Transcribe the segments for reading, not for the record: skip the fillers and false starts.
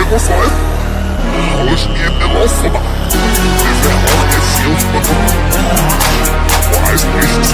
Você hoje é melófona. Desenrola seus quais peixes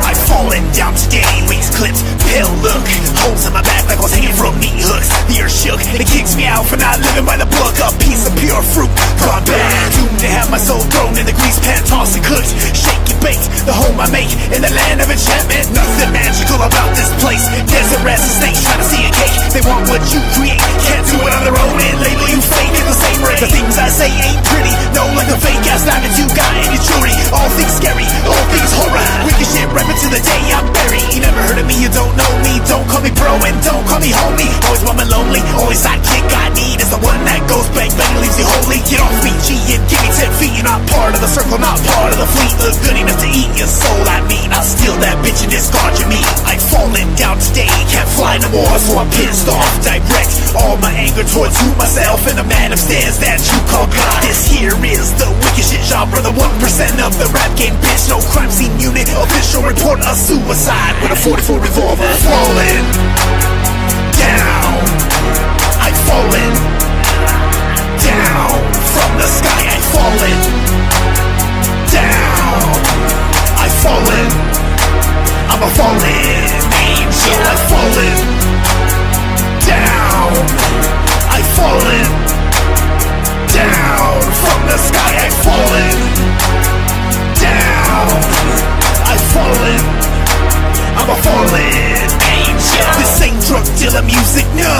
I've fallen down today, wings clipped, pale look, holes in my back like I was hanging from meat hooks. The earth shook, it kicks me out for not living by the book. A piece of pure fruit, gone bad, doomed to have my soul thrown in the grease pan, tossed and cooked, shaky baked, the home I make in the land of enchantment. Nothing magical about this place. Desert rats and snakes trying to see a cake. They want what you create, can't do it on their own and label you fake at the same rate. The things I say ain't pretty, no like the fake ass diamonds you got in your jewelry. All things scary, all things horror, wicked shit rapping to the day I'm buried. You never heard of me, you don't know me. Don't call me bro and don't call me homie. Always want me lonely, always sidekick I need is the one that goes bang bang and leaves you holy. Get off me, G, and give me 10 feet. You're not part of the circle, not part of the fleet. Look good enough to eat your soul, I mean I'll steal that bitch and discard your meat. I've fallen down today, can't fly no more, so I'm pissed off. Direct all my anger towards you, myself, and the man upstairs that you call God. This here is the wicked shit genre, the 1% of the rap game, bitch. No crime scene unit, official report of suicide with a 44 revolver. Falling down, I've fallen down from the sky. I've fallen down, I've fallen, I'm a fallen angel. I've fallen down, I've fallen down from the sky. I've fallen down, I've fallen, I'm a fallen angel. This ain't drug dealer music, no.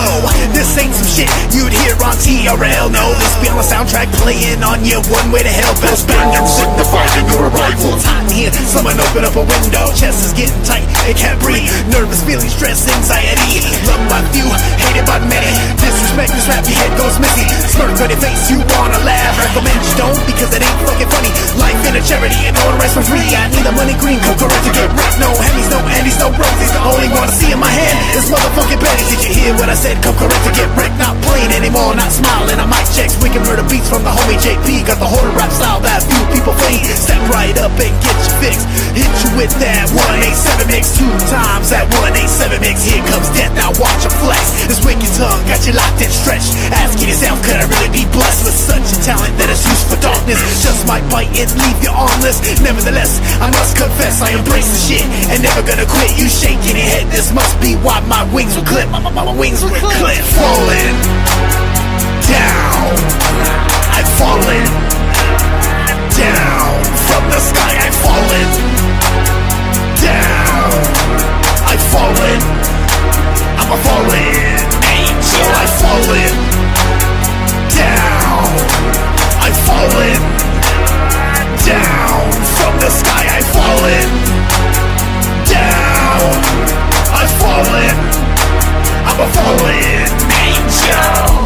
This ain't some shit you'd hear on TRL. No, this be on the soundtrack playing on your one way to hell. Bells banging, signifying your arrival. It's hot in here, someone open up a window. Chest is getting tight, it can't breathe. Nervous feeling, stress, anxiety. Love by few, hated by many. Disrespect, this rap, your head goes missing. Smirk on your face, you wanna laugh. Recommend you don't, because it ain't fucking funny. Life in a charity and all the rest for free. I need a money green coat to get wrecked. No Hemis, no Andes, no Rosies. The only one I see in my hand is motherfucking Betty. Did you hear what I said? Come correct to get wrecked. Not playing anymore, not smiling. I mic checks, wicked murder beats from the homie JP. Got the horror rap style that few people feign. Step right up and get you fixed. Hit you with that 187 mix 2 times. That 187 mix. Here comes death, now watch him flex. This wicked tongue got you locked and stretched. Asking yourself, could I really be blessed with such a talent that is used for darkness? Just might bite and leave you armless. Nevertheless, I must confess I embrace the shit and never gonna quit. You shaking your head, this must be why my wings were clipped. My wings were clipped. Falling down, I've fallen down from the sky. I've fallen down, I've fallen, I'm a fallen angel. I've fallen down, I've fallen down from the sky. I've fallen down, I've fallen, I'm a fallen angel.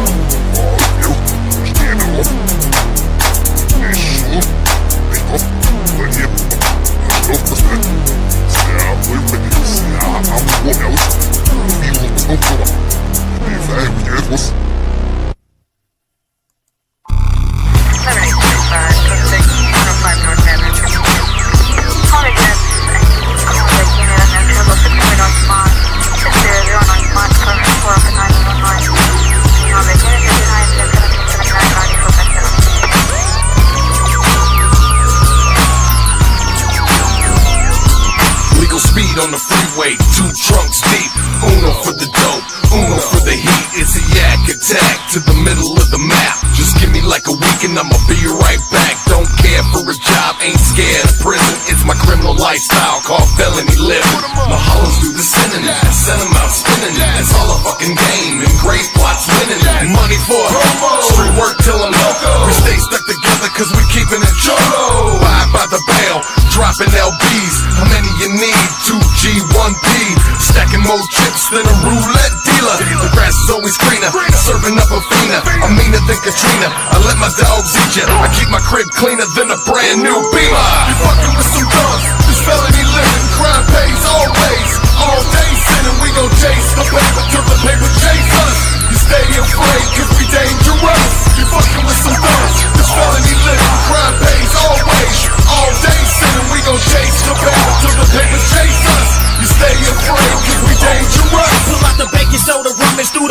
On the freeway, 2 trunks deep. Uno for the dope, uno for the heat. It's a yak attack to the middle of the map. Just give me like a week and I'ma be right back. Don't care for a job, ain't scared of prison. It's my criminal lifestyle called felony living. My hollows do the sinning, send them out spinning. It's all a fucking game and great plots winning. Money for street work till I'm loco. We stay stuck together cause we keeping it jolo. Buy by the bail, dropping LBs. How many you need? 2G, 1P. Stacking more chips than a roulette dealer. The grass is always greener, serving up a fina. I'm meaner than Katrina. I let my dogs eat ya. I keep my crib cleaner than a brand new Beamer. You fucking with some thugs, this felony living. Crime pays always, all day sinning. We gon' chase the paper till the paper chase us. You stay afraid cause we dangerous. You fucking with some thugs, this felony living. Crime pays always, all day sinning. We gon' chase the paper till the paper chase us. You stay afraid cause we dangerous. Pull out the baking soda, rummage through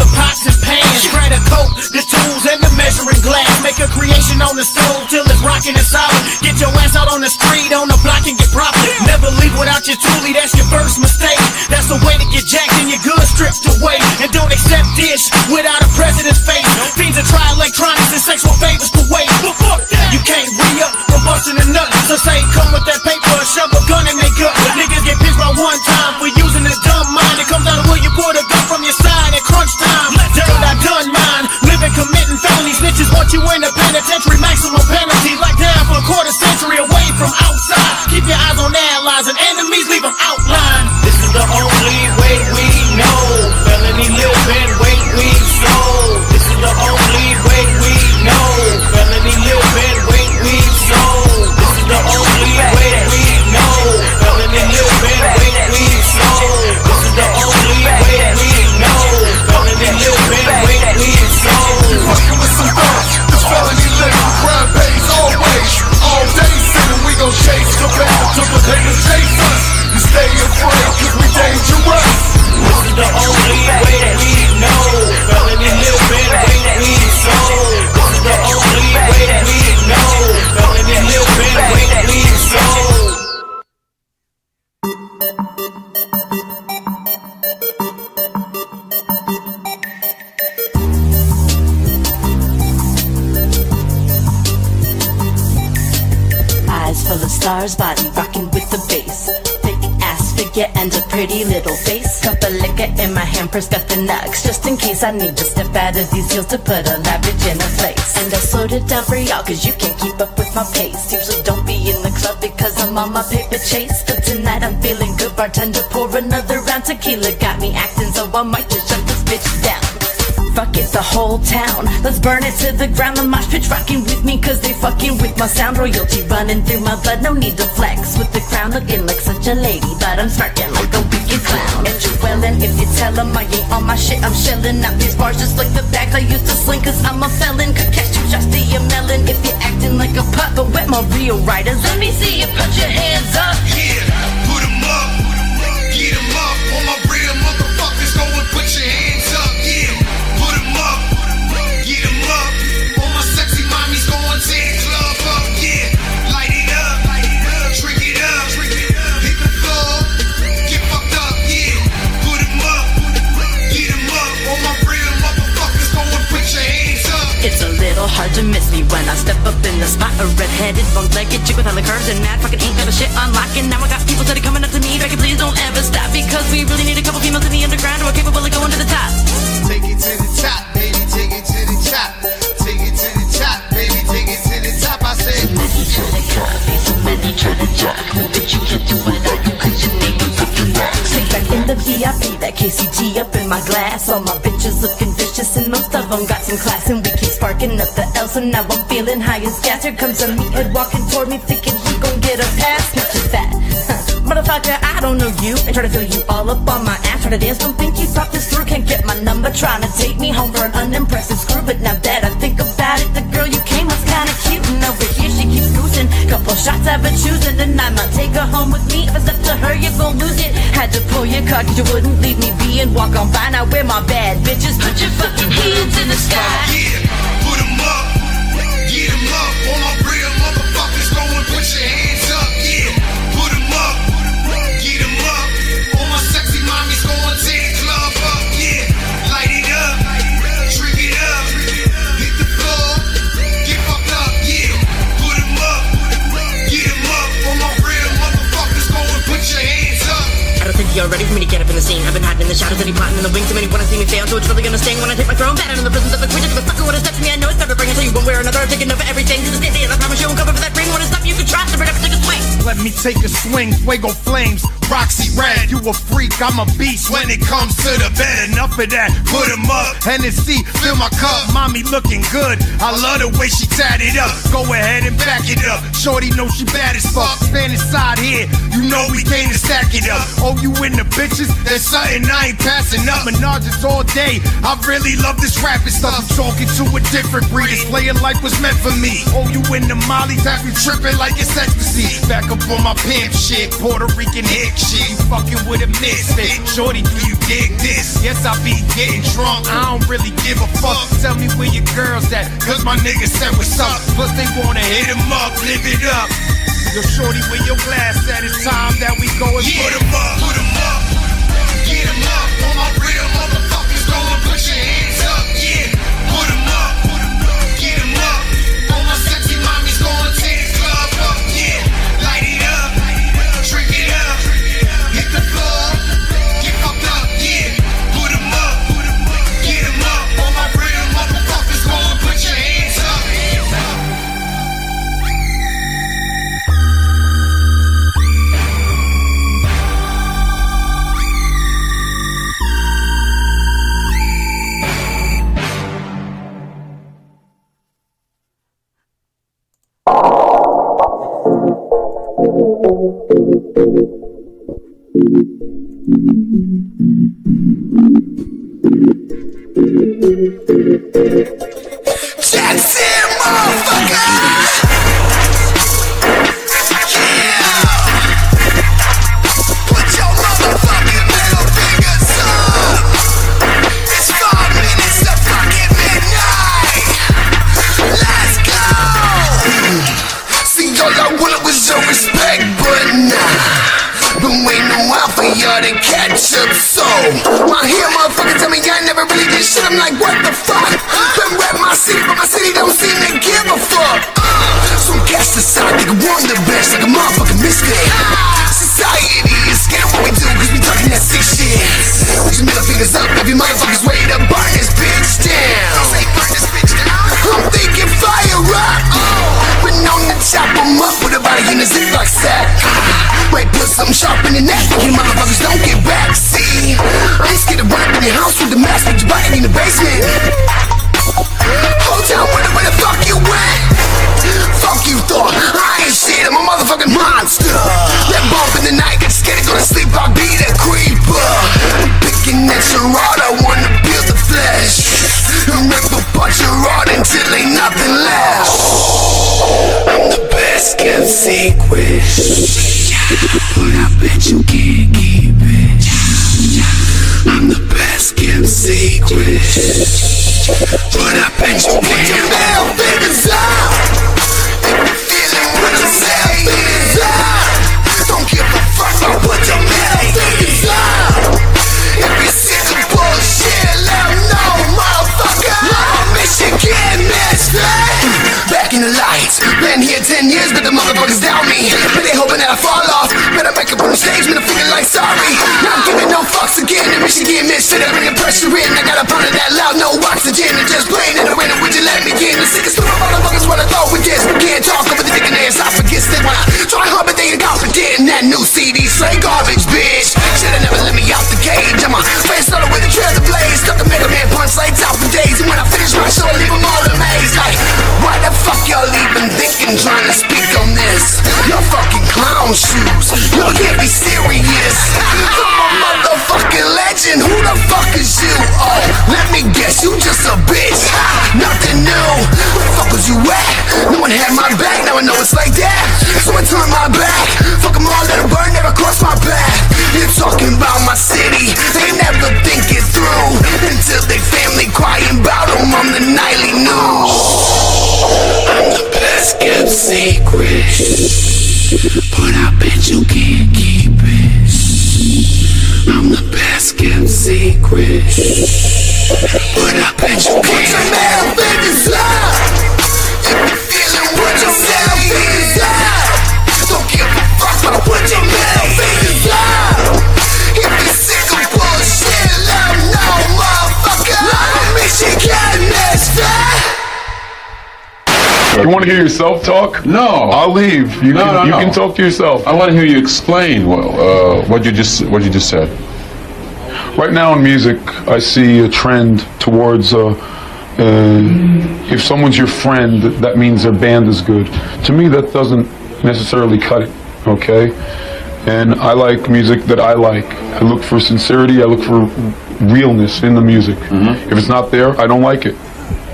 stripped away. And don't accept this without a president's face. Fiends that try electronics and sexual favors to wait. But fuck that, you can't re-up from busting a nut. So say come with that paper, shove a gun in their gut. Niggas get pissed by one time for using a dumb mind. It comes out of where you pull the gun from your side at crunch time. Dirt, I done mine. Living, committing felony snitches want you in the penitentiary. Maximum penalty, like down for a quarter century away from outside. Keep your eyes on allies and enemies, leave them outlined. This is the only way we know. Felony living, wait we sold. This is the only way we know. Felony living, wait we sold. This is the only way we know. Felony living, wait we sold. This is the only way we know. Felony living, wait we sold. You fucking with some thugs. This felony living, crime pays always. All day sitting, we gon' chase the band till the haters chase us. You stay afraid, cause we dangerous. This is the only way we know. Felony living, wait we sold. This is the only way we know. Felony living, wait we sold. Eyes full of stars, body rocking with the bass. Big ass figure and a pretty little face. Cup of liquor in my hand, purse got the nugs. Just in case I need to step out of these heels to put a lavish in a place. And I slowed it down for y'all cause you can't keep up with my pace. Usually don't be in the club because I'm on my paper chase. But tonight I'm feeling good, bartender pour another round. Tequila got me acting so I might just shut this bitch down. Fuck it, the whole town, let's burn it to the ground. The mosh pitch rocking with me cause they fucking with my sound. Royalty running through my blood, no need to flex with the crown. Looking like such a lady, but I'm smirking like a wicked clown. And Joellen, if you tell them I ain't on my shit, I'm shelling out these bars just like the bags I used to sling. Cause I'm a felon, could catch you just to your melon. If you're acting like a pup, but with my real writers, let me see you put your hands up. Yeah, put 'em up, get 'em up. All my real motherfuckers, go and put your hands up. Yeah, put 'em up, get 'em up. All my sexy mommies, go and tear the club up. Yeah, light it up, drink it up, hit the floor, get fucked up. Yeah, put 'em up, get 'em up. All my real motherfuckers, go and put your hands up. It's a little hard to miss me when I step up in the spot. A red-headed, one-legged chick with all the curves and mad fucking ain't got a shit unlocking. Now I got people steady coming up to me, begging please don't ever stop. Because we really need a couple females in the underground who are capable of going to the top. Take it to the top, baby, take it to the top. Take it to the top, baby, take it to the top. I said, Ready to the top, ready to the top. Know that you can do it all, you cause you made the fucking rock. Sit back in the VIP, that KCG up in my glass. All my bitches looking vicious and most of them got some class. And we keep sparking up the L, so now I'm feeling high as gas. Here comes a meathead walking toward me thinking he gon' get a pass. Picture that, motherfucker, I don't know you. And try to fill you all up on my ass. Try to dance, don't think you thought this through. Can't get my number, trying to take me home for an unimpressive screw. But now that I think about it, the girl you came was kinda cute. And over here she keeps cruising, couple shots I've been choosing. And I might take her home with me. If it's up to her, you gon' lose it. Had to pull your card cause you wouldn't leave me be and walk on by. Now where my bad bitches, put your fucking hands in the sky. yeah, put 'em up, get 'em up. All my real motherfuckers, go and put your hands up. Yeah, put 'em up, get 'em up. All my sexy mommies, go and tear the club up. Yeah, light it up, drink it up, hit the floor, get fucked up. Yeah, put 'em up, get 'em up. All my real motherfuckers, go and put your hands up. I don't think you're ready for me to get up in the scene. I've been hiding in the shadows, any plotting in the wings. Too many wanna see me fail, so it's really gonna sting when I take my throne. Battered in the prisons of the queen. If a sucker would've stepped to me, I know it's time to bring it to you one way or another. I'm taking over everything to the city, and I promise you won't cover for that ring. Wanna stop, you can try to never take a swing. Let me take a swing, fuego flames, Roxy Red. You a freak, I'm a beast when it comes to the bed. Enough of that, put 'em up, Hennessy, fill my cup. Mommy looking good, I love the way she tatted up. Go ahead and back it up, shorty know she bad as fuck. Stand inside here, you know we came to stack it up. Oh, you in the bitches, there's something I ain't passing up. Menages all day, I really love this rapping stuff. I'm talking to a different breed, this playing life was meant for me. Oh, you in the mollies, have you tripping like it's ecstasy. Back up on my pimp shit, Puerto Rican hick shit. You fucking with a misfit, shorty, do you dig this? Yes, I be getting drunk, I don't really give a fuck. Tell me where your girls at, cause my niggas said what's up. Plus they wanna hit 'em up, live it up. Yo, shorty, where your glass at? It's time that we go and put 'em up, get 'em up. All my real That's it, motherfucker! Respect, but nah, been waiting a while for y'all to catch up. So, my here motherfucker tell me I never really did shit. I'm like, what the fuck? Been rap my city, but my city don't seem to give a fuck. Some cats decide they can want the best like a motherfucking misfit. Society is scared of what we do, cause we talking that sick shit. Put your middle fingers up, every motherfucker's ready to burn this bitch down. Say burn this bitch down. I'm thinking fire up. Been known to chop them up with a body in a ziploc sack. Might put something sharp in the neck, you motherfuckers don't get back. See, I ain't scared to run up in your house with the mask, put your body in the basement. Whole town wonder where the fuck you went. Fuck you thought, I ain't shit, I'm a motherfucking monster. That bump in the night, get scared to go to sleep, I'll be the creeper. Picking at your rod, I wanna peel the flesh. And rip apart your rod until ain't nothing left. I'm the best kept secret, but I bet you can't keep it. I'm the best kept secret, but I bet you can't. Put your middle fingers up if you're feeling what I'm saying. Don't give a fuck, I'll put your middle fingers up. If you're sick of bullshit, let them know, motherfucker. I'm Michigan misfit. Back in the lights, been here 10 years, but the motherfuckers down me. But they hoping that I fall off. Better back up on the stage, middle finger like sorry. Not giving no fucks again. In Michigan misfit, I bring the pressure in. I got a pound of that loud, no oxygen. And just playing in the rain, would you let me in? The sickest little motherfuckers wanna throw with this. We can't talk over the dick in their esophagus. They wanna try hard, but they ain't confident in that new CD. Straight garbage, bitch. Should've never let me out the cage. I'm a fan started with a trail to blaze. Stuck a Mega Man punch lights out for days. And when I finish my show, I leave them all amazed. Like, why the fuck y'all even thinking, trying to speak on this? Y'all fucking clown shoes. Y'all can't be serious. I'm a motherfucking legend. Who the fuck is you? Oh, let me guess, you just a bitch. Nothing new. Where the fuck was you at? No one had my back, now I know it's like that. So I turn my back. Fuck them all, let them burn, never cross my path. You're talking about my city. They never think it through until they family crying about them on the nightly news. I'm the best kept secret, but I bet you can't keep it. I'm the best kept secret, but I bet you can't. Put your middle fingers up if you're feeling what you're saying. Don't give a fuck, but put your middle fingers up. If you're sick of bullshit, let them know, motherfucker. I'm a Michigan misfit. You want to hear yourself talk? No. I'll leave. You can talk to yourself. I want to hear you explain what you just said. Right now in music, I see a trend towards if someone's your friend, that means their band is good. To me, that doesn't necessarily cut it, okay? And I like music that I like. I look for sincerity, I look for realness in the music. If it's not there, I don't like it.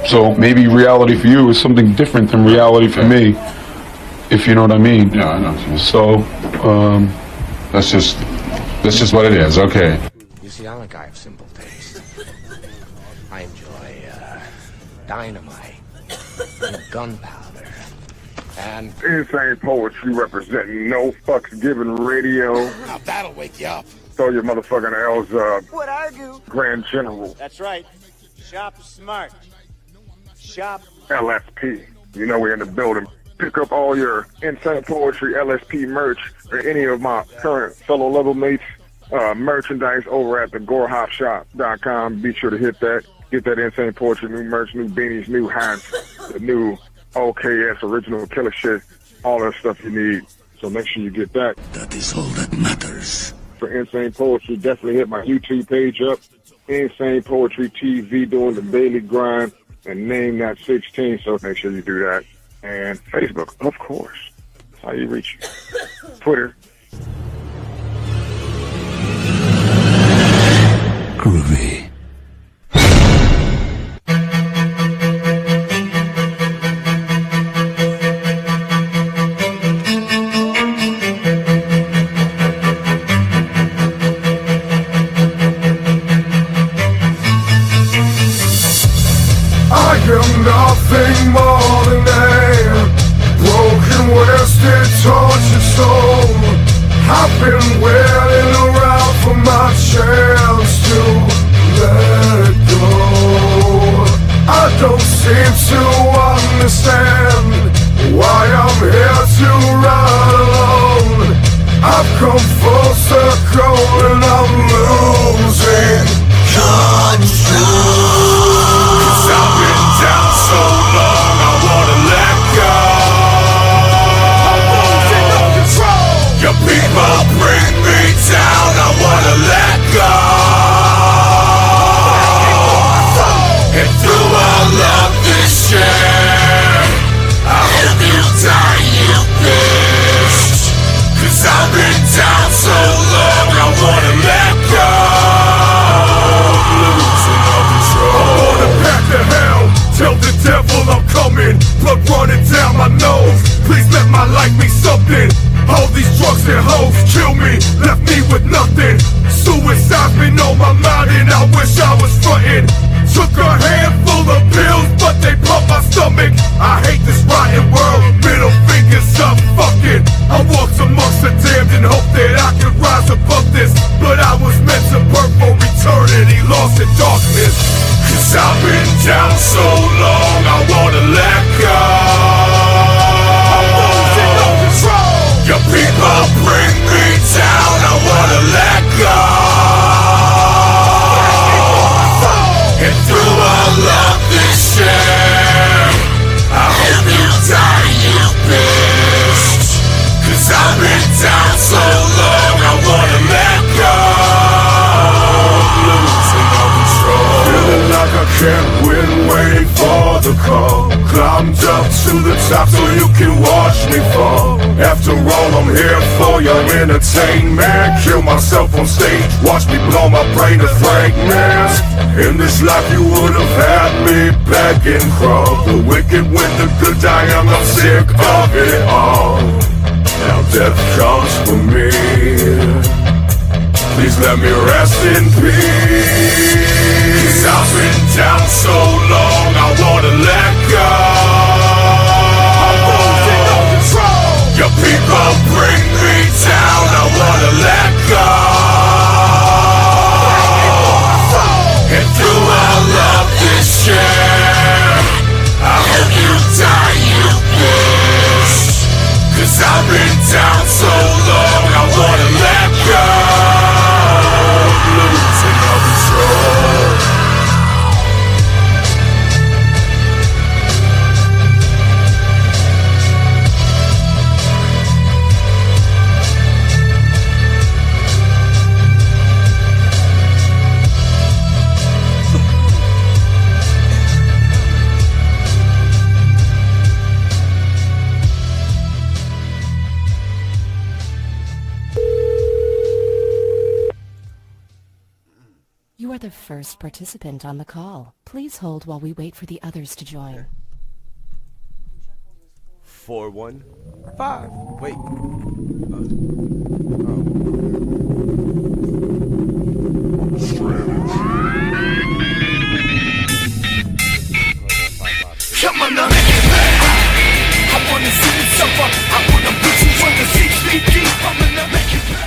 So maybe reality for you is something different than reality for me, if you know what I mean. Yeah, I know. So, that's just what it is. Okay. You see, I'm a guy of simple taste. I enjoy dynamite and gunpowder and Insane Poetry representing No Fucks Given Radio. Now that'll wake you up. Throw your motherfucking L's up. What I do? Grand General. That's right. Shop smart. Shop LSP. You know we're in the building. Pick up all your Insane Poetry LSP merch or any of my current fellow level mates merchandise over at the gorehopshop.com. Be sure to hit that. Get that Insane Poetry, new merch, new beanies, new hats, the new OKS original killer shit, all that stuff you need. So make sure you get that. That is all that matters. For Insane Poetry, definitely hit my YouTube page up. Insane Poetry TV, doing the daily grind, and name that 16. So make sure you do that. And Facebook, of course. That's how you reach me. Twitter. groovy. I am nothing more than a broken, wasted, tortured soul. I've been waiting around for my chance to let go. I don't seem to understand why I'm here to ride alone. I've come full circle and I'm losing control. I've been down so long, I wanna let go. I'm losing all control. Your people bring me down, I wanna let go. And through all of this shit, I hope you die, you bitch. 'Cause I've been down so long, I wanna let go. Losing all control. I'm gonna back to hell, tell the devil I'm coming. Blood running down my nose, please let my life be something. All these drugs and hoes kill me, left me with nothing. Suicide's been on my mind and I wish I was frontin'. Took a handful of pills, but they pumped my stomach. I hate this rotten world, middle fingers up, fucking. I walked amongst the damned and hoped that I could rise above this, but I was meant to burn for eternity, lost in darkness. 'Cause I've been down so long, I wanna let go. I'm losing all control. Your people bring me down, I wanna let go. And through all of this shit, I hope you die, you bitch. 'Cause I've been down so long, I wanna let go. Losing all control. Feeling like I can't win, waiting for the call. Climbed up to the top so you can watch me fall. After all, I'm here for your entertainment. Kill myself on stage, watch me blow my brain to fragments. In this life you would have had me beg and crawl. The wicked with the good I am, I'm sick of it all. Now death comes for me, please let me rest in peace. 'Cause I've been down so long, I wanna let go. I'm losing all control. Your people bring me down, I wanna let go. And through all of this shit, I hope you die, you bitch. 'Cause I've been down so long, I wanna let go. Losing all control. You are the first participant on the call. Please hold while we wait for the others to join. 415. Wait. Come on now, make it bad. I wanna see you suffer. I wanna put you on the 6 feet deep. I'm gonna make it bad.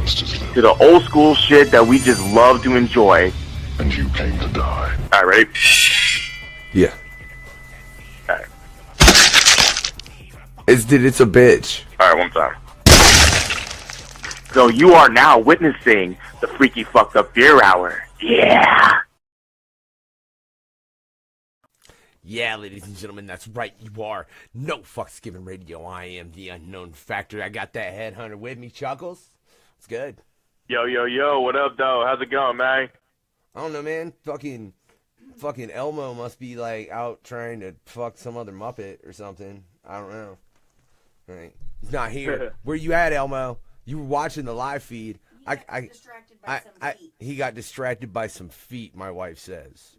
monsters live. To the old school shit that we just love to enjoy. And you came to die. Alright, ready? Yeah. Alright. It's a bitch. Alright, one time. So you are now witnessing the Freaky Fucked Up Beer Hour. Yeah! Yeah, ladies and gentlemen, that's right, you are. No Fucks Given Radio. I am the unknown factor. I got that headhunter with me, Chuckles. It's good. Yo, yo, yo, what up, though? How's it going, man? I don't know, man. Fucking Elmo must be, like, out trying to fuck some other Muppet or something. I don't know. All right. He's not here. Where you at, Elmo? You were watching the live feed. He got distracted by some feet, my wife says.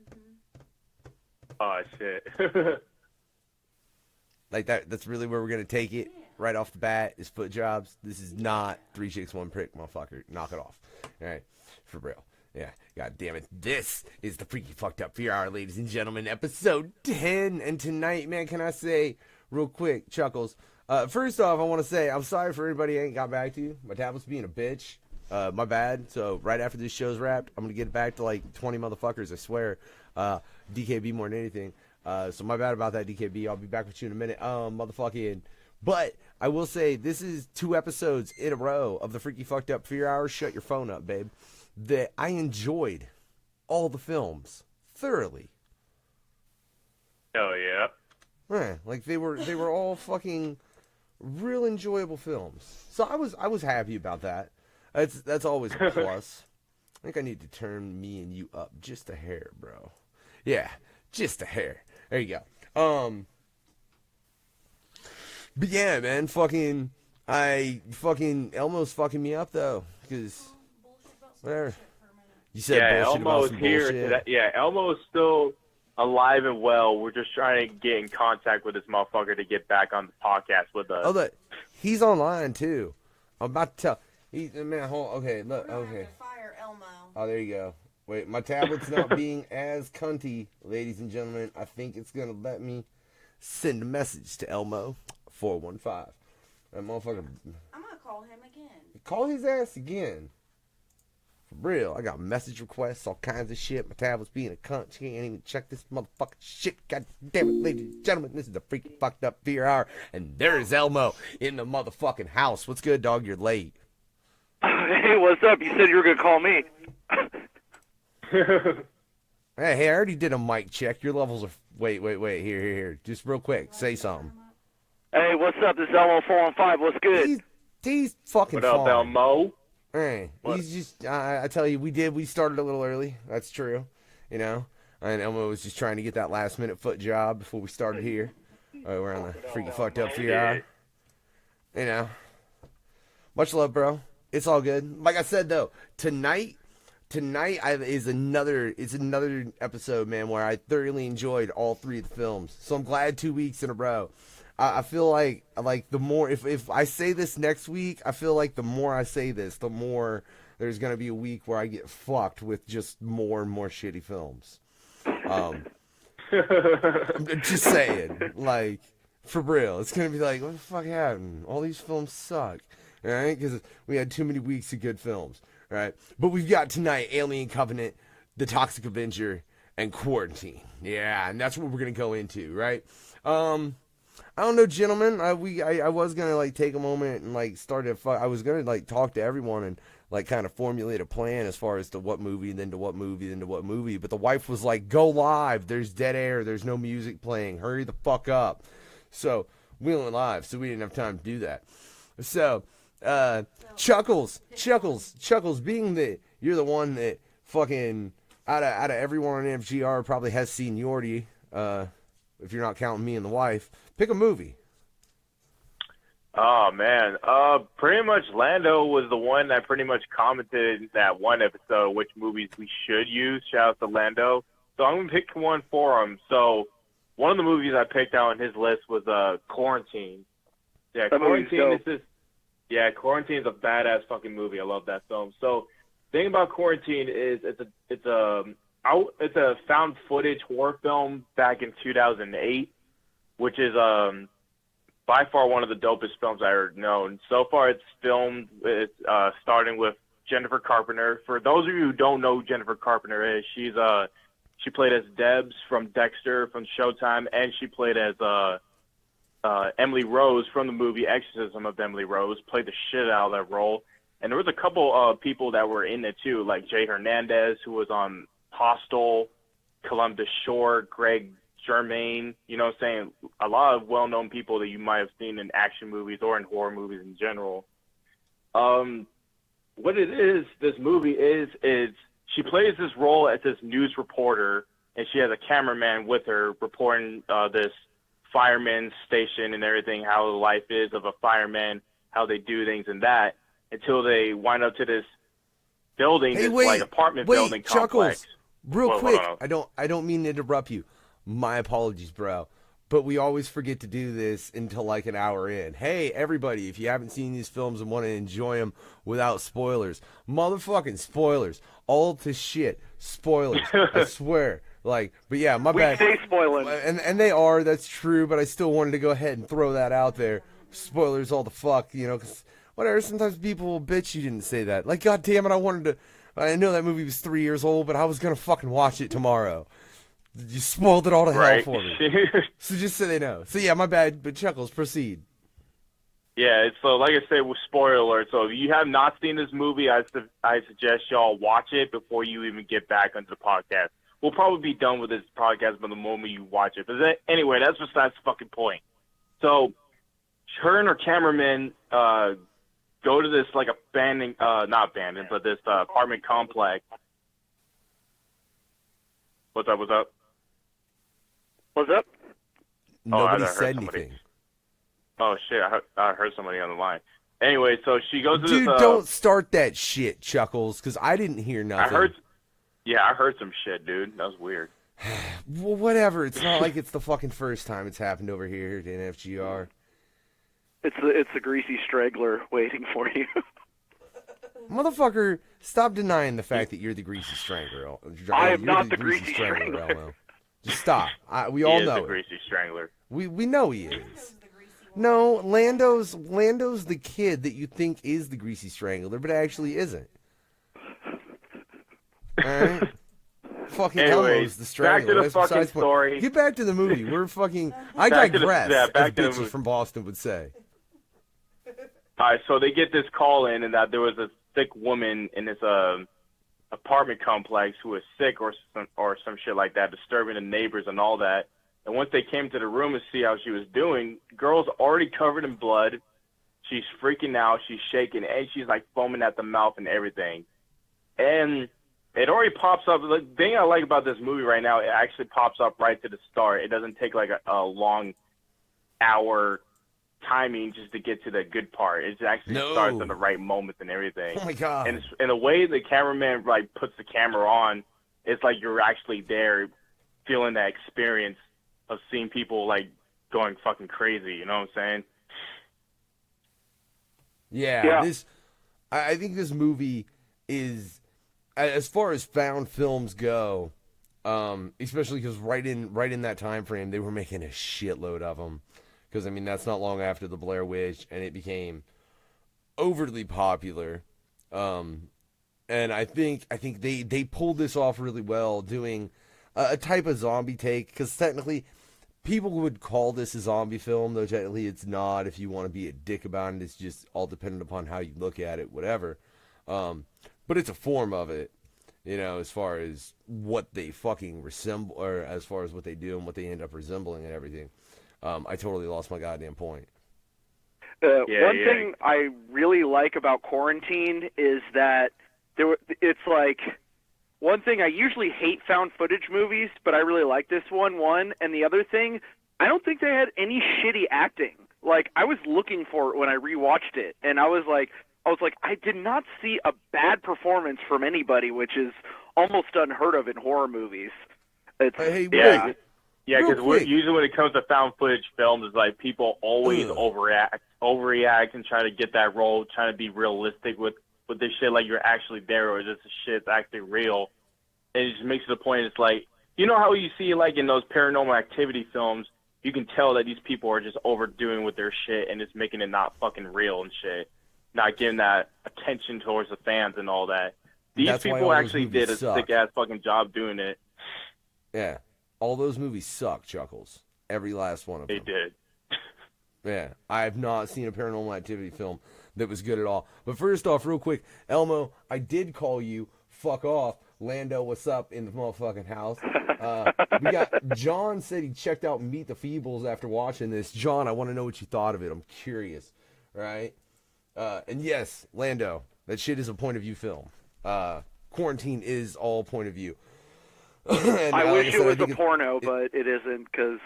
Oh, shit. Like, that's really where we're going to take it right off the bat is foot jobs. This is not 3 chicks, 1 prick, motherfucker. Knock it off. All right. For real. Yeah. God damn it. This is the Freaky Fucked Up Fear Hour, ladies and gentlemen, episode 10. And tonight, man, can I say real quick, Chuckles, first off, I want to say I'm sorry for everybody who ain't got back to you. My tablet's being a bitch. My bad. So right after this show's wrapped, I'm going to get it back to like 20 motherfuckers, I swear. DKB more than anything. So my bad about that, DKB. I'll be back with you in a minute. Motherfucking. But I will say this is 2 episodes in a row of the Freaky Fucked Up Fear Hour. Shut your phone up, babe. That I enjoyed all the films thoroughly. Oh yeah. Yeah, like they were all fucking real enjoyable films. So I was happy about that. That's always a plus. I think I need to turn me and you up just a hair, bro. Yeah, just a hair. There you go. But yeah, man, Elmo's fucking me up though, because whatever. You said bullshit Elmo's about some here bullshit. today. Yeah, Elmo's still alive and well. We're just trying to get in contact with this motherfucker to get back on the podcast with us. Oh, look, he's online too. I'm about to tell. Okay. Fire Elmo. Oh, there you go. Wait, my tablet's not being as cunty, ladies and gentlemen. I think it's gonna let me send a message to Elmo 415. That motherfucker. I'm gonna call him again. Call his ass again. For real. I got message requests, all kinds of shit. My tablet's being a cunt. She can't even check this motherfucking shit. God damn it, ladies and gentlemen. This is the Freaky Fucked Up Fear Hour. And there's Elmo in the motherfucking house. What's good, dog? You're late. Hey, what's up? You said you were going to call me. Hey, I already did a mic check. Your levels are... Wait. Here. Just real quick. Say something. Hey, what's up? This is Elmo 415. What's good? He's fucking What up, fine. Elmo? Hey, he's just... I tell you, we started a little early. That's true. You know? And Elmo was just trying to get that last-minute foot job before we started here. We're on the Freaky Fucked Up Fear Hour. You know? Much love, bro. It's all good. Like I said, though, tonight is another episode, man, where I thoroughly enjoyed all 3 of the films. So I'm glad 2 weeks in a row. I feel like the more, if I say this next week, I feel like the more I say this, the more there's going to be a week where I get fucked with just more and more shitty films. I'm just saying, like, for real. It's going to be like, what the fuck happened? All these films suck. All right, because we had too many weeks of good films, right? But we've got tonight Alien Covenant, The Toxic Avenger, and Quarantine. Yeah, and that's what we're gonna go into, right? I don't know, gentlemen. I was gonna like take a moment and like start to. I was gonna like talk to everyone and like kind of formulate a plan as far as to what movie, then to what movie, then to what movie. But the wife was like, "Go live. There's dead air. There's no music playing. Hurry the fuck up." So we went live, so we didn't have time to do that. So. Chuckles, being that you're the one that fucking out of everyone on FGR probably has seniority, if you're not counting me and the wife, pick a movie. Oh man, pretty much Lando was the one that pretty much commented in that one episode which movies we should use. Shout out to Lando. So I'm gonna pick one for him. So one of the movies I picked out on his list was Quarantine. Yeah, Quarantine is just. Yeah, Quarantine is a badass fucking movie. I love that film. So, the thing about Quarantine is it's a found footage horror film back in 2008, which is by far one of the dopest films I ever known. So far, it's filmed with, starting with Jennifer Carpenter. For those of you who don't know who Jennifer Carpenter is, she played as Debs from Dexter from Showtime, and she played as Emily Rose from the movie Exorcism of Emily Rose. Played the shit out of that role. And there was a couple people that were in it too, like Jay Hernandez, who was on Hostel, Columbus Short, Greg Germain, you know what I'm saying? A lot of well-known people that you might have seen in action movies or in horror movies in general. What it is, this movie is she plays this role as this news reporter, and she has a cameraman with her reporting this fireman station and everything, how the life is of a fireman, how they do things and that, until they wind up to this building, like apartment building complex. Chuckles, real quick, I don't mean to interrupt you. My apologies, bro. But we always forget to do this until like an hour in. Hey, everybody, if you haven't seen these films and want to enjoy them without spoilers, motherfucking spoilers. All to shit. Spoilers. I swear. Like, but yeah, my bad. We say spoiling. And they are, that's true, but I still wanted to go ahead and throw that out there. Spoilers all the fuck, you know, because whatever, sometimes people will bitch you didn't say that. Like, god damn it, I know that movie was 3 years old, but I was going to fucking watch it tomorrow. You spoiled it all to hell for me. So just so they know. So yeah, my bad, but Chuckles, proceed. Yeah, so like I said, with spoiler alert, so if you have not seen this movie, I suggest y'all watch it before you even get back onto the podcast. We'll probably be done with this podcast by the moment you watch it. But anyway, that's besides the fucking point. So her and her cameraman go to this like not abandoned, but this apartment complex. What's up? What's up? Nobody said anything. Oh, shit. I heard somebody on the line. Anyway, so she goes to Dude, this... don't start that shit, Chuckles, because I didn't hear nothing. I heard some shit, dude. That was weird. Well, whatever. It's not like it's the fucking first time it's happened over here at NFGR. It's the greasy straggler waiting for you. Motherfucker, stop denying the fact that you're the greasy strangler. I am not the greasy strangler. Elmo. Just stop. We all know He is the greasy strangler. We know he is. No, Lando's the kid that you think is the greasy strangler, but actually isn't. Alright? Fucking Elmo's the strangler. Back to the fucking story. Get back to the movie. We're fucking... I digress, as bitches from Boston would say. Alright, so they get this call in and that there was a sick woman in this apartment complex who was sick or some shit like that, disturbing the neighbors and all that. And once they came to the room to see how she was doing, girl's already covered in blood. She's freaking out. She's shaking, and she's like foaming at the mouth and everything. And it already pops up. The thing I like about this movie right now, it actually pops up right to the start. It doesn't take like a long hour timing just to get to the good part. It actually starts at the right moment and everything. Oh my god! And in the way the cameraman like puts the camera on, it's like you're actually there, feeling that experience of seeing people like going fucking crazy. You know what I'm saying? Yeah. I think this movie is, as far as found films go, especially because right in that time frame they were making a shitload of them. Because I mean that's not long after the Blair Witch, and it became overly popular. And I think they pulled this off really well, doing a type of zombie take. Because technically, people would call this a zombie film, though technically it's not. If you want to be a dick about it, it's just all dependent upon how you look at it, whatever. But it's a form of it, you know, as far as what they fucking resemble, or as far as what they do and what they end up resembling and everything. I totally lost my goddamn point. One thing I really like about Quarantine is that it's like, one thing, I usually hate found footage movies, but I really like this one. And the other thing, I don't think they had any shitty acting. Like, I was looking for it when I rewatched it, and I was like, I did not see a bad performance from anybody, which is almost unheard of in horror movies. Yeah, because usually when it comes to found footage films, it's like people always overreact and try to get that role, trying to be realistic with this shit, like you're actually there, or this shit's actually real. And it just makes it a point. It's like, you know how you see like in those Paranormal Activity films, you can tell that these people are just overdoing with their shit and it's making it not fucking real and shit. Not giving that attention towards the fans and all that. These That's why people all those actually movies did a suck. sick-ass fucking job doing it. Yeah. All those movies suck, Chuckles. Every last one of them. They did. Yeah. I have not seen a Paranormal Activity film that was good at all. But first off, real quick, Elmo, I did call you. Fuck off. Lando, what's up in the motherfucking house? We got John said he checked out Meet the Feebles after watching this. John, I want to know what you thought of it. I'm curious, right? And yes, Lando, that shit is a point of view film. Quarantine is all point of view. And, I wish like it said, was a porno, but it isn't, because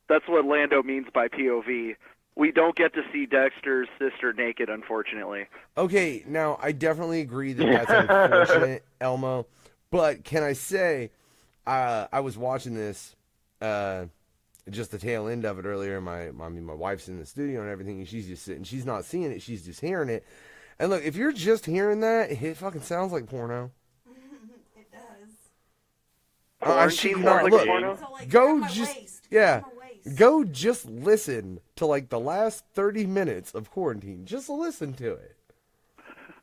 that's what Lando means by POV. We don't get to see Dexter's sister naked, unfortunately. Okay, now I definitely agree that that's unfortunate, Elmo. But can I say, I was watching this, just the tail end of it earlier. My wife's in the studio and everything, and she's just sitting. She's not seeing it. She's just hearing it. And look, if you're just hearing that, it fucking sounds like porno. It does. Quarantine sounds like a porno? So, like, Go grab my just waist, yeah. grab my waist. Go just listen to like the last 30 minutes of Quarantine. Just listen to it.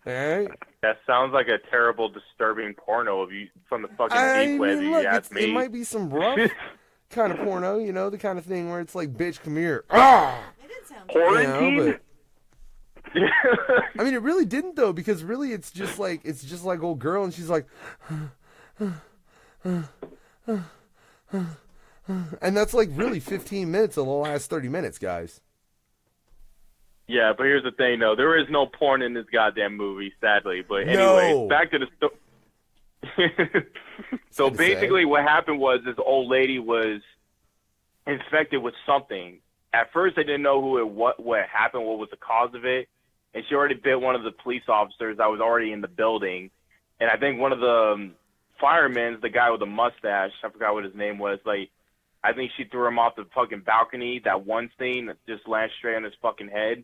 All right. That sounds like a terrible, disturbing porno of you from the fucking deep web. Look, You ask me. it might be some rough kind of porno, you know, the kind of thing where it's like, bitch, come here. Ah! It did sound Quarantine? You know, but, I mean, it really didn't though, because really it's just like old girl, and she's like, and that's like really 15 minutes of the last 30 minutes, guys. Yeah, but here's the thing, though. There is no porn in this goddamn movie, sadly. But anyway, No. back to the story. So basically what happened was this old lady was infected with something. At first, they didn't know what happened, what was the cause of it. And she already bit one of the police officers that was already in the building. And I think one of the firemen, the guy with the mustache, I forgot what his name was, like, I think she threw him off the fucking balcony, that one scene that just landed straight on his fucking head.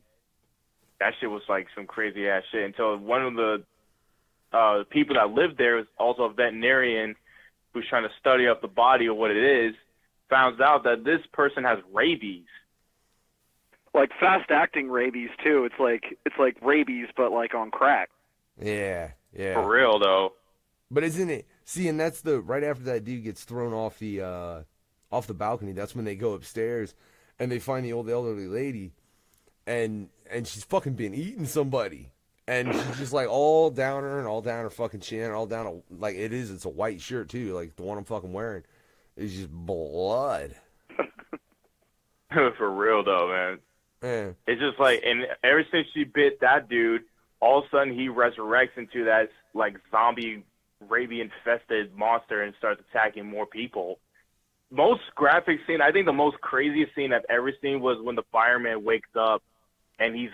That shit was like some crazy ass shit until one of the people that lived there was also a veterinarian who's trying to study up the body of what it is, found out that this person has rabies. Like fast-acting rabies, too. It's like rabies, but like on crack. Yeah. For real, though. But isn't it? See, and that's right after that dude gets thrown off the balcony. That's when they go upstairs and they find the old elderly lady, and she's fucking been eating somebody, and she's just like all down her and all down her fucking chin, all down like it's a white shirt too, like the one I'm fucking wearing. It's just blood. For real, though, man. Yeah. It's just like, and ever since she bit that dude, all of a sudden he resurrects into that like zombie rabies-infested monster and starts attacking more people. Most graphic scene, I think the most craziest scene I've ever seen was when the fireman wakes up and he's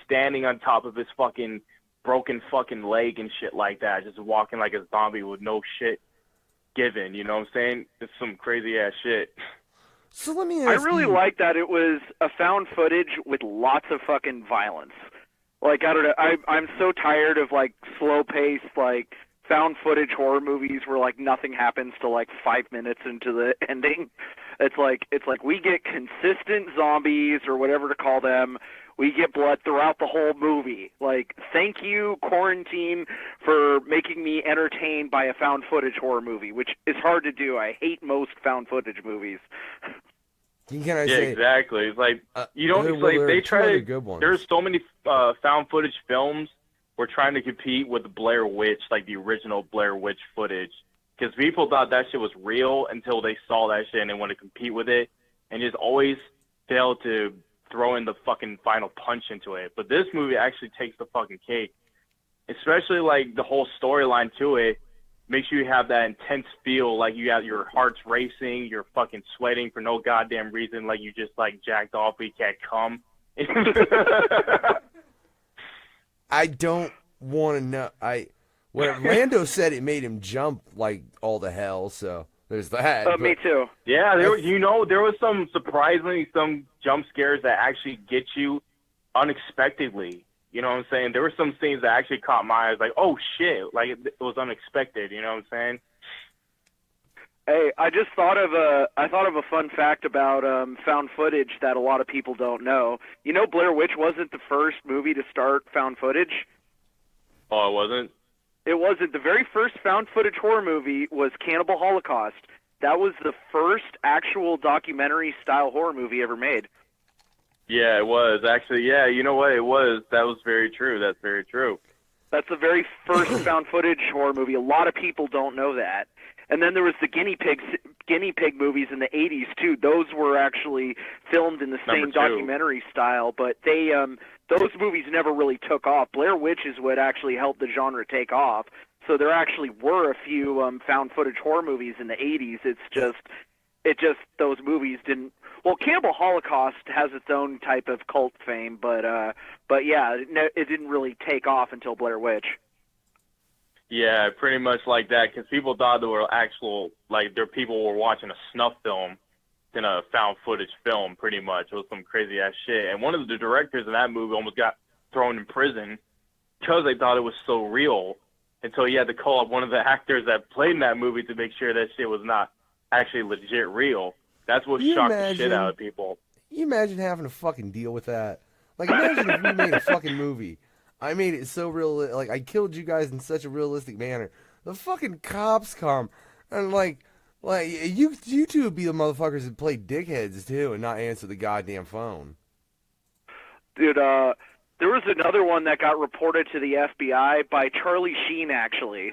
standing on top of his fucking broken fucking leg and shit like that, just walking like a zombie with no shit given. You know what I'm saying? It's some crazy ass shit. So let me ask I really you, like that it was a found footage with lots of fucking violence. Like, I don't know, I'm so tired of like slow-paced, like found footage horror movies where like nothing happens till like 5 minutes into the ending. It's like we get consistent zombies or whatever to call them. We get blood throughout the whole movie. Like, thank you, Quarantine, for making me entertained by a found footage horror movie, which is hard to do. I hate most found footage movies. can I Yeah, say exactly. It's like you don't. It's like they try to. good ones. There's so many found footage films. We're trying to compete with the Blair Witch, like the original Blair Witch footage, because people thought that shit was real until they saw that shit and they want to compete with it, and just always fail to throw in the fucking final punch into it. But this movie actually takes the fucking cake, especially like the whole storyline to it makes you have that intense feel, like you have your heart's racing, you're fucking sweating for no goddamn reason, like you just like jacked off but you can't come. I don't want to know. When Lando said it made him jump like all the hell, so there's that. Me too. Yeah, there was some surprisingly some jump scares that actually get you unexpectedly. You know what I'm saying? There were some scenes that actually caught my eyes, like, oh shit, like it was unexpected. You know what I'm saying? Hey, I just thought of a fun fact about found footage that a lot of people don't know. You know, Blair Witch wasn't the first movie to start found footage. Oh, it wasn't? It wasn't. The very first found footage horror movie was Cannibal Holocaust. That was the first actual documentary-style horror movie ever made. Yeah, it was. Actually, yeah, you know what? It was. That was very true. That's very true. That's the very first found footage horror movie. A lot of people don't know that. And then there was the guinea pig movies in the 80s, too. Those were actually filmed in the same documentary style, but they those movies never really took off. Blair Witch is what actually helped the genre take off. So there actually were a few found footage horror movies in the 80s. It just those movies didn't. Well, Cannibal Holocaust has its own type of cult fame, but yeah, it didn't really take off until Blair Witch. Yeah, pretty much like that, because people thought there were actual, like, there people were watching a snuff film than a found footage film, pretty much. It was some crazy ass shit. And one of the directors in that movie almost got thrown in prison because they thought it was so real. And so he had to call up one of the actors that played in that movie to make sure that shit was not actually legit real. That's what shocked the shit out of people. You imagine having to fucking deal with that? Like, imagine if we made a fucking movie. I made it so real, like, I killed you guys in such a realistic manner. The fucking cops come, and like you two would be the motherfuckers that play dickheads, too, and not answer the goddamn phone. Dude, there was another one that got reported to the FBI by Charlie Sheen, actually.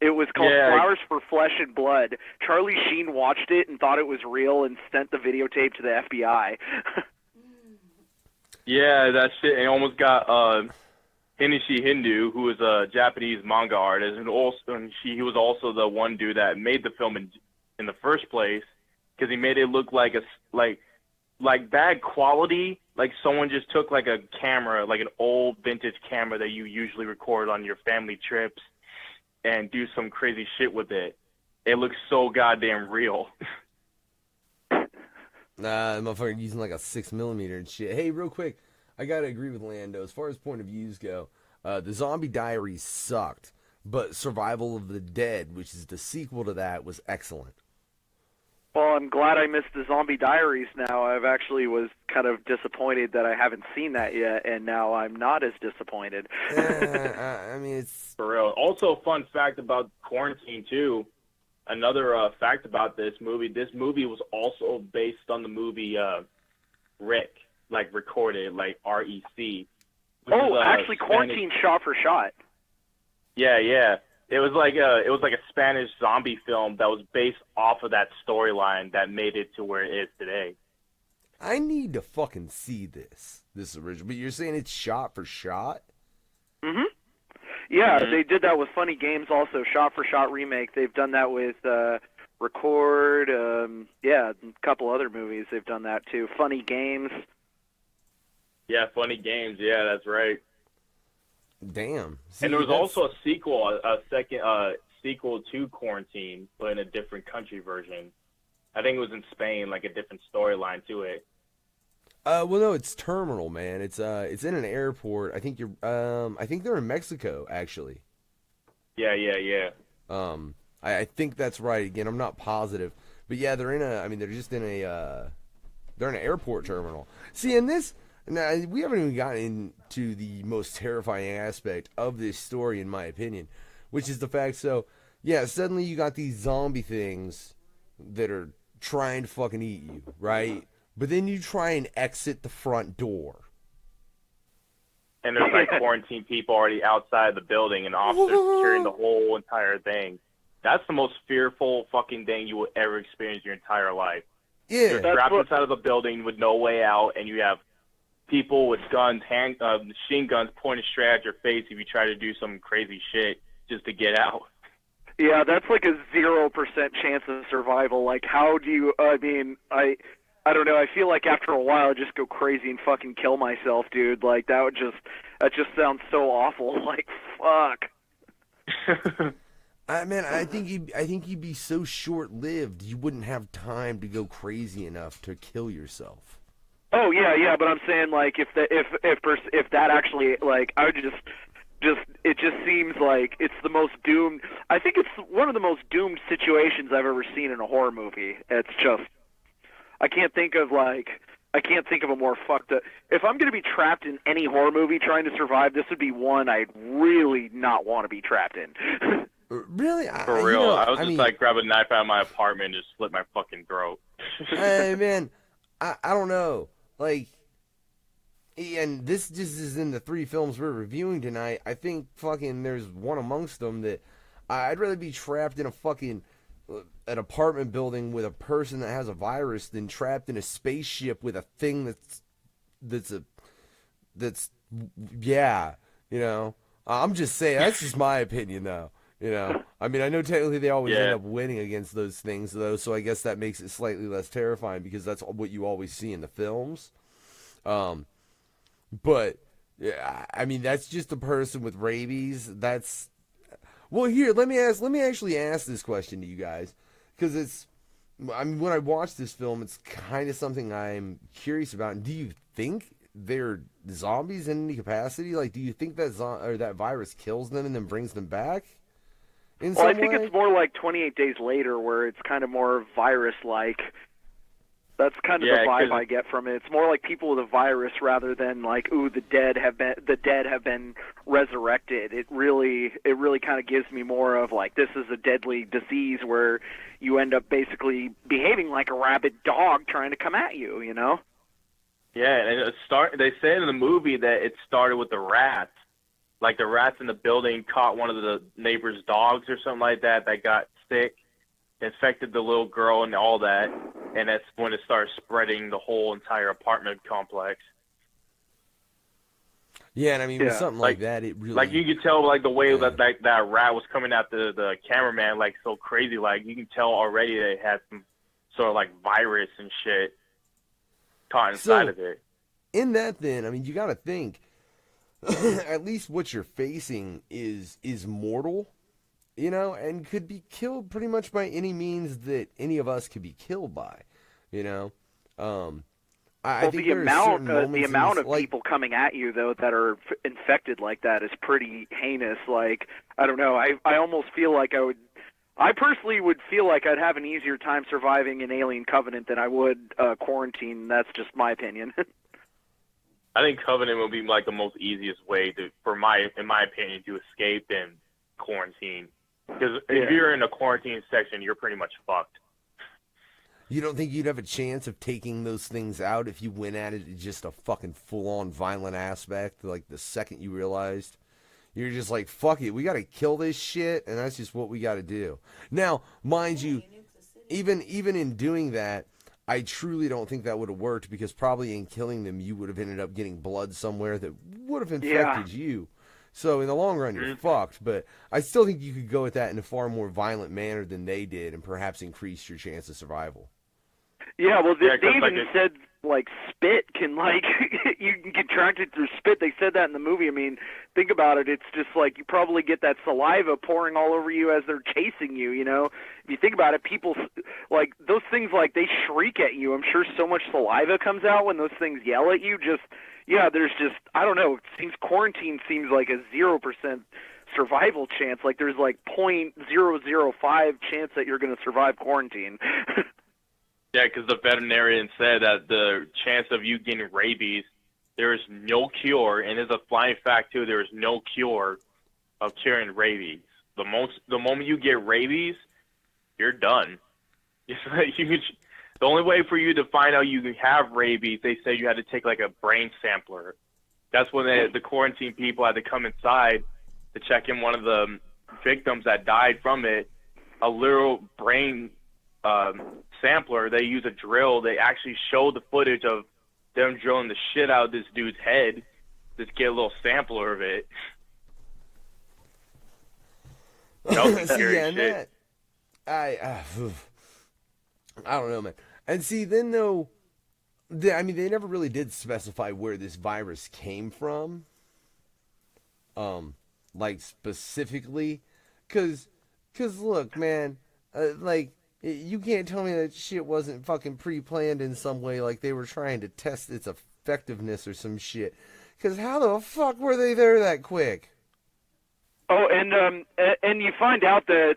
It was called Flowers for Flesh and Blood. Charlie Sheen watched it and thought it was real and sent the videotape to the FBI. Yeah, that shit. It almost got Hinishi Hindu, who was a Japanese manga artist, and he was also the one dude that made the film in the first place, because he made it look like like bad quality, like someone just took like a camera, like an old vintage camera that you usually record on your family trips, and do some crazy shit with it. It looks so goddamn real. Nah, motherfucker using like a 6mm and shit. Hey, real quick, I gotta agree with Lando. As far as point of views go, the Zombie Diaries sucked, but Survival of the Dead, which is the sequel to that, was excellent. Well, I'm glad I missed the Zombie Diaries now. I've actually was kind of disappointed that I haven't seen that yet, and now I'm not as disappointed. I mean, it's... For real. Also, fun fact about Quarantine, too. Another fact about this movie was also based on the movie Rick, like recorded, like REC. Oh, actually, Quarantine shot for shot. Yeah, yeah. It was like a Spanish zombie film that was based off of that storyline that made it to where it is today. I need to fucking see this original. But you're saying it's shot for shot? Mm-hmm. Yeah, they did that with Funny Games also, shot for shot remake. They've done that with Record, yeah, a couple other movies they've done that too. Funny Games. Yeah, Funny Games, yeah, that's right. Damn. See, and there was also a sequel, a second sequel to Quarantine, but in a different country version. I think it was in Spain, like a different storyline to it. Well, no, it's Terminal, man. It's in an airport. I think they're in Mexico, actually. Yeah. I think that's right. Again, I'm not positive, but yeah, they're just in they're in an airport terminal. See, in this, now we haven't even gotten into the most terrifying aspect of this story, in my opinion, which is the fact. So, yeah, suddenly you got these zombie things that are trying to fucking eat you, right? But then you try and exit the front door. And there's like quarantine people already outside the building and officers securing the whole entire thing. That's the most fearful fucking thing you will ever experience in your entire life. Yeah. You're trapped inside of the building with no way out, and you have people with guns, machine guns pointed straight at your face if you try to do some crazy shit just to get out. Yeah, that's like a 0% chance of survival. Like, how do you, I don't know. I feel like after a while, I'd just go crazy and fucking kill myself, dude. Like that just sounds so awful. Like fuck. I think you'd be so short-lived, you wouldn't have time to go crazy enough to kill yourself. Oh yeah, but I'm saying like if that actually, like, I would just it just seems like it's the most doomed. I think it's one of the most doomed situations I've ever seen in a horror movie. It's just, I can't think of a more fucked up. If I'm going to be trapped in any horror movie trying to survive, this would be one I'd really not want to be trapped in. Really? For real, I was just like grab a knife out of my apartment and just slit my fucking throat. Hey man, I don't know. Like, and this just is in the 3 films we're reviewing tonight. I think fucking there's one amongst them that I'd rather be trapped in a fucking an apartment building with a person that has a virus than trapped in a spaceship with a thing that's yeah, you know. I'm just saying, that's just my opinion though. You know, I mean, I know technically they always end up winning against those things, though, so I guess that makes it slightly less terrifying because that's what you always see in the films. But, yeah, I mean, that's just a person with rabies. That's... Well, here, let me actually ask this question to you guys, because it's... I mean, when I watch this film, it's kind of something I'm curious about. Do you think they're zombies in any capacity? Like, do you think that virus kills them and then brings them back? Well, I think it's more like 28 Days Later, where it's kind of more virus-like. That's kind of the vibe I get from it. It's more like people with a virus rather than like, ooh, the dead have been resurrected. It really kind of gives me more of like, this is a deadly disease where you end up basically behaving like a rabid dog trying to come at you. You know? Yeah, and they say in the movie that it started with the rats. Like the rats in the building caught one of the neighbor's dogs or something like that got sick, infected the little girl and all that, and that's when it started spreading the whole entire apartment complex. Yeah, and I mean, with something like that, it really... Like, you could tell, like, the way that rat was coming at the cameraman, like, so crazy. Like, you can tell already that it had some sort of, like, virus and shit caught inside of it. In that, then, I mean, you got to think... at least what you're facing is mortal, you know, and could be killed pretty much by any means that any of us could be killed by, you know. I think the amount of people coming at you though that are infected like that is pretty heinous. Like, I don't know, I almost feel like I personally would feel like I'd have an easier time surviving an Alien Covenant than I would quarantine. That's just my opinion. I think Covenant would be like the most easiest way in my opinion, to escape than quarantine. Because if you're in a quarantine section, you're pretty much fucked. You don't think you'd have a chance of taking those things out if you went at it in just a fucking full-on violent aspect? Like the second you realized, you're just like, fuck it, we got to kill this shit, and that's just what we got to do. Now, mind you, even in doing that, I truly don't think that would have worked because probably in killing them, you would have ended up getting blood somewhere that would have infected you. So in the long run, you're fucked. But I still think you could go at that in a far more violent manner than they did and perhaps increase your chance of survival. Yeah, well, they even said, like, spit can, like, you can contract it through spit. They said that in the movie. I mean, think about it. It's just like you probably get that saliva pouring all over you as they're chasing you, you know? If you think about it, people, like, those things, like, they shriek at you. I'm sure so much saliva comes out when those things yell at you. Just, yeah, there's just, I don't know. Quarantine seems like a 0% survival chance. Like, there's, like, 0.005 chance that you're going to survive quarantine. Yeah, because the veterinarian said that the chance of you getting rabies, there is no cure, and as a flying fact too, there is no cure of curing rabies. The moment you get rabies, you're done. It's like the only way for you to find out you have rabies, they say you had to take like a brain sampler. That's when the quarantine people had to come inside to check in one of the victims that died from it. A literal brain sampler. They use a drill. They actually show the footage of them drilling the shit out of this dude's head to get a little sampler of it. That was scary shit. I don't know, man. And see, then though, I mean, they never really did specify where this virus came from. Like specifically, cause look, man, like. You can't tell me that shit wasn't fucking pre-planned in some way, like they were trying to test its effectiveness or some shit. Because how the fuck were they there that quick? Oh, and you find out that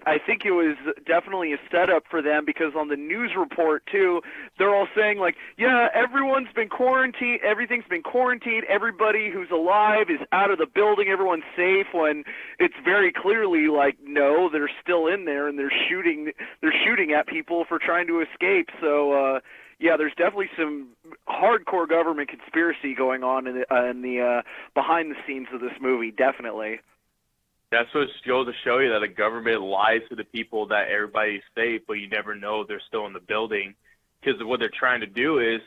I think it was definitely a setup for them, because on the news report too, they're all saying like, yeah, everyone's been quarantined, everything's been quarantined, everybody who's alive is out of the building, everyone's safe, when it's very clearly like, no, they're still in there and they're shooting at people for trying to escape. So yeah, there's definitely some hardcore government conspiracy going on in the behind the scenes of this movie, definitely. That's what goes to show you that the government lies to the people that everybody's safe, but you never know they're still in the building. Because what they're trying to do is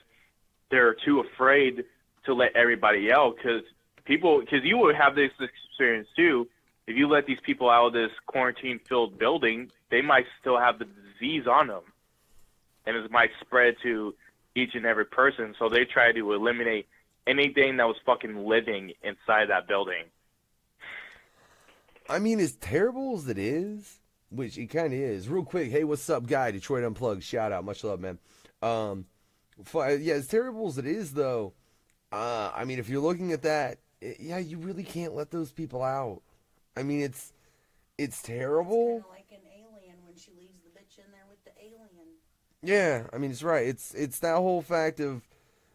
they're too afraid to let everybody out. Because you would have this experience too. If you let these people out of this quarantine-filled building, they might still have the disease on them. And it might spread to each and every person. So they try to eliminate anything that was fucking living inside that building. I mean, as terrible as it is, which it kind of is. Real quick, hey, what's up, guy? Detroit Unplugged, shout out, much love, man. Yeah, as terrible as it is, though, I mean, if you're looking at that, yeah, you really can't let those people out. I mean, it's terrible. It's kind of like an alien when she leaves the bitch in there with the alien. Yeah, I mean, it's right. It's that whole fact of,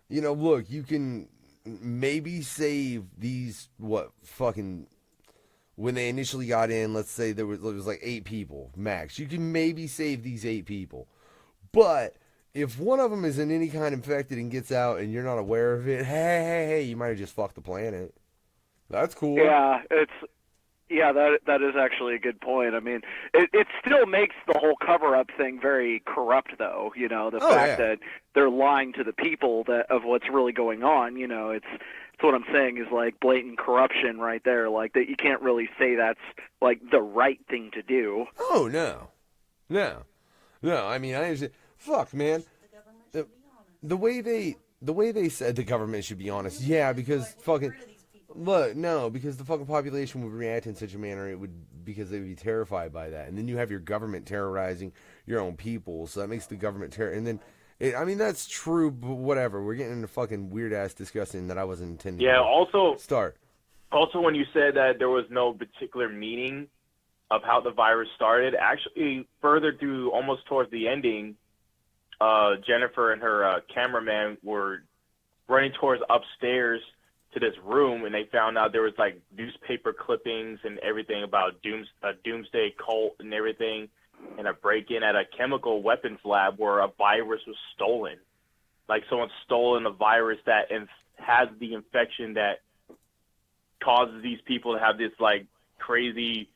look, you can maybe save these, when they initially got in, let's say there was like 8 people max. You can maybe save these 8 people. But if one of them is in any kind infected and gets out and you're not aware of it, hey, you might have just fucked the planet. That's cool. Yeah, that is actually a good point. I mean, it still makes the whole cover-up thing very corrupt, though. The fact that they're lying to the people of what's really going on. It's what I'm saying is like blatant corruption right there. Like that, you can't really say that's like the right thing to do. Oh no. I mean, I understand. Fuck, man. The way they said the government should be honest. Yeah, because fucking. Look, no, because the fucking population would react in such a manner because they would be terrified by that, and then you have your government terrorizing your own people, so that makes the government and then, I mean, that's true, but whatever. We're getting into fucking weird ass discussing that I wasn't intending. Yeah. To start. Also, when you said that there was no particular meaning of how the virus started, actually, further through almost towards the ending, Jennifer and her cameraman were running towards upstairs to this room, and they found out there was like newspaper clippings and everything about a doomsday cult and everything, and a break-in at a chemical weapons lab where a virus was stolen. Like someone stolen a virus that has the infection that causes these people to have this like crazy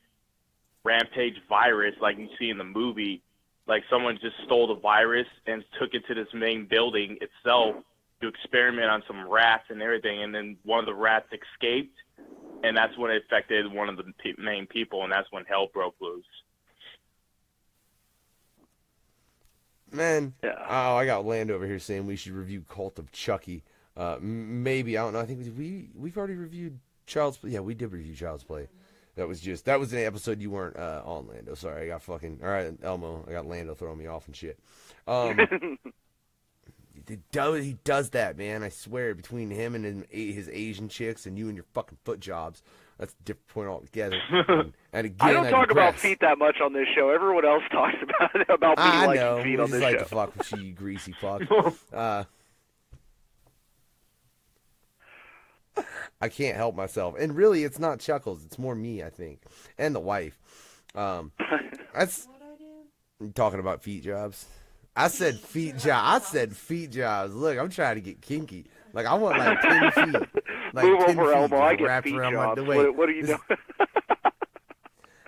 rampage virus like you see in the movie. Like someone just stole the virus and took it to this main building itself to experiment on some rats and everything, and then one of the rats escaped, and that's when it affected one of the main people, and that's when hell broke loose. Man, oh, I got Land over here saying we should review Cult of Chucky. Maybe, I don't know. I think we've already reviewed Child's Play. Yeah, we did review Child's Play. That was an episode you weren't on, Lando. Sorry, I got fucking all right, Elmo. I got Lando throwing me off and shit. He does that, man. I swear, between him and his Asian chicks and you and your fucking foot jobs, that's a different point altogether. And again, I don't talk about feet that much on this show. Everyone else talks about me liking feet on this show. I like to fuck with you, greasy fuck. I can't help myself. And really, it's not Chuckles. It's more me, I think. And the wife. That's talking about feet jobs. I said feet jobs. Look, I'm trying to get kinky. Like, I want like 10 feet. Like move 10 over, feet Elmo. I get feet jobs. What are you doing?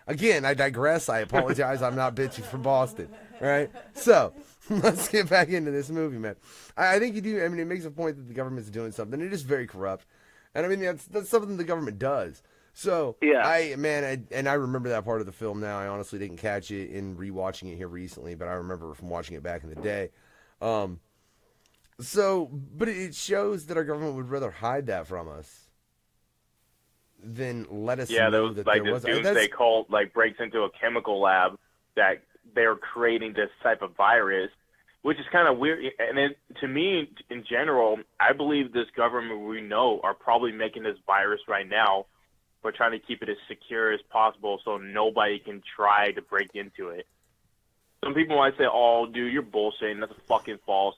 Again, I digress. I apologize. I'm not bitching from Boston. All right? So, let's get back into this movie, man. I think you do. I mean, it makes a point that the government's doing something. It is very corrupt. And I mean, that's something the government does. So, yeah. I remember that part of the film now. I honestly didn't catch it in rewatching it here recently, but I remember from watching it back in the day. But it shows that our government would rather hide that from us than let us know that there was. Yeah, there was like this doomsday cult like breaks into a chemical lab that they're creating this type of virus, which is kind of weird. And to me, in general, I believe this government we know are probably making this virus right now but trying to keep it as secure as possible so nobody can try to break into it. Some people might say, "Oh, dude, you're bullshitting. That's fucking false."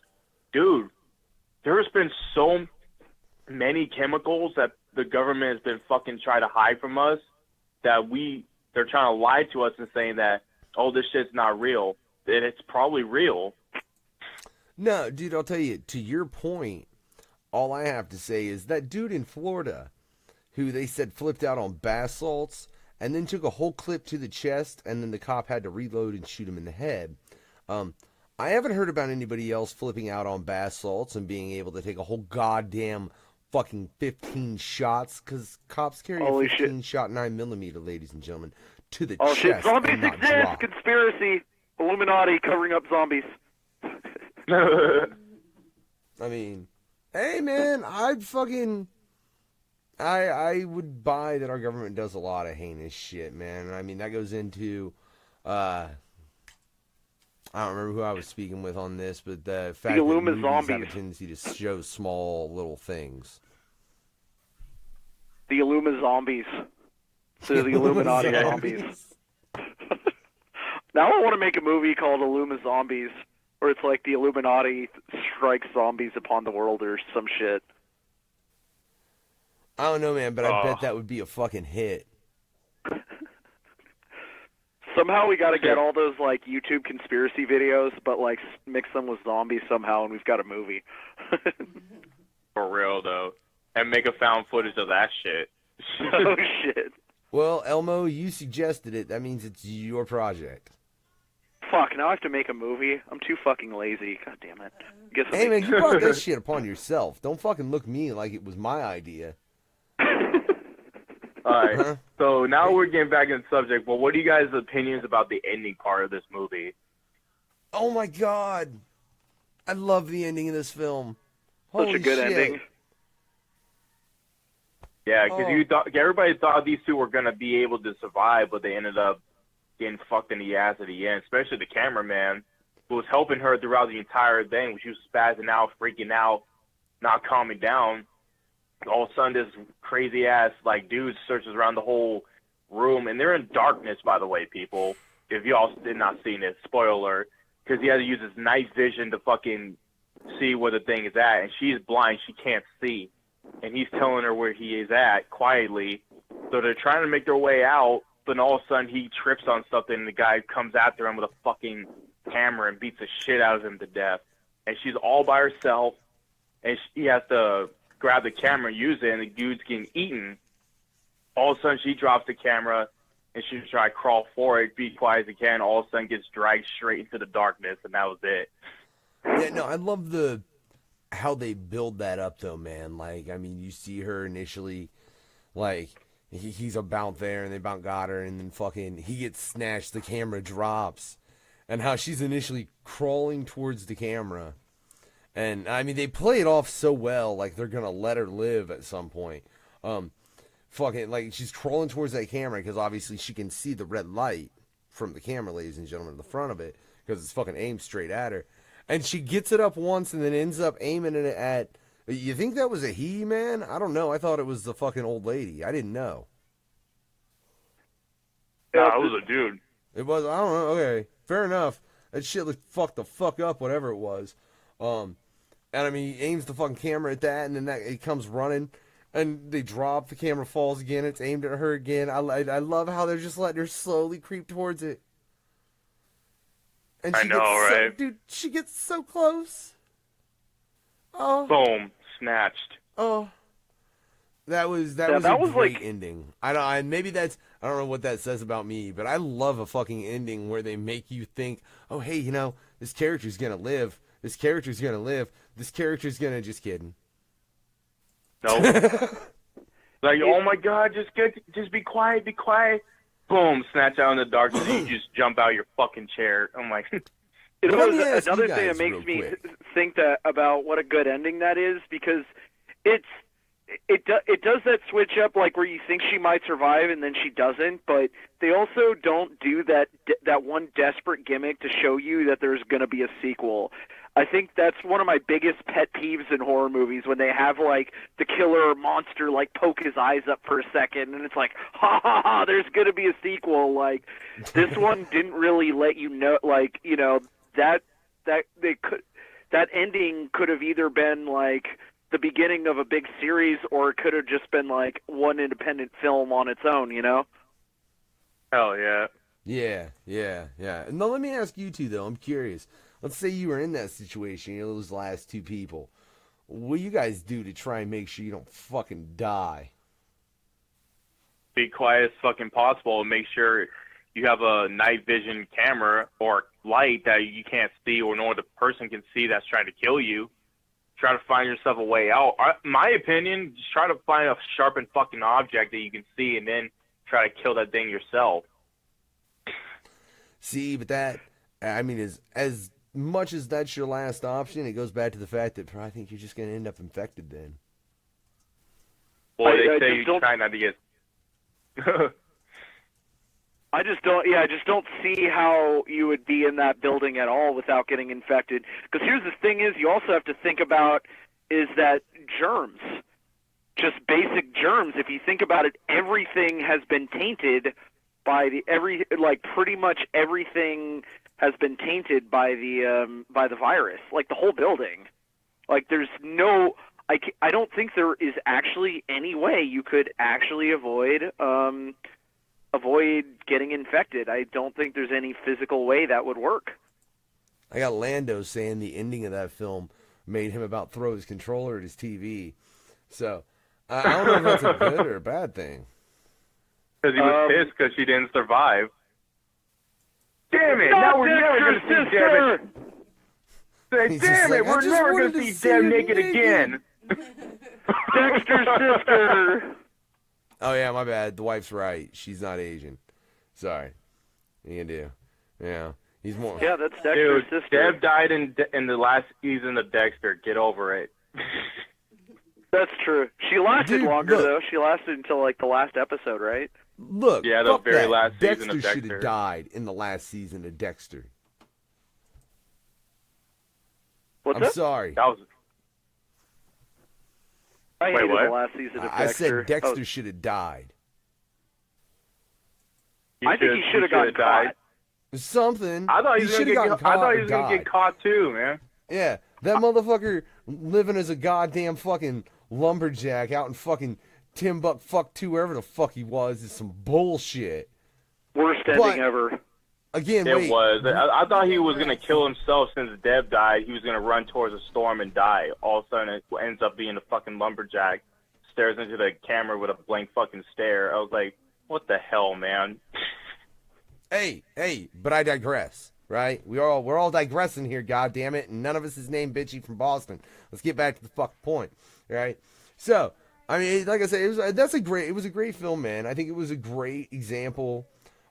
Dude, there has been so many chemicals that the government has been fucking trying to hide from us that they're trying to lie to us and saying that, "Oh, this shit's not real." And it's probably real. No, dude, I'll tell you, to your point, all I have to say is that dude in Florida who they said flipped out on bath salts and then took a whole clip to the chest and then the cop had to reload and shoot him in the head. I haven't heard about anybody else flipping out on bath salts and being able to take a whole goddamn fucking 15 shots, because cops carry a 15-shot 9mm, ladies and gentlemen, to the chest. Shit, zombies and not exist! drop. Conspiracy! Illuminati covering up zombies. I mean, hey man, I would buy that our government does a lot of heinous shit, man. I mean, that goes into, I don't remember who I was speaking with on this, but the fact that movies have a tendency to show small little things. The Illumazombies. So the Illuminati zombies. Now I want to make a movie called Illumazombies, where it's like the Illuminati strikes zombies upon the world or some shit. I don't know, man, but I bet that would be a fucking hit. Somehow we got to get all those like YouTube conspiracy videos, but like mix them with zombies somehow, and we've got a movie. For real though, and make a found footage of that shit. Oh shit! Well, Elmo, you suggested it. That means it's your project. Fuck! Now I have to make a movie. I'm too fucking lazy. God damn it! Hey man, you brought that shit upon yourself. Don't fucking look me like it was my idea. Alright, so now we're getting back in the subject, but what are you guys' opinions about the ending part of this movie? Oh my god! I love the ending of this film. Holy Such a good shit. ending. Yeah, because everybody thought these two were going to be able to survive, but they ended up getting fucked in the ass at the end, especially the cameraman, who was helping her throughout the entire thing. She was spazzing out, freaking out, not calming down. All of a sudden, this crazy-ass, like, dude searches around the whole room, and they're in darkness, by the way, people, if y'all did not see it, spoiler, because he had to use his night vision to fucking see where the thing is at, and she's blind, she can't see, and he's telling her where he is at, quietly, so they're trying to make their way out, but all of a sudden, he trips on something, and the guy comes after him with a fucking hammer and beats the shit out of him to death, and she's all by herself, and she has to grab the camera and use it, and the dude's getting eaten. All of a sudden, she drops the camera, and she tries to crawl for it, be quiet as he can. All of a sudden, gets dragged straight into the darkness, and that was it. Yeah, no, I love how they build that up, though, man. Like, I mean, you see her initially, like, he's about there, and they about got her, and then fucking, he gets snatched, the camera drops, and how she's initially crawling towards the camera. And, I mean, they play it off so well, like they're going to let her live at some point. Fucking, like, she's crawling towards that camera because obviously she can see the red light from the camera, ladies and gentlemen, in the front of it, because it's fucking aimed straight at her. And she gets it up once and then ends up aiming it at... You think that was a he, man? I don't know. I thought it was the fucking old lady. I didn't know. No, it was a dude. It was? I don't know. Okay. Fair enough. That shit looked fucked the fuck up, whatever it was. And I mean, he aims the fucking camera at that, and then it comes running, and they drop, the camera falls again, it's aimed at her again. I love how they're just letting her slowly creep towards it. And I know, right? Dude, she gets so close. Oh. Boom. Snatched. Oh. That was a great ending. I don't know what that says about me, but I love a fucking ending where they make you think, oh, hey, you know, this character's gonna live. This character's gonna live. This character's gonna... Just kidding. Nope. Like, oh my god, just be quiet, be quiet. Boom, snatch out in the darkness, and you just jump out your fucking chair. I'm like... Another thing that makes me think that about what a good ending that is, because it does that switch up, like where you think she might survive and then she doesn't, but they also don't do that one desperate gimmick to show you that there's going to be a sequel. I think that's one of my biggest pet peeves in horror movies, when they have, like, the killer or monster, like, poke his eyes up for a second, and it's like, ha ha ha, there's going to be a sequel. Like, this one didn't really let you know, like, you know, that ending could have either been, like, the beginning of a big series, or it could have just been, like, one independent film on its own, you know? Hell yeah. Yeah. No, let me ask you two, though. I'm curious. Let's say you were in that situation, you're those last two people. What do you guys do to try and make sure you don't fucking die? Be quiet as fucking possible and make sure you have a night vision camera or light that you can't see or no other person can see that's trying to kill you. Try to find yourself a way out. My opinion, just try to find a sharpened fucking object that you can see and then try to kill that thing yourself. See, but that, I mean, as much as that's your last option, it goes back to the fact that I think you're just going to end up infected then. Well, they say you try not to get... I just don't see how you would be in that building at all without getting infected. Because here's the thing is, you also have to think about is that germs, just basic germs. If you think about it, everything has been tainted by pretty much everything has been tainted by the virus, like the whole building. Like there's no, I don't think there is actually any way you could actually avoid getting infected. I don't think there's any physical way that would work. I got Lando saying the ending of that film made him about throw his controller at his TV. So I don't know if that's a good or a bad thing. Because he was pissed because she didn't survive. Damn it! Now we're never going to see Deb. Say, damn it! We're never going to see Deb naked again. Dexter's sister. Oh yeah, my bad. The wife's right. She's not Asian. Sorry. What you can do? Yeah, he's more. Yeah, that's Dexter's sister. Deb died in the last season of Dexter. Get over it. That's true. She lasted longer though. She lasted until like the last episode, right? Look, yeah, the very last season of Dexter. Dexter should have died in the last season of Dexter. I'm sorry. That was. I hated what? the last season of Dexter. I said Dexter should have died. I think he should have gotten caught. Something. I thought he was going to get caught too, man. Yeah, that motherfucker living as a goddamn fucking lumberjack out in fucking Timbuktu, wherever the fuck he was, is some bullshit. Worst ending ever. Again, it was. I thought he was going to kill himself since Deb died. He was going to run towards a storm and die. All of a sudden, it ends up being a fucking lumberjack. Stares into the camera with a blank fucking stare. I was like, what the hell, man? Hey, but I digress, right? We're all digressing here, goddammit, and none of us is named Bitchy from Boston. Let's get back to the fucking point, right? So, I mean, like I said, it was a great film, man. I think it was a great example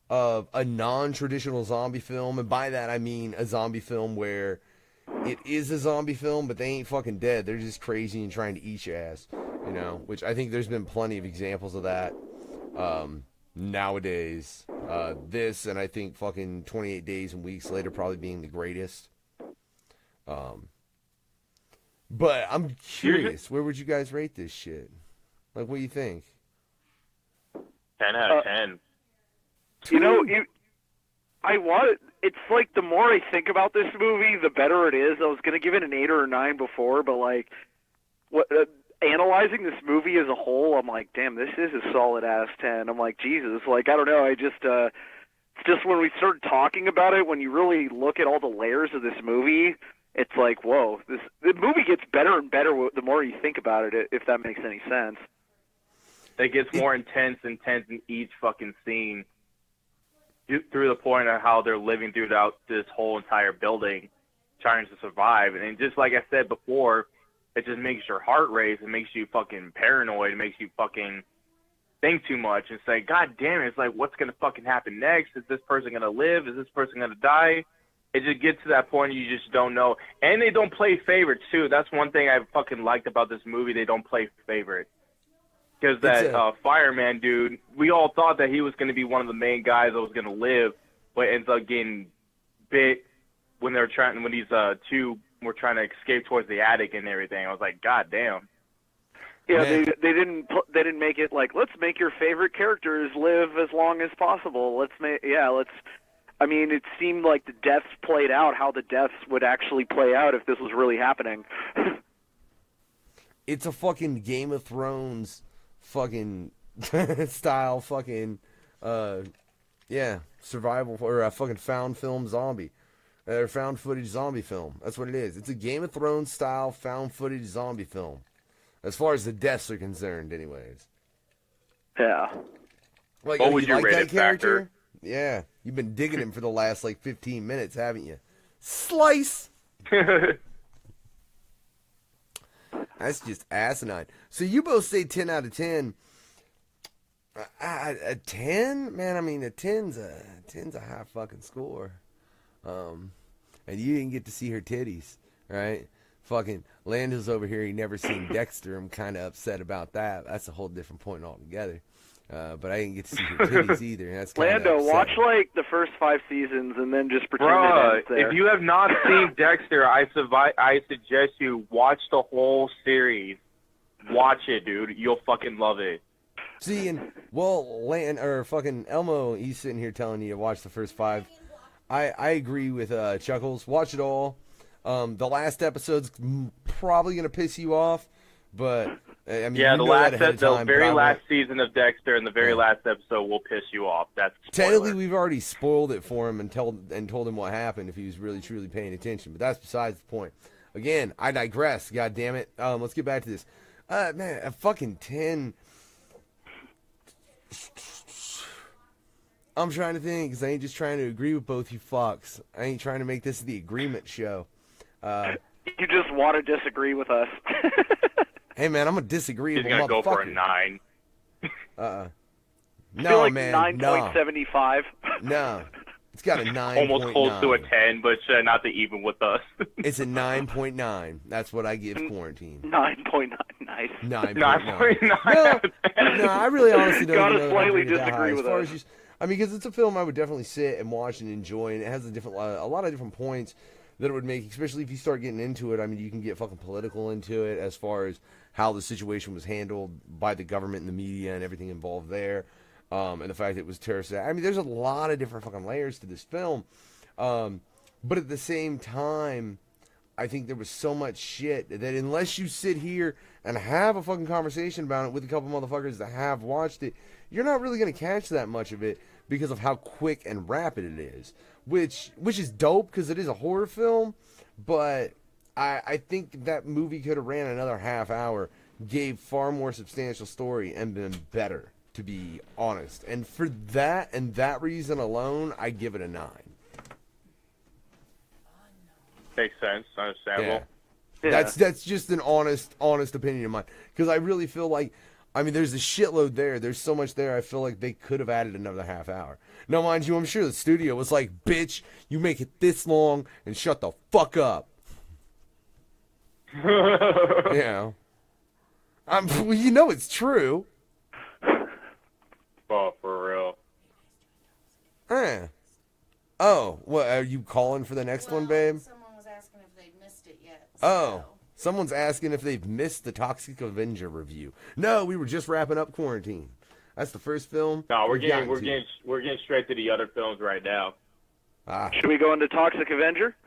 of a non-traditional zombie film, and by that I mean a zombie film where it is a zombie film, but they ain't fucking dead. They're just crazy and trying to eat your ass, you know, which I think there's been plenty of examples of that nowadays. This, and I think fucking 28 Days and Weeks Later probably being the greatest. But I'm curious, where would you guys rate this shit? Like, what do you think? 10 out of 10. You know, it's like the more I think about this movie, the better it is. I was going to give it an 8 or a 9 before, but like, analyzing this movie as a whole, I'm like, damn, this is a solid ass 10. I'm like, Jesus, like, I don't know, it's just when we start talking about it, when you really look at all the layers of this movie, it's like, whoa, the movie gets better and better the more you think about it, if that makes any sense. It gets more intense in each fucking scene. Through the point of how they're living throughout this whole entire building, trying to survive. And just like I said before, it just makes your heart race. It makes you fucking paranoid. It makes you fucking think too much and say, God damn it, it's like, what's going to fucking happen next? Is this person going to live? Is this person going to die? It just gets to that point you just don't know. And they don't play favorites, too. That's one thing I fucking liked about this movie. They don't play favorites. Because that fireman dude, we all thought that he was going to be one of the main guys that was going to live, but ends up getting bit when these two were trying to escape towards the attic and everything. I was like, God damn. Yeah, they didn't make it like, let's make your favorite characters live as long as possible. I mean, it seemed like the deaths played out how the deaths would actually play out if this was really happening. It's a fucking Game of Thrones fucking style fucking survival or a fucking found film zombie. Or found footage zombie film. That's what it is. It's a Game of Thrones style found footage zombie film. As far as the deaths are concerned, anyways. Yeah. Like, what was you your like rated that character? factor? Yeah. You've been digging him for the last, 15 minutes, haven't you? Slice! That's just asinine. So you both say 10 out of 10. A 10? Man, I mean, a 10's a high fucking score. And you didn't get to see her titties, right? Fucking Lando's over here, he never seen Dexter. I'm kind of upset about that. That's a whole different point altogether. But I didn't get to see her titties either. That's Lando, watch the first 5 seasons and then just pretend Bruh, it ends there. if you have not seen Dexter, I suggest you watch the whole series. Watch it, dude. You'll fucking love it. See, and fucking Elmo, he's sitting here telling you to watch the first 5. I agree with Chuckklez. Watch it all. The last episode's probably gonna piss you off, but I mean, yeah, the very last season of Dexter and the very last episode will piss you off. That's technically we've already spoiled it for him and told him what happened if he was really truly paying attention. But that's besides the point. Again, I digress. God damn it. Let's get back to this. Man, a fucking 10. I'm trying to think, because I ain't just trying to agree with both you fucks. I ain't trying to make this the agreement show. You just want to disagree with us. Hey, man, I'm a disagreeable motherfucker. He's going to go for a 9. No, like man, 9.75. No. It's got a 9.9. Almost close to a 10, but not to even with us. It's a 9.9. That's what I give Quarantine. 9.9, nice. 9.9. No, I really honestly don't Gotta know slightly that disagree with us. Because it's a film I would definitely sit and watch and enjoy, and it has a lot of different points that it would make, especially if you start getting into it. I mean, you can get fucking political into it as far as how the situation was handled by the government and the media and everything involved there, and the fact that it was terrorist. I mean, there's a lot of different fucking layers to this film, but at the same time, I think there was so much shit that unless you sit here and have a fucking conversation about it with a couple motherfuckers that have watched it, you're not really going to catch that much of it because of how quick and rapid it is, which is dope because it is a horror film, but I think that movie could have ran another half hour, gave far more substantial story, and been better, to be honest. And for that and that reason alone, I give it a 9. Makes sense. Understandable. Yeah. That's just an honest opinion of mine. Because I really feel like, I mean, there's a shitload there. There's so much there. I feel like they could have added another half hour. Now, mind you, I'm sure the studio was like, bitch, you make it this long and shut the fuck up. You know. You know it's true. Oh, for real. Oh, what, are you calling for the next one, babe? Someone was asking if they'd missed it yet. Oh, someone's asking if they've missed the Toxic Avenger review. No, we were just wrapping up Quarantine. That's the first film. No, we're getting straight to the other films right now. Should we go into Toxic Avenger?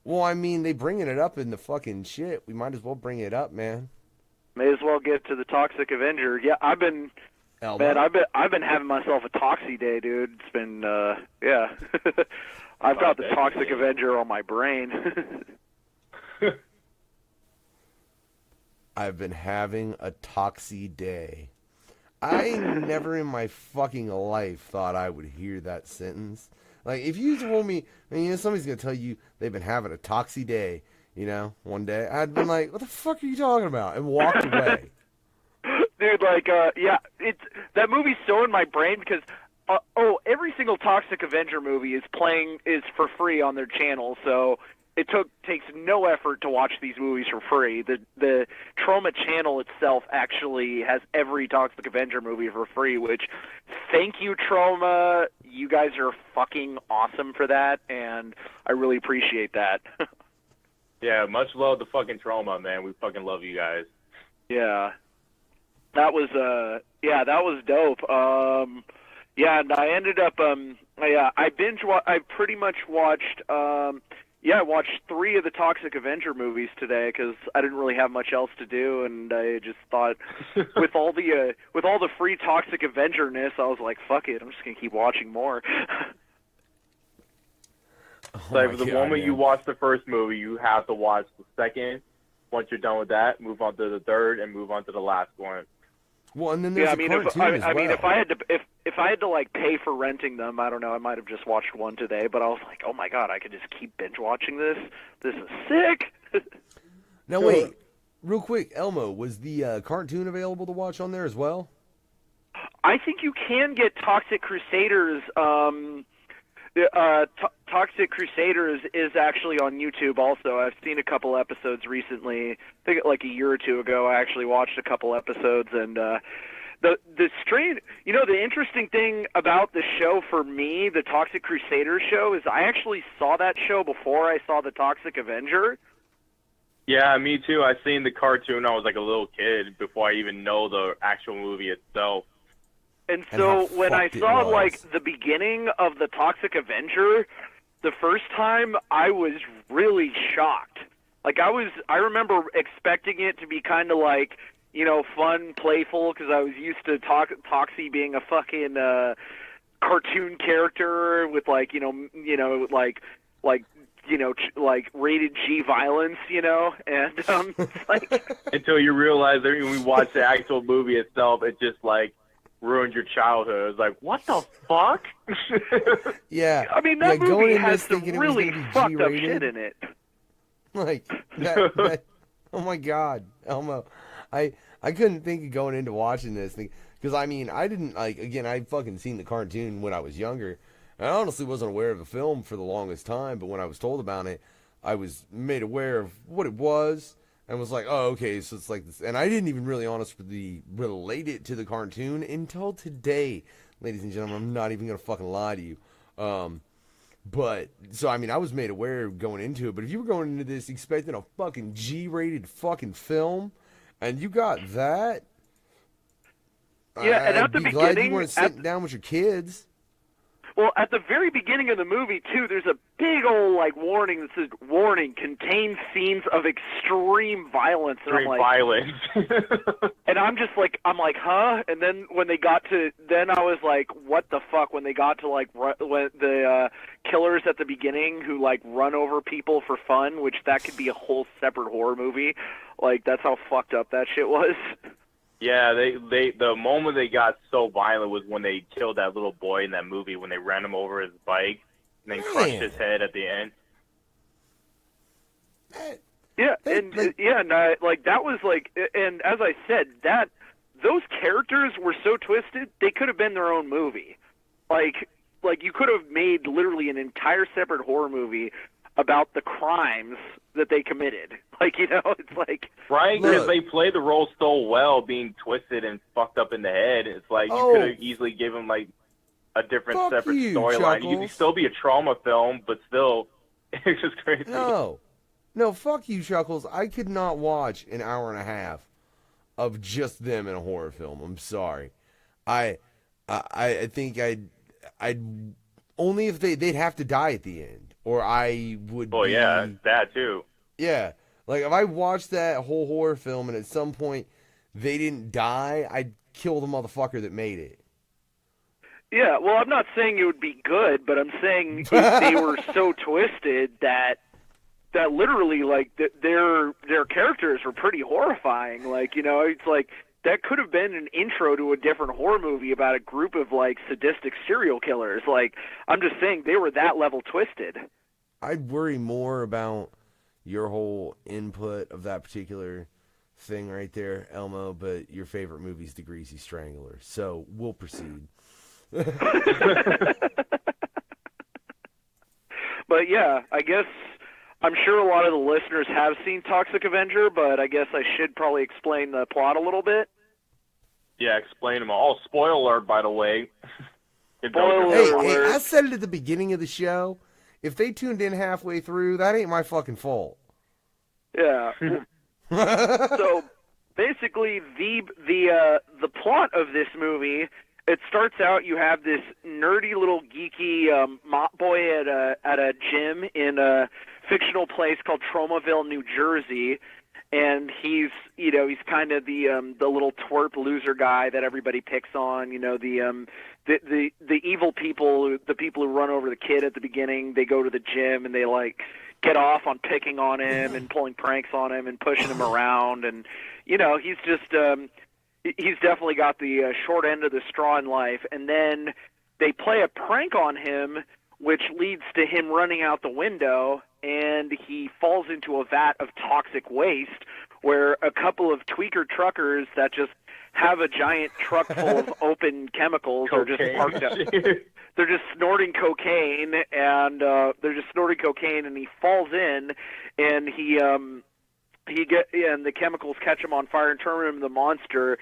Well, I mean, they bringing it up in the fucking shit. We might as well bring it up, man. May as well get to the Toxic Avenger. Yeah, I've been having myself a Toxie day, dude. It's been I've got the Toxic Avenger on my brain. I've been having a Toxie day. I never in my fucking life thought I would hear that sentence. Like, if you told me, I mean, somebody's going to tell you they've been having a Toxie day, one day, I'd been like, what the fuck are you talking about? And walked away. Dude, that movie's so in my brain because, every single Toxic Avenger movie is for free on their channel, so it takes no effort to watch these movies for free. The Trauma channel itself actually has every Toxic Avenger movie for free, which, thank you, Trauma. You guys are fucking awesome for that, and I really appreciate that. Yeah, much love to fucking Trauma, man. We fucking love you guys. Yeah. That was dope. Yeah, and I ended up I pretty much watched I watched 3 of the Toxic Avenger movies today because I didn't really have much else to do, and I just thought with all the free Toxic Avenger-ness, I was like, fuck it, I'm just gonna keep watching more. So the moment you watch the first movie, you have to watch the second. Once you're done with that, move on to the third, and move on to the last one. Well, and then there's if I had to like pay for renting them, I don't know, I might have just watched one today. But I was like, oh my god, I could just keep binge watching this. This is sick. Now wait, real quick, Elmo, was the cartoon available to watch on there as well? I think you can get Toxic Crusaders. Toxic Crusaders is actually on YouTube also. I've seen a couple episodes recently. I think like a year or two ago I actually watched a couple episodes, and the interesting thing about the show for me, the Toxic Crusaders show, is I actually saw that show before I saw the Toxic Avenger. Yeah, me too. I seen the cartoon. I was like a little kid before I even know the actual movie itself. And so when I saw like the beginning of the Toxic Avenger the first time, I was really shocked. Like I remember expecting it to be kind of like, fun, playful, because I was used to Toxie being a fucking cartoon character with like rated G violence, and like until you realize that when we watch the actual movie itself, it just like ruined your childhood. It's like, what the fuck? Yeah. I mean, that movie has some really fucked up shit in it. Like, that oh my god, Elmo. I couldn't think of going into watching this thing, because, I mean, I didn't, I fucking seen the cartoon when I was younger. I honestly wasn't aware of the film for the longest time, but when I was told about it, I was made aware of what it was, and was like, oh, okay, so it's like this. And I didn't even really honestly relate it to the cartoon until today, ladies and gentlemen. I'm not even going to fucking lie to you. But, so, I mean, I was made aware going into it, but if you were going into this expecting a fucking G-rated fucking film, and you got that, yeah, and at the beginning, glad you weren't sitting at, down with your kids. Well, at the very beginning of the movie, too, there's a big old, like, warning that says, warning, contains scenes of extreme violence. And extreme violence. And I'm just like, huh? And then when they got to, then I was like, what the fuck? When they got to, like, when the killers at the beginning who, like, run over people for fun, which that could be a whole separate horror movie. Like, that's how fucked up that shit was. Yeah, the moment they got so violent was when they killed that little boy in that movie, when they ran him over his bike and then crushed his head at the end. Yeah, and like that was like, and as I said, that those characters were so twisted, they could have been their own movie. Like you could have made literally an entire separate horror movie about the crimes that they committed. Like, it's like... Right, because they play the role so well, being twisted and fucked up in the head. It's like, you could have easily given, like, a different separate storyline. You could still be a trauma film, but still, it's just crazy. No, fuck you, Chuckles. I could not watch an hour and a half of just them in a horror film. I'm sorry. I think I'd only if they'd have to die at the end, or I would. Oh yeah, that too. Yeah, like if I watched that whole horror film and at some point they didn't die, I'd kill the motherfucker that made it. Yeah, well, I'm not saying it would be good, but I'm saying if they were so twisted that literally, like, their characters were pretty horrifying. Like, it's like that could have been an intro to a different horror movie about a group of, like, sadistic serial killers. Like, I'm just saying they were that level twisted. I'd worry more about your whole input of that particular thing right there, Elmo, but your favorite movie's The Greasy Strangler, so we'll proceed. But yeah, I guess I'm sure a lot of the listeners have seen Toxic Avenger, but I guess I should probably explain the plot a little bit. Yeah, explain them all. Spoiler alert, by the way. Hey, I said it at the beginning of the show. If they tuned in halfway through, that ain't my fucking fault. Yeah. So basically, the plot of this movie, it starts out, you have this nerdy little geeky mop boy at a gym in a fictional place called Tromaville, New Jersey, and he's kind of the little twerp loser guy that everybody picks on. The evil people, the people who run over the kid at the beginning, they go to the gym and they like get off on picking on him and pulling pranks on him and pushing him around, and he's just he's definitely got the short end of the straw in life. And then they play a prank on him, which leads to him running out the window, and he falls into a vat of toxic waste where a couple of tweaker truckers that just have a giant truck full of open chemicals are just parked up. They're just snorting cocaine, and he falls in, and and the chemicals catch him on fire and turn him into the monster.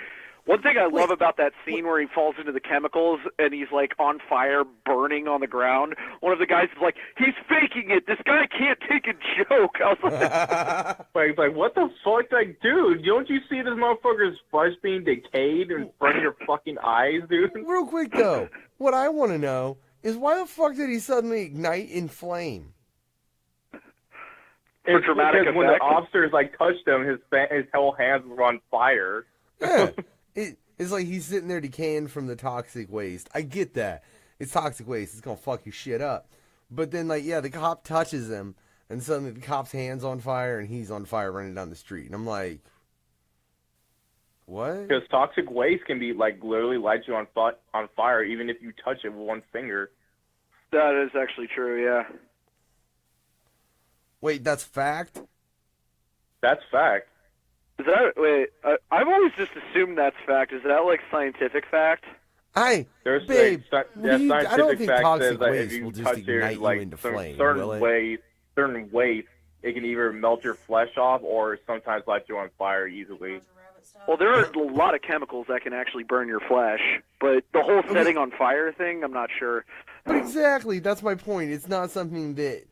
One thing I love about that scene where he falls into the chemicals and he's like on fire, burning on the ground. One of the guys is like, "He's faking it. This guy can't take a joke." I was like what the fuck? Like, dude, don't you see this motherfucker's flesh being decayed in front of your fucking eyes, dude? Real quick though, what I want to know is why the fuck did he suddenly ignite in flame? It's dramatic because when the officers like touched him, his whole hands were on fire. Yeah. It's like he's sitting there decaying from the toxic waste. I get that. It's toxic waste. It's going to fuck your shit up. But then, the cop touches him, and suddenly the cop's hand's on fire, and he's on fire running down the street. And I'm like, what? Because toxic waste can be, literally light you on fire, even if you touch it with one finger. That is actually true, yeah. Wait, that's fact? That's fact. I've always just assumed that's fact. Is that scientific fact? Babe, I don't think toxic waste will just ignite you into flame, certain ways, it can either melt your flesh off or sometimes light you on fire easily. Well, there are a lot of chemicals that can actually burn your flesh, but the whole setting on fire thing, I'm not sure. But exactly, that's my point. It's not something that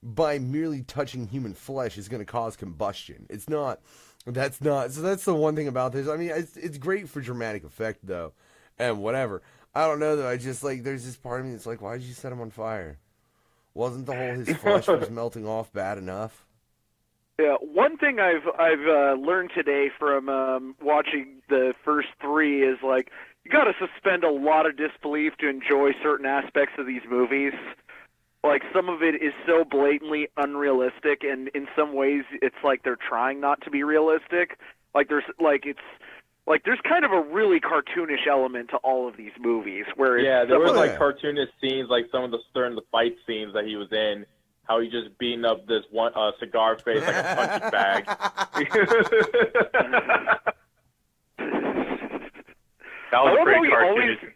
by merely touching human flesh is going to cause combustion. It's not. That's not. So that's the one thing about this. I mean, it's great for dramatic effect, though, and whatever. I don't know, though. I just, there's this part of me that's like, why did you set him on fire? Wasn't the whole his flesh was melting off bad enough? Yeah, one thing I've learned today from watching the first three is, you got to suspend a lot of disbelief to enjoy certain aspects of these movies. Some of it is so blatantly unrealistic, and in some ways it's like they're trying not to be realistic. There's kind of a really cartoonish element to all of these movies. Where there was cartoonish scenes, some of the during the fight scenes that he was in, how he just beating up this one cigar face like a punching bag. That was a pretty cartoonish.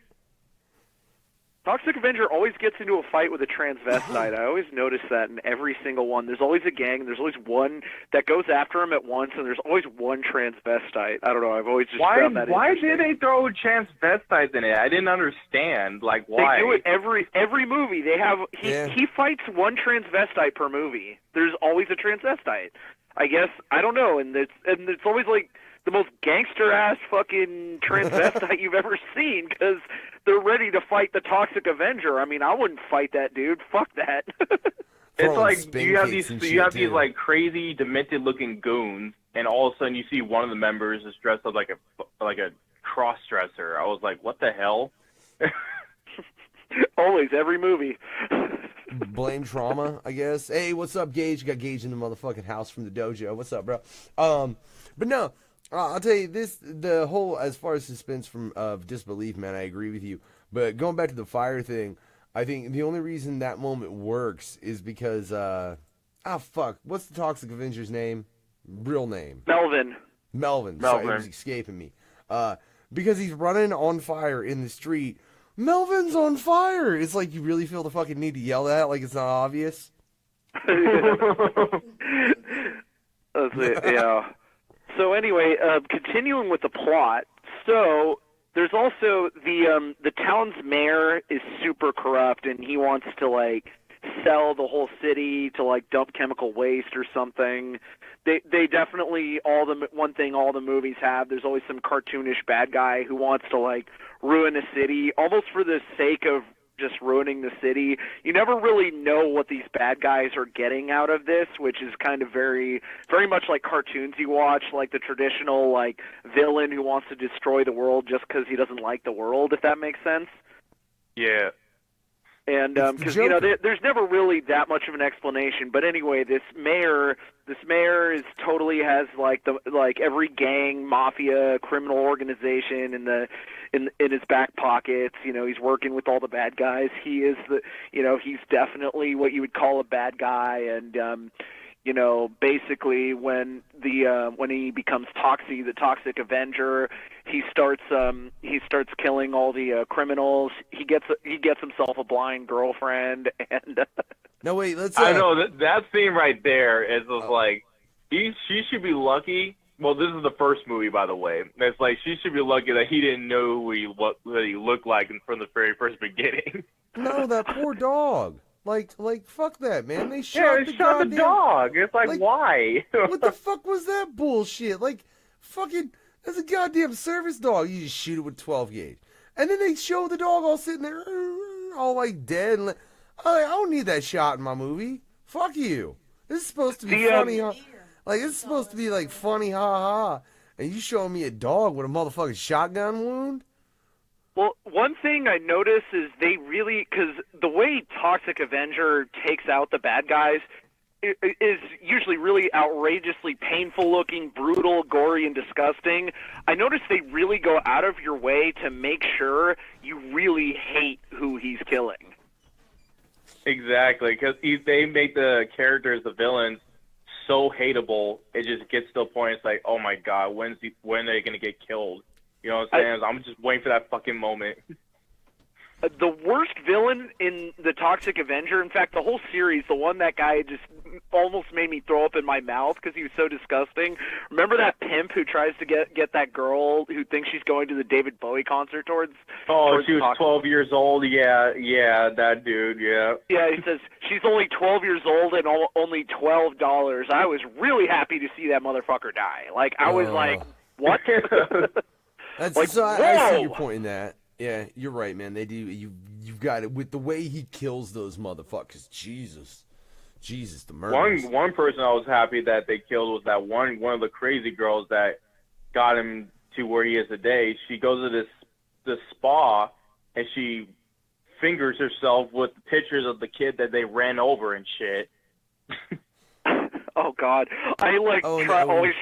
Toxic Avenger always gets into a fight with a transvestite. I always notice that in every single one. There's always a gang, and there's always one that goes after him at once, and there's always one transvestite. I don't know. I've always just found that Why interesting. did they throw transvestites in it? I didn't understand. Why? They do it every movie. They have he fights one transvestite per movie. There's always a transvestite. I guess I don't know, and it's always the most gangster-ass fucking transvestite you've ever seen, because they're ready to fight the Toxic Avenger. I mean, I wouldn't fight that dude. Fuck that. It's you have these crazy, demented-looking goons, and all of a sudden you see one of the members is dressed up like a cross-dresser. I was like, what the hell? Always, every movie. Blame trauma, I guess. Hey, what's up, Gage? You got Gage in the motherfucking house from the dojo. What's up, bro? But no. I'll tell you the whole, as far as suspense of disbelief, man, I agree with you. But going back to the fire thing, I think the only reason that moment works is because, what's the Toxic Avenger's name? Real name? Melvin. Sorry, it was escaping me. Because he's running on fire in the street. Melvin's on fire! It's like you really feel the fucking need to yell that, like it's not obvious. That's it, yeah. So anyway, continuing with the plot, so there's also the town's mayor is super corrupt, and he wants to sell the whole city to like dump chemical waste or something. They definitely one thing all the movies have. There's always some cartoonish bad guy who wants to like ruin a city, almost for the sake of just ruining the city. You never really know what these bad guys are getting out of this, which is kind of very, very much like cartoons you watch, like the traditional like villain who wants to destroy the world just because he doesn't like the world, if that makes sense. Yeah. And because there's never really that much of an explanation. But anyway, this mayor is totally has like every gang, mafia, criminal organization in his back pockets. He's working with all the bad guys. He is he's definitely what you would call a bad guy. And basically when he becomes the Toxic Avenger, he starts killing all the criminals. He gets himself a blind girlfriend, and no wait, let's. I know that scene right there is just like she should be lucky. Well, this is the first movie, by the way. It's like she should be lucky that he didn't know what he looked like from the very first beginning. No, that poor dog. Like, fuck that, man. They shot the dog. It's like why? What the fuck was that bullshit? Like, fucking, that's a goddamn service dog. You just shoot it with 12 gauge. And then they show the dog all sitting there, all like dead. And I don't need that shot in my movie. Fuck you. This is supposed to be funny. Like, it's supposed to be like funny, ha ha. And you showing me a dog with a motherfucking shotgun wound? Well, one thing I noticed is because the way Toxic Avenger takes out the bad guys is usually really outrageously painful looking, brutal, gory, and disgusting. I noticed they really go out of your way to make sure you really hate who he's killing. Exactly, because they make the characters, the villains, so hateable. It just gets to a point. It's like, oh my god, when are they gonna get killed? You know what I'm saying? I'm just waiting for that fucking moment. The worst villain in the Toxic Avenger, in fact, the whole series, the one that guy just almost made me throw up in my mouth because he was so disgusting. Remember that pimp who tries to get that girl who thinks she's going to the David Bowie concert towards she was 12 years old. Yeah, that dude, yeah. Yeah, he says, she's only 12 years old and only $12. I was really happy to see that motherfucker die. Like, I was like, what? That's like, so I see your point in that. Yeah, you're right, man. They do. You've got it with the way he kills those motherfuckers. Jesus, the murder. One person I was happy that they killed was that one of the crazy girls that got him to where he is today. She goes to this spa and she fingers herself with pictures of the kid that they ran over and shit. Oh God, I always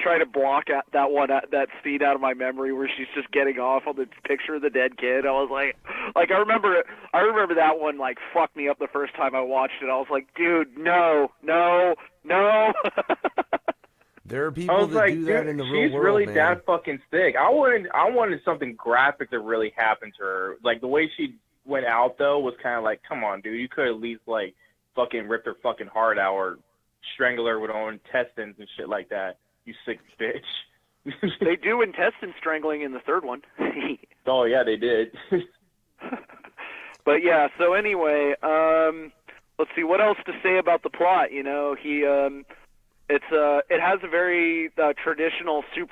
try to block that scene out of my memory where she's just getting off on the picture of the dead kid. I was like I remember that one like fucked me up the first time I watched it. I was like, dude, no. There are people that do that in the real world. She's really man. that fucking sick. I wanted something graphic to really happen to her. Like the way she went out though was kind of like, come on, dude, you could at least like fucking ripped her fucking heart out or strangle her with her own intestines and shit like that. You sick bitch. They do intestine strangling in the third one. Oh yeah, they did. But yeah, so anyway, let's see what else to say about the plot. You know, it has a very traditional the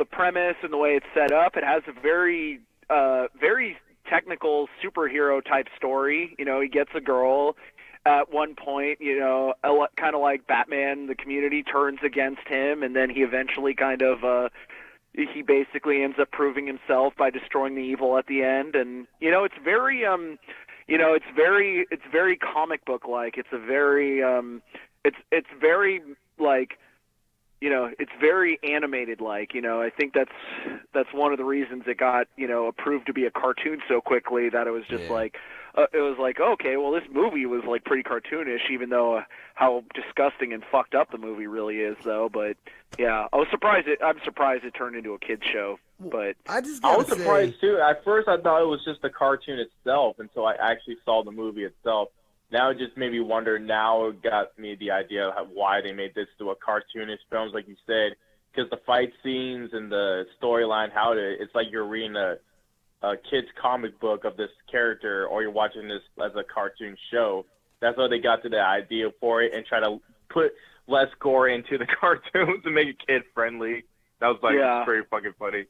premise and the way it's set up. It has a very very technical superhero type story. You know, he gets a girl. At one point, you know, kind of like Batman, the community turns against him, and then he eventually he basically ends up proving himself by destroying the evil at the end. And you know, it's very it's very comic book like. It's a very it's very like, you know, it's very animated like. You know, I think that's one of the reasons it got, you know, approved to be a cartoon so quickly, that it was just like. It was like, okay, well, this movie was like pretty cartoonish, even though how disgusting and fucked up the movie really is, though. But yeah, I'm surprised it turned into a kids show. But I was surprised too. At first, I thought it was just the cartoon itself until I actually saw the movie itself. Now it just made me wonder. Now it got me the idea of why they made this to a cartoonish film, like you said, because the fight scenes and the storyline, it's like you're reading a kid's comic book of this character, or you're watching this as a cartoon show. That's how they got to the idea for it and try to put less gore into the cartoons to make it kid friendly. That was like pretty fucking funny.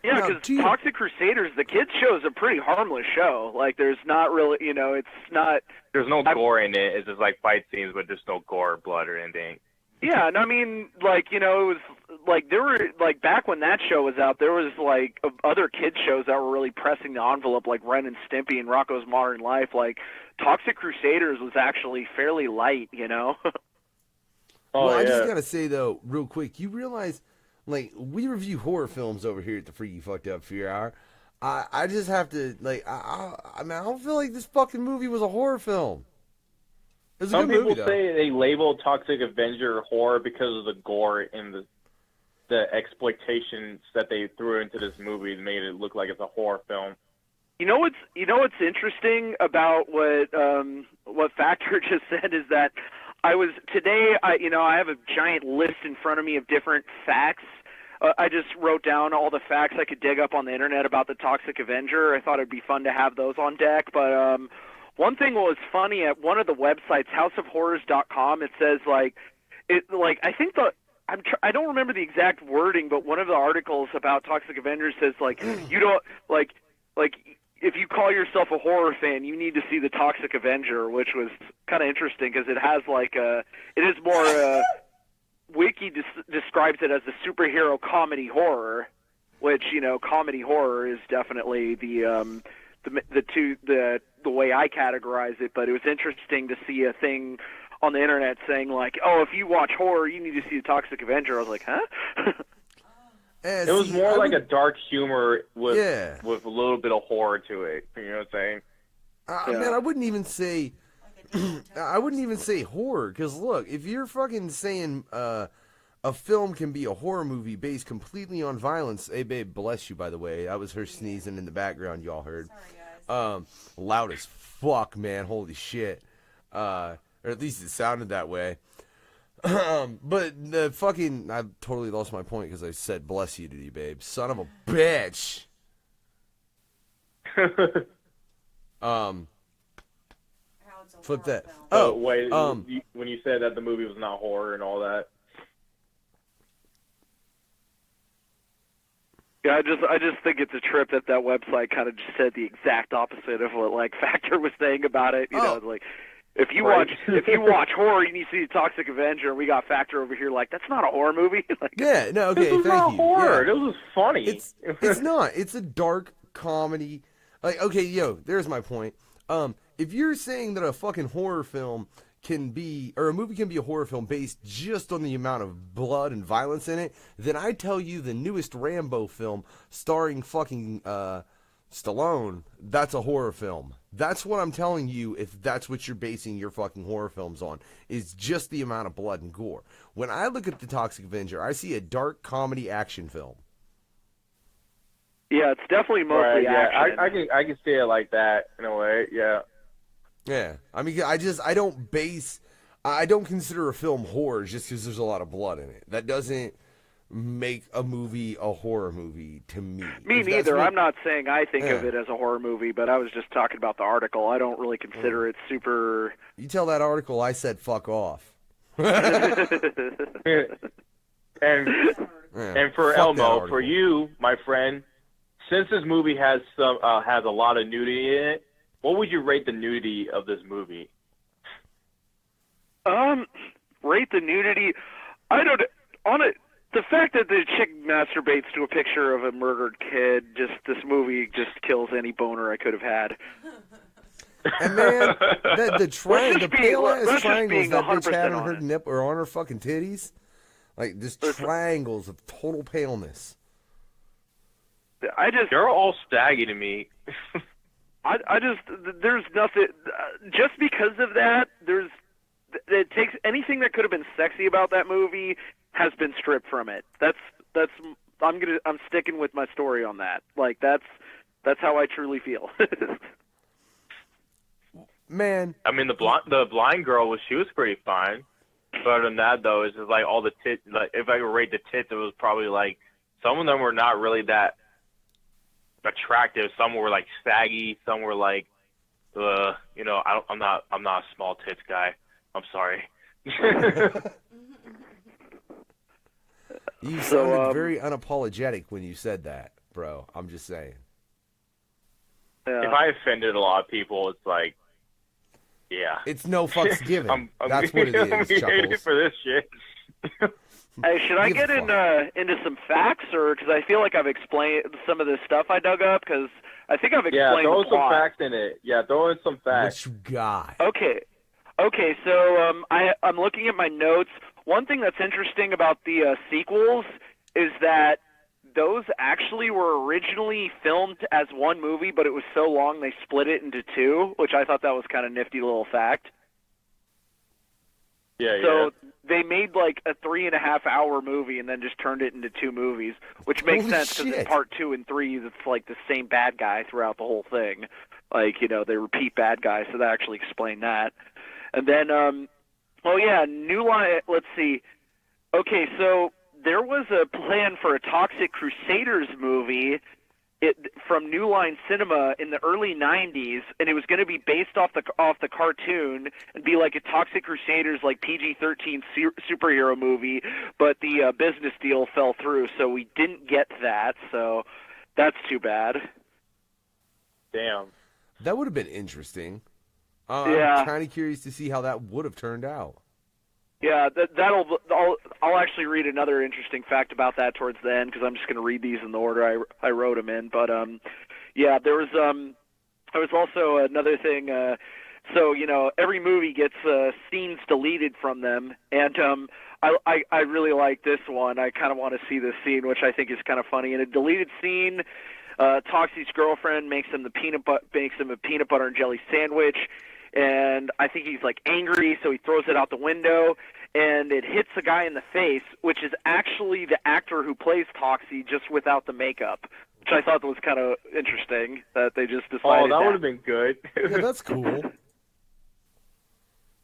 Yeah, because Toxic Crusaders, the kids show, is a pretty harmless show. Like, there's not really, it's not. There's no gore in it. It's just like fight scenes, but there's no gore, blood, or anything. Yeah, and I mean, like, it was like there were like back when that show was out, there was like other kids shows that were really pressing the envelope, like Ren and Stimpy and Rocko's Modern Life. Like, Toxic Crusaders was actually fairly light, I just gotta say though, real quick, you realize, like, we review horror films over here at the Freaky Fucked Up Fear Hour. I just have to, like, I mean, I don't feel like this fucking movie was a horror film. It was a Some good people movie, though. say they label Toxic Avenger horror because of the gore and the exploitations that they threw into this movie and made it look like it's a horror film. You know what's interesting about what Factor just said is that I have a giant list in front of me of different facts. I just wrote down all the facts I could dig up on the internet about the Toxic Avenger. I thought it'd be fun to have those on deck. But one thing was funny at one of the websites, houseofhorrors.com. It says I don't remember the exact wording, but one of the articles about Toxic Avenger says you don't if you call yourself a horror fan, you need to see the Toxic Avenger, which was kind of interesting because it has it is more. Wiki describes it as a superhero comedy horror, which comedy horror is definitely the way I categorize it. But it was interesting to see a thing on the internet saying if you watch horror, you need to see the Toxic Avenger. I was like, huh? It was more like a dark humor with a little bit of horror to it. You know what I'm saying? Man, I wouldn't even say horror, because look, if you're fucking saying a film can be a horror movie based completely on violence, hey babe, bless you, by the way, that was her sneezing in the background, y'all heard. Sorry, guys. Loud as fuck, man, holy shit. Or at least it sounded that way. But the fucking, I totally lost my point because I said bless you to you, babe. Son of a bitch. Flip that. Wait, when you said that the movie was not horror and all that. Yeah, I just think it's a trip that website kind of just said the exact opposite of what Factor was saying about it. If you watch horror, you need to see the Toxic Avenger, and we got Factor over here that's not a horror movie. Yeah, no, okay, this was thank not you. Horror. Yeah. This was funny. It's not. It's a dark comedy. There's my point. If you're saying that a fucking horror film can be, or a movie can be a horror film based just on the amount of blood and violence in it, then I tell you the newest Rambo film starring fucking Stallone, that's a horror film. That's what I'm telling you, if that's what you're basing your fucking horror films on, is just the amount of blood and gore. When I look at the Toxic Avenger, I see a dark comedy action film. Yeah, it's definitely mostly action. I can see it like that in a way. Yeah. Yeah, I mean, I don't consider a film horror just because there's a lot of blood in it. That doesn't make a movie a horror movie to me. Me neither. I'm not saying I think of it as a horror movie, but I was just talking about the article. I don't really consider it super. You tell that article I said fuck off. And for Elmo, for you, my friend, since this movie has a lot of nudity in it, what would you rate the nudity of this movie? Rate the nudity. I don't. The fact that the chick masturbates to a picture of a murdered kid, this movie just kills any boner I could have had. And man, the pale ass triangles that bitch had on her nip or on her fucking titties, just triangles of total paleness. You're all staggy to me. There's nothing. Just because of that, it takes anything that could have been sexy about that movie has been stripped from it. I'm sticking with my story on that. That's how I truly feel. Man, I mean the blind girl she was pretty fine. But other than that though, it's just all the tits. If I could rate the tits, it was probably some of them were not really that attractive. Some were like saggy. Some were like, you know, I'm not a small tits guy. I'm sorry. You sounded very unapologetic when you said that, bro. I'm just saying. If I offended a lot of people, it's like, yeah. It's no fucks given. I'm That's what it is, Chuckklez. for this shit. Hey, should I get into some facts, or because I feel like I've explained some of this stuff I dug up? Because I think I've explained throw the plot. some facts in it. Yeah, throw in some facts. What you got? Okay, so I'm looking at my notes. One thing that's interesting about the sequels is that those actually were originally filmed as one movie, but it was so long they split it into two, which I thought that was kind of nifty little fact. So they made like a 3.5-hour movie and then just turned it into two movies, which makes Holy sense because in shit. part 2 and 3, it's like the same bad guy throughout the whole thing. Like, you know, they repeat bad guys, so that actually explained that. And then, New Line, let's see. Okay, so there was a plan for a Toxic Crusaders movie from New Line Cinema in the early 90s, and it was going to be based off the cartoon and be like a Toxic Crusaders, like PG-13 superhero movie, but the business deal fell through, so we didn't get that, so that's too bad. Damn. That would have been interesting. Yeah. I'm kind of curious to see how that would have turned out. Yeah, I'll actually read another interesting fact about that towards the end because I'm just going to read these in the order I wrote them in. But there was also another thing. So you know, every movie gets scenes deleted from them, and I really like this one. I kind of want to see this scene, which I think is kind of funny. In a deleted scene, Toxic's girlfriend makes him a peanut butter and jelly sandwich. And I think he's like angry, so he throws it out the window, and it hits the guy in the face, which is actually the actor who plays Toxie, just without the makeup, which I thought was kind of interesting that they just decided. Oh, that would have been good. Yeah, that's cool.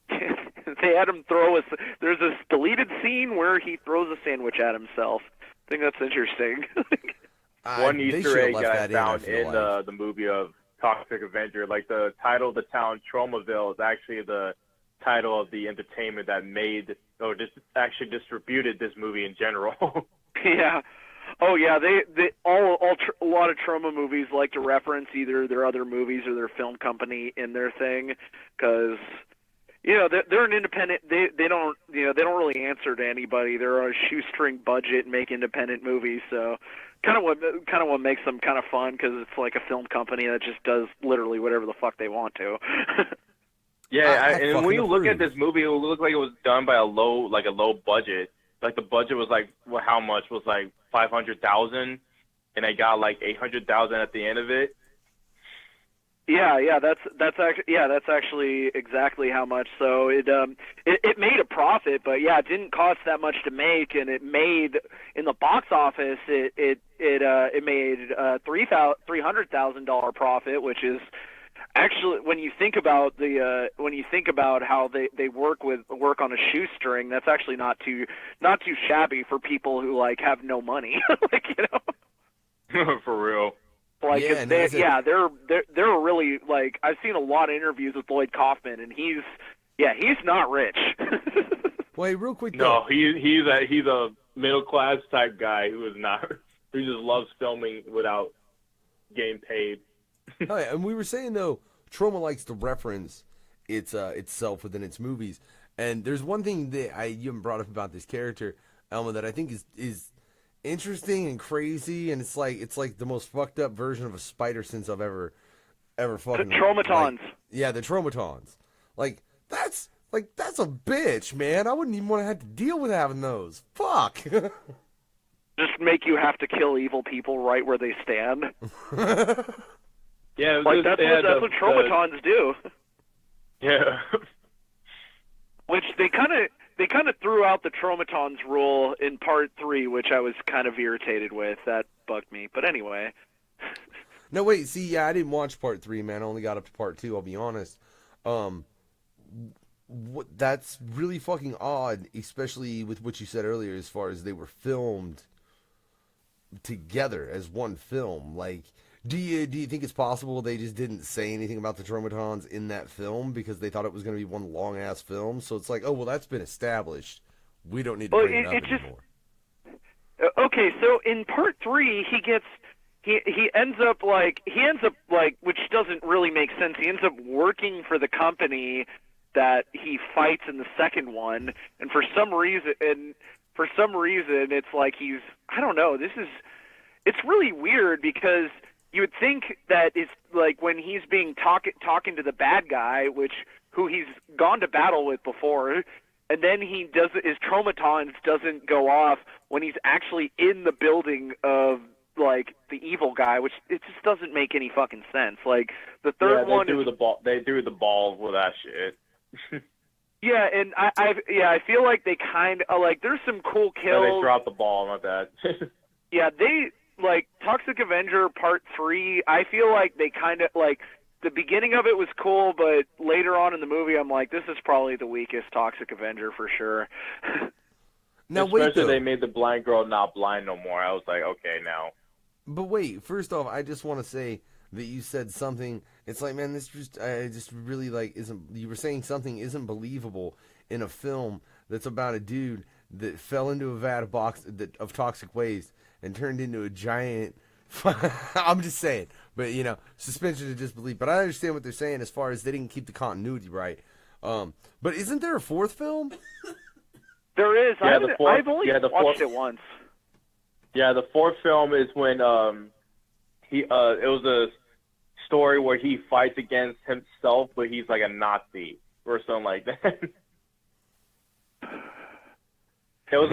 They had him there's this deleted scene where he throws a sandwich at himself. I think that's interesting. One Easter egg I found in the movie of Toxic Avenger, like the title of the town Tromaville is actually the title of the entertainment that made or just actually distributed this movie in general. Yeah. Oh yeah, a lot of trauma movies like to reference either their other movies or their film company in their thing because you know they're an independent. They don't really answer to anybody. They're on a shoestring budget and make independent movies. So kind of what makes them kind of fun because it's like a film company that just does literally whatever the fuck they want to. Yeah, and when you look at this movie, it looked like it was done by a low budget. Like the budget was like how much was like $500,000, and I got like $800,000 at the end of it. Yeah, that's actually exactly how much. So it made a profit, but yeah, it didn't cost that much to make, and it made in the box office it made $300,000 profit, which is actually when you think about how they work on a shoestring, that's actually not too shabby for people who like have no money, like you know. For real. Like they're really like I've seen a lot of interviews with Lloyd Kaufman, and he's not rich. Wait, real quick. No, he's a middle class type guy who just loves filming without getting paid. Oh, yeah, and we were saying though, Troma likes to reference itself within its movies, and there's one thing that you haven't brought up about this character, Elma, that I think is interesting and crazy, and it's like the most fucked up version of a spider sense I've ever fucking. The Tromatons. Yeah, the Tromatons. Like that's a bitch, man. I wouldn't even want to have to deal with having those. Fuck. Just make you have to kill evil people right where they stand. Yeah, like that's what Tromatons do. Yeah. Which they kind of threw out the Tromatons rule in part 3, which I was kind of irritated with. That bugged me. But anyway. No, wait. See, yeah, I didn't watch part 3, man. I only got up to part 2. I'll be honest. That's really fucking odd, especially with what you said earlier, as far as they were filmed together as one film. Like, Do you think it's possible they just didn't say anything about the Tromatons in that film because they thought it was going to be one long ass film? So it's like, oh well, that's been established. We don't need to bring it up anymore. Okay, so in part 3, he ends up like, which doesn't really make sense. He ends up working for the company that he fights in the second one, and for some reason, it's like he's, I don't know. It's really weird because you would think that it's like when he's being talking to the bad guy, who he's gone to battle with before, and then his Tromatons doesn't go off when he's actually in the building of like the evil guy, which it just doesn't make any fucking sense. Like the third one, they threw the ball with that shit. Yeah, and I feel like they kind of like there's some cool kills. Yeah, they dropped the ball, not that. Yeah, they like Toxic Avenger Part 3. I feel like they kind of like. The beginning of it was cool, but later on in the movie, I'm like, this is probably the weakest Toxic Avenger for sure. Now, especially they made the blind girl not blind no more. I was like, okay, now. But wait, first off, I just want to say that you said something. It's like, man, this just really like isn't. You were saying something isn't believable in a film that's about a dude that fell into a vat of toxic waste and turned into a giant. I'm just saying, but suspension of disbelief. But I understand what they're saying as far as they didn't keep the continuity right. But isn't there a fourth film? There is. Yeah, I've only watched it once. Yeah, the fourth film is when it was a story where he fights against himself, but he's like a Nazi or something like that. It was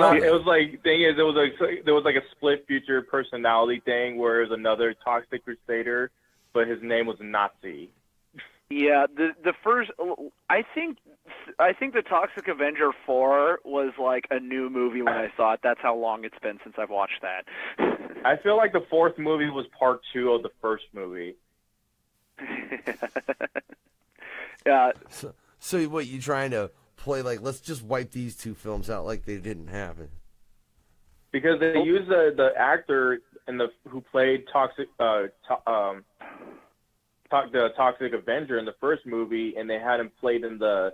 like a split future personality thing where it was another toxic crusader, but his name was Nazi. Yeah, the first I think the Toxic Avenger 4 was like a new movie when I saw it. That's how long it's been since I've watched that. I feel like the fourth movie was part 2 of the first movie. Yeah. So what, you trying to play like, let's just wipe these two films out like they didn't happen? Because they used the actor who played the Toxic Avenger in the first movie, and they had him played in the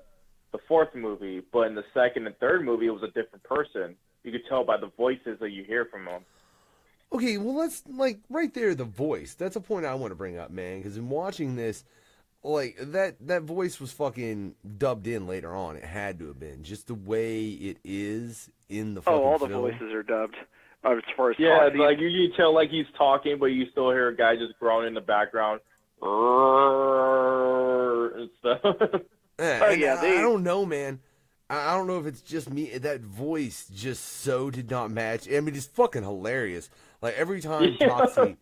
fourth movie. But in the second and third movie, it was a different person. You could tell by the voices that you hear from them. Okay, well, let's, like, right there, the voice. That's a point I want to bring up, man, because in watching this, like, that voice was fucking dubbed in later on. It had to have been. Just the way it is in the fucking film. Oh, all the voices are dubbed. As far as yeah, talking. like, you tell, like, he's talking, but you still hear a guy just groaning in the background. And stuff. Yeah, I don't know, man. I don't know if it's just me. That voice just so did not match. I mean, it's fucking hilarious. Like, every time Toxic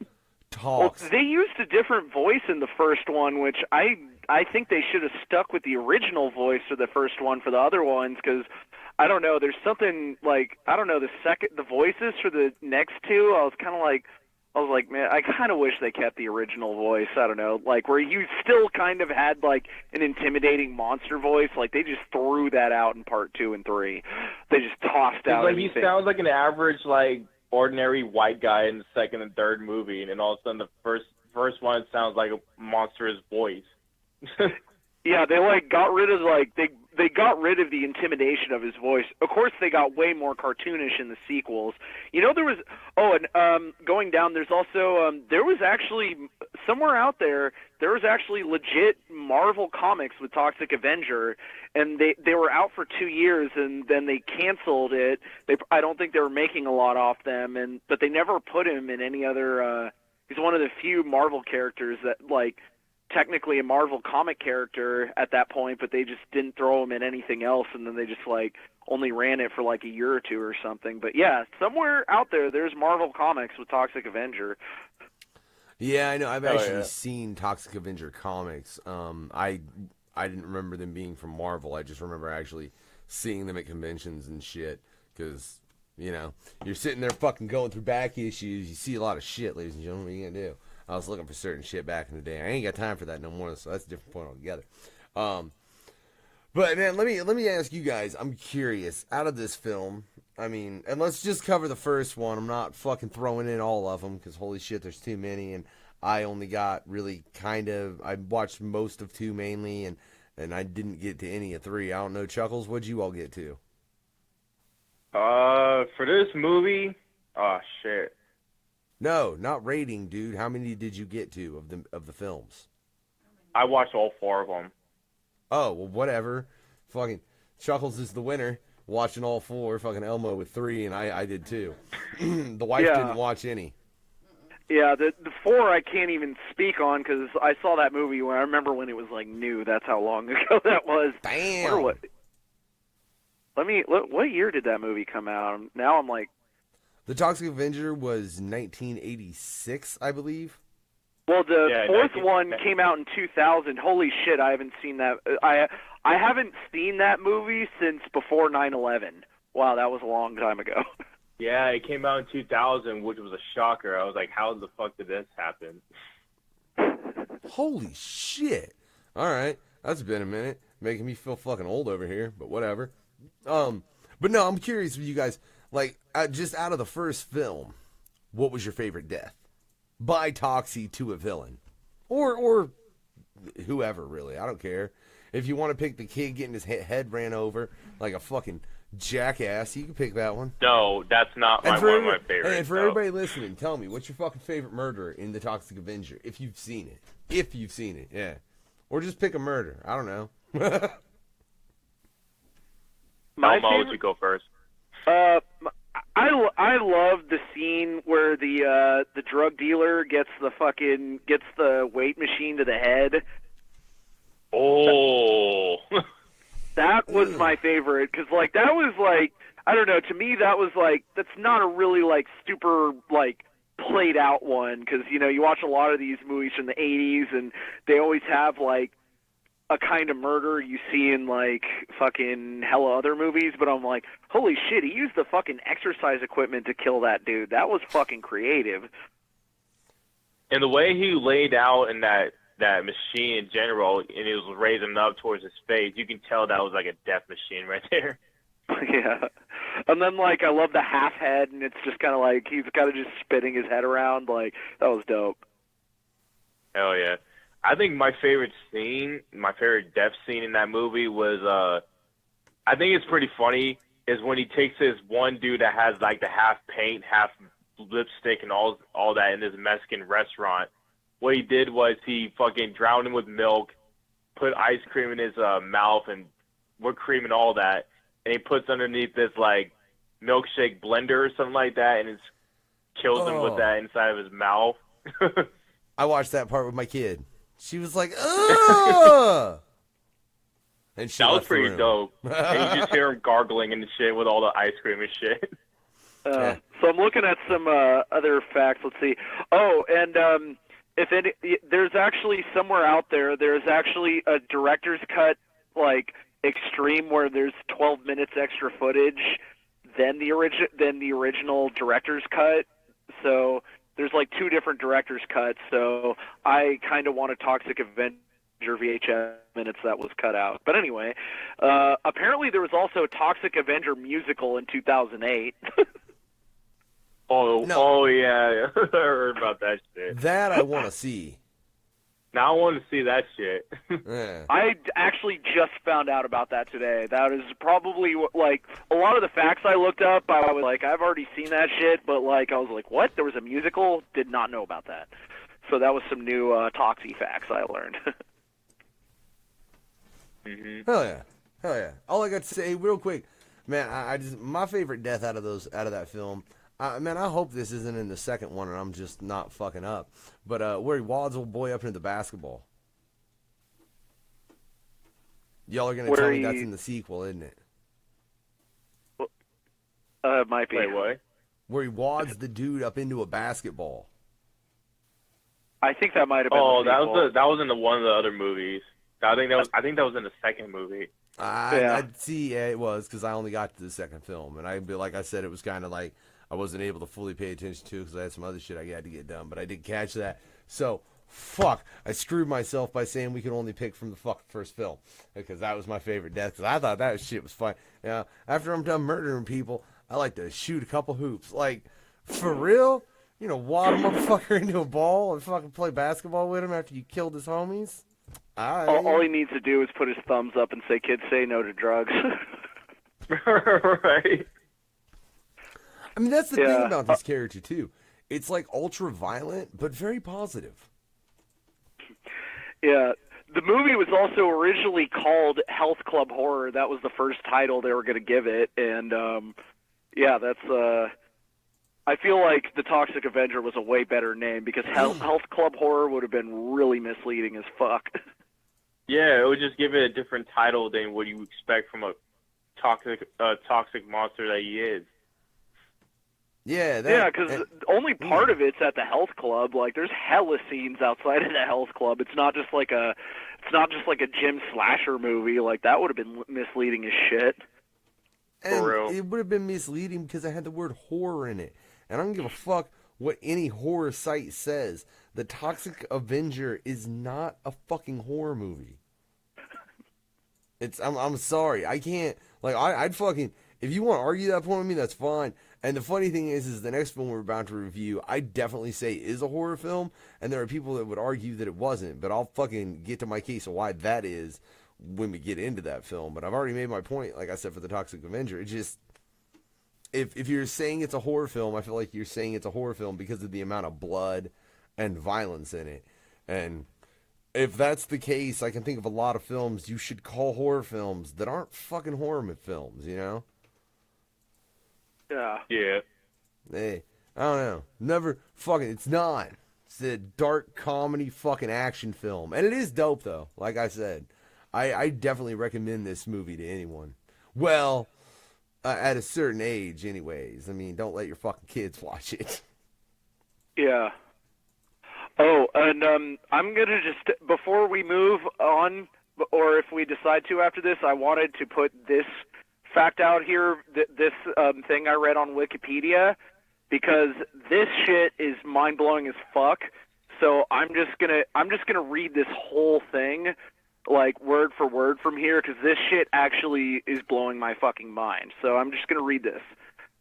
talks. Well, they used a different voice in the first one, which I think they should have stuck with the original voice for the first one for the other ones, because, I don't know, there's something, like, I don't know, the voices for the next two, I was like, man, I kind of wish they kept the original voice. I don't know, like where you still kind of had like an intimidating monster voice. Like they just threw that out in part 2 and 3. They just tossed out. Like anything. He sounds like an average, like ordinary white guy in the second and third movie, and then all of a sudden the first one sounds like a monstrous voice. Yeah, they like got rid of they got rid of the intimidation of his voice. Of course, they got way more cartoonish in the sequels. You know, there was going down. There's also there was actually somewhere out there. There was actually legit Marvel comics with Toxic Avenger, and they were out for 2 years, and then they canceled it. I don't think they were making a lot off them, but they never put him in any other. He's one of the few Marvel characters that like. Technically a Marvel comic character at that point, but they just didn't throw him in anything else, and then they just like only ran it for like a year or two or something. But yeah, somewhere out there's Marvel comics with Toxic Avenger. Yeah, I know. I've actually seen Toxic Avenger comics. I didn't remember them being from Marvel. I just remember actually seeing them at conventions and shit, because you're sitting there fucking going through back issues. You see a lot of shit, ladies and gentlemen. What are you gonna do? I was looking for certain shit back in the day. I ain't got time for that no more, so that's a different point altogether. But man, let me ask you guys. I'm curious. Out of this film, I mean, and let's just cover the first one. I'm not fucking throwing in all of them because holy shit, there's too many. And I only got really I watched most of 2 mainly, and I didn't get to any of 3. I don't know, Chuckles, what'd you all get to? For this movie, oh shit. No, not rating, dude. How many did you get to of the films? I watched all 4 of them. Oh, well, whatever. Fucking Chuckles is the winner, watching all 4. Fucking Elmo with 3, and I did too. The wife didn't watch any. Yeah, the 4 I can't even speak on because I saw that movie when I remember when it was like new. That's how long ago that was. Damn. What year did that movie come out? Now I'm like, The Toxic Avenger was 1986, I believe. well, the 4th one came out in 2000. Holy shit, I haven't seen that. I haven't seen that movie since before 9/11. Wow, that was a long time ago. Yeah, it came out in 2000, which was a shocker. I was like, how the fuck did this happen? Holy shit. All right. That's been a minute. Making me feel fucking old over here, but whatever. But no, I'm curious with you guys, like, just out of the first film, what was your favorite death? By Toxie to a villain. Or whoever, really. I don't care. If you want to pick the kid getting his head ran over like a fucking jackass, you can pick that one. No, that's not one of my favorites. And for everybody listening, tell me, what's your fucking favorite murderer in The Toxic Avenger? If you've seen it. If you've seen it, yeah. Or just pick a murder. I don't know. Elmo, would you go first? I love the scene where the drug dealer gets the weight machine to the head. Oh, that was my favorite because like that was like, I don't know, to me that was like, that's not a really like super like played out one because you know you watch a lot of these movies from the 80s and they always have like a kind of murder you see in like fucking hella other movies, but I'm like, holy shit, he used the fucking exercise equipment to kill that dude. That was fucking creative. And the way he laid out in that machine in general, and he was raising up towards his face, you can tell that was like a death machine right there. Yeah. And then like I love the half head, and it's just kind of like he's kind of just spinning his head around. Like that was dope. Hell yeah. I think my favorite death scene in that movie was, I think it's pretty funny, is when he takes this one dude that has like the half paint, half lipstick, and all that in this Mexican restaurant. What he did was he fucking drowned him with milk, put ice cream in his mouth and whipped cream and all that, and he puts underneath this like milkshake blender or something like that, and it kills him with that inside of his mouth. I watched that part with my kid. She was like, ugh! And she that was pretty dope. And you just hear him gargling and shit with all the ice cream and shit. So I'm looking at some other facts. Let's see. Oh, and there's actually somewhere out there's actually a director's cut, like extreme, where there's 12 minutes extra footage than the original director's cut. So there's like 2 different director's cuts. So I kind of want a Toxic Avenger VHS minutes that was cut out. But anyway, apparently there was also a Toxic Avenger musical in 2008. Oh yeah, I heard about that shit. That I want to see. Now I want to see that shit. Yeah. I actually just found out about that today. That is probably like a lot of the facts I looked up. I was like, I've already seen that shit, but like I was like, what? There was a musical? Did not know about that. So that was some new Toxie facts I learned. Mm-hmm. Hell yeah! All I got to say, real quick, man, I just my favorite death out of that film. Man, I hope this isn't in the second one and I'm just not fucking up. But where he wads old boy up into the basketball. Y'all are gonna tell me that's in the sequel, isn't it? Might be. Wait, what? Where he wads the dude up into a basketball. I think that might have been. Oh, the sequel. that was in one of the other movies. I think that was in the second movie. I'd see, yeah, it was because I only got to the second film, and like I said, it was kind of like I wasn't able to fully pay attention to because I had some other shit I had to get done, but I did catch that. So, fuck, I screwed myself by saying we could only pick from the fucking first film because that was my favorite death because I thought that shit was fun. After I'm done murdering people, I like to shoot a couple hoops. Like, for real? You know, wad a motherfucker into a ball and fucking play basketball with him after you killed his homies? All he needs to do is put his thumbs up and say, "Kids, say no to drugs." Right. I mean, that's the thing about this character, too. It's like ultra-violent, but very positive. Yeah. The movie was also originally called Health Club Horror. That was the first title they were going to give it. And, yeah, that's... I feel like The Toxic Avenger was a way better name because Health Club Horror would have been really misleading as fuck. Yeah, it would just give it a different title than what you expect from a toxic monster that he is. Yeah, because only part of it's at the health club. Like, there's hella scenes outside of the health club. It's not just like a gym slasher movie. Like, that would have been misleading as shit. And For real. it would have been misleading because it had the word horror in it. And I don't give a fuck what any horror site says. The Toxic Avenger is not a fucking horror movie. I'm sorry. I can't, like, I'd fucking, if you want to argue that point with me, that's fine. And the funny thing is the next film we're about to review, I definitely say is a horror film, and there are people that would argue that it wasn't, but I'll fucking get to my case of why that is when we get into that film. But I've already made my point, like I said, for the Toxic Avenger. It just, if you're saying it's a horror film, I feel like you're saying it's a horror film because of the amount of blood and violence in it. And if that's the case, I can think of a lot of films you should call horror films that aren't fucking horror films, you know? Yeah. Yeah. Hey, I don't know. Never fucking, it's not. It's a dark comedy fucking action film. And it is dope, though. Like I said, I definitely recommend this movie to anyone. Well, at a certain age, anyways. I mean, don't let your fucking kids watch it. Yeah. Oh, and I'm going to just, before we move on, or if we decide to after this, I wanted to put this fact out here, this thing I read on Wikipedia, because this shit is mind-blowing as fuck. So I'm just gonna read this whole thing, like, word for word from here, because this shit actually is blowing my fucking mind. So I'm just gonna read this.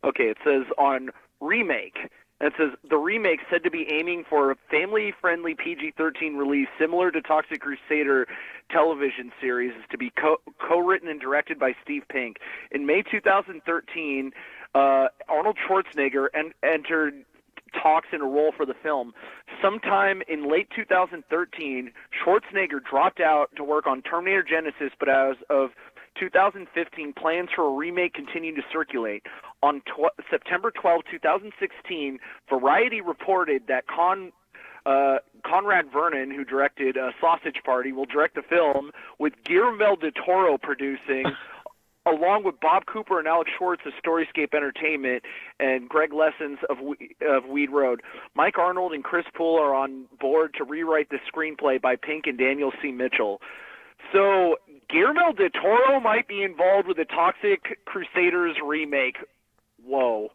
Okay, it says on Remake, it says, the remake said to be aiming for a family-friendly PG-13 release similar to Toxic Crusader television series is to be co-written and directed by Steve Pink. In May 2013, Arnold Schwarzenegger entered talks in a role for the film. Sometime in late 2013, Schwarzenegger dropped out to work on Terminator Genisys, but as of 2015, plans for a remake continued to circulate. On September 12, 2016, Variety reported that Conrad Vernon, who directed Sausage Party, will direct the film, with Guillermo del Toro producing, along with Bob Cooper and Alex Schwartz of Storyscape Entertainment and Greg Lessons of Weed Road. Mike Arnold and Chris Poole are on board to rewrite the screenplay by Pink and Daniel C. Mitchell. So Guillermo del Toro might be involved with the Toxic Crusaders remake. Whoa.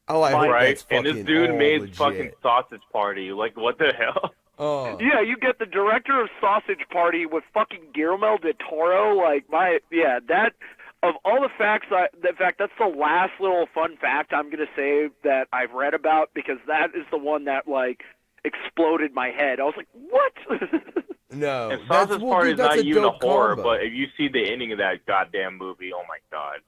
Oh, I hope right. that's fucking And this dude all made legit. fucking Sausage Party. Like, what the hell? Oh. Yeah, you get the director of Sausage Party with fucking Guillermo del Toro. Like, that, of all the facts, that's the last little fun fact I'm going to say that I've read about, because that is the one that, like, exploded my head. I was like, what? No. And Sausage Party is that's not a even a dope horror, combo. but if you see the ending of that goddamn movie, oh my god.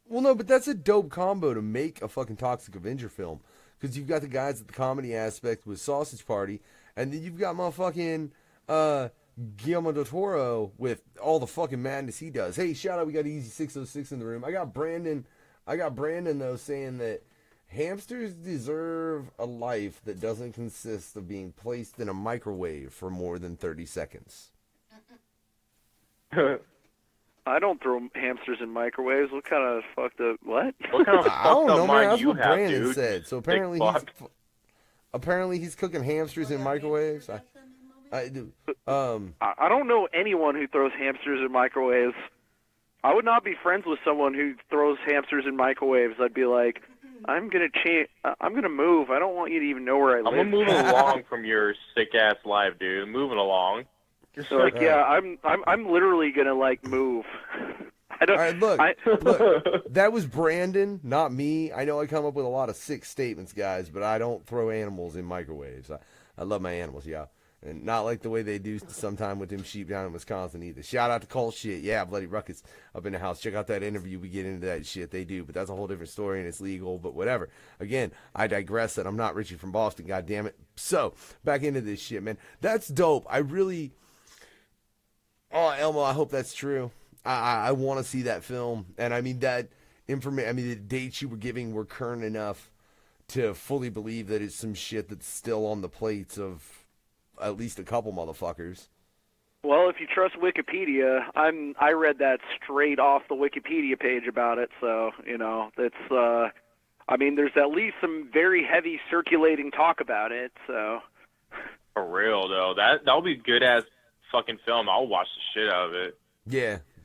Well, no, but that's a dope combo to make a fucking Toxic Avenger film. Because you've got the guys at the comedy aspect with Sausage Party, and then you've got motherfucking Guillermo del Toro with all the fucking madness he does. Hey, shout out, we got Easy 606 in the room. I got Brandon, though, saying that hamsters deserve a life that doesn't consist of being placed in a microwave for more than 30 seconds. I don't throw hamsters in microwaves. What kind of fucked up, what? What kind of I don't fucked know, up man. mind That's you what have, Brandon dude? said. So Big apparently he's cooking hamsters in microwaves. I don't know anyone who throws hamsters in microwaves. I would not be friends with someone who throws hamsters in microwaves. I'd be like, I'm gonna change. I'm gonna move. I don't want you to even know where I live. I'm moving along from your sick ass life, dude. Moving along. So, like, yeah, I'm literally gonna, like, move. I don't. All right, look, that was Brandon, not me. I know I come up with a lot of sick statements, guys, but I don't throw animals in microwaves. I love my animals, yeah. And not like the way they do sometime with them sheep down in Wisconsin either. Shout out to Colt Shit. Yeah, Bloody Ruckus up in the house. Check out that interview. We get into that shit. They do, but that's a whole different story and it's legal, but whatever. Again, I digress that I'm not Richie from Boston, God damn it. So, back into this shit, man. That's dope. I really... Oh, Elmo, I hope that's true. I want to see that film. And I mean, that information, I mean, the dates you were giving were current enough to fully believe that it's some shit that's still on the plates of at least a couple motherfuckers. Well, if you trust Wikipedia, I read that straight off the Wikipedia page about it, so, you know, it's, I mean, there's at least some very heavy circulating talk about it, so. For real, though. That'll be good as fucking film. I'll watch the shit out of it.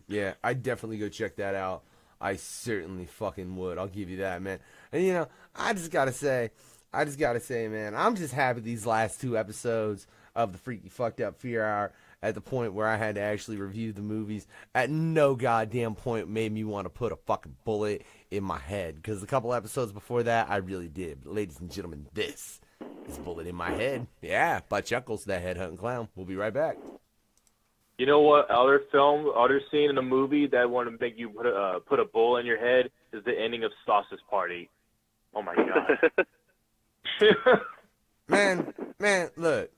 Yeah, I'd definitely go check that out. I certainly fucking would. I'll give you that, man. And, you know, I just gotta say, man, I'm just happy these last 2 episodes of the Freaky Fucked Up Fear Hour at the point where I had to actually review the movies. At no goddamn point made me want to put a fucking bullet in my head. Because a couple episodes before that, I really did. But ladies and gentlemen, this is Bullet in My Head. Yeah, by Chuckklez, that headhunting clown. We'll be right back. You know what other scene in a movie that want to make you put a bullet in your head is the ending of Sausage Party. Oh my god. Man, look,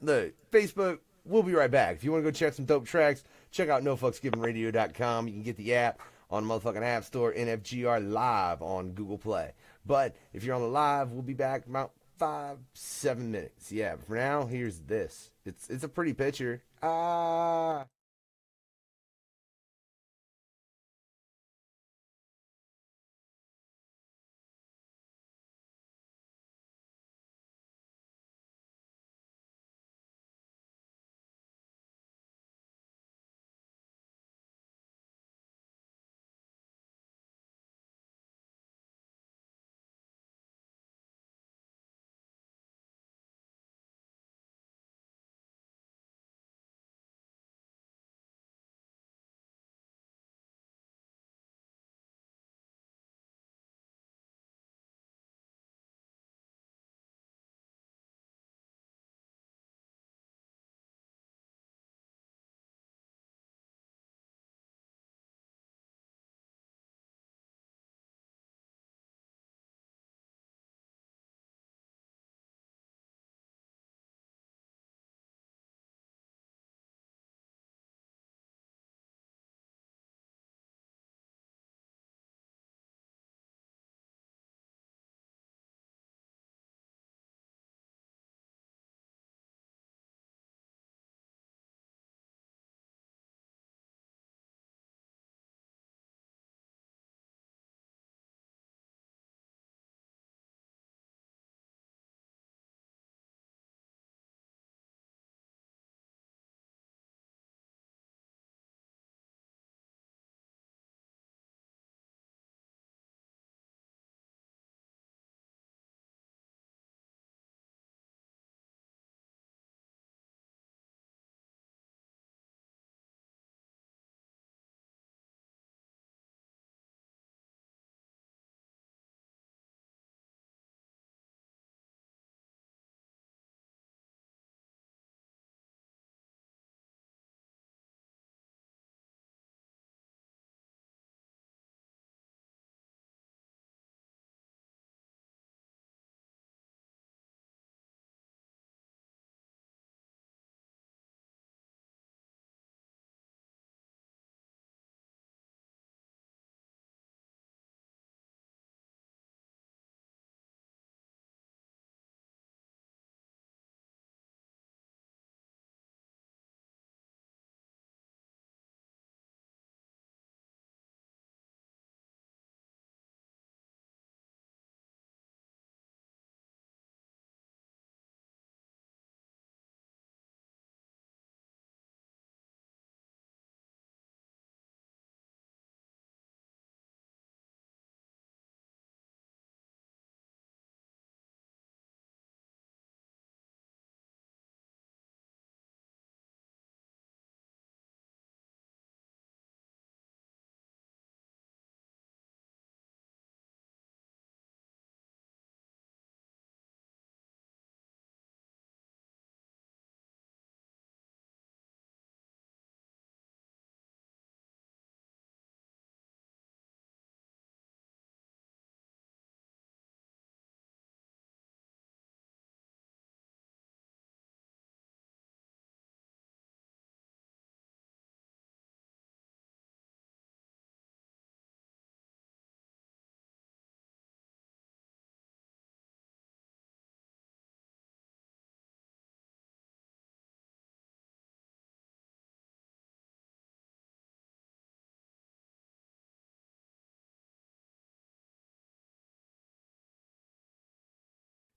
Facebook, we'll be right back. If you want to go check some dope tracks, check out NoFucksGivenRadio.com. You can get the app on the motherfucking App Store, NFGR Live on Google Play. But if you're on the live, we'll be back in about 5-7 minutes. Yeah, but for now, here's this. It's a pretty picture.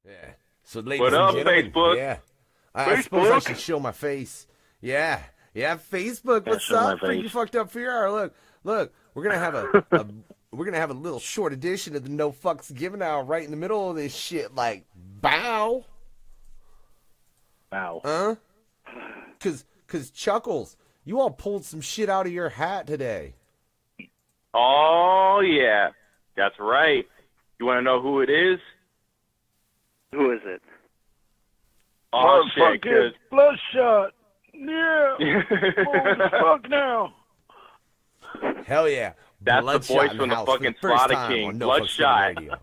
Yeah. So, ladies What and up, gentlemen, Facebook? yeah. I suppose I should show my face. Yeah. Yeah, Facebook. What's show my up? Freaky face. Fucked Up Fear Hour. Look. We're gonna have a we're gonna have a little short edition of the No Fucks Given Hour right in the middle of this shit. Like, bow. Huh? Cause Chuckles, you all pulled some shit out of your hat today. Oh, yeah. That's right. You want to know who it is? Who is it? Oh, shit, Motherfucking Bloodshot. Yeah. Holy fuck now. Hell yeah. That's Bloodshot the voice in from the house for fucking first Slaughter time King, on No Fucks Given Bloodshot. Radio.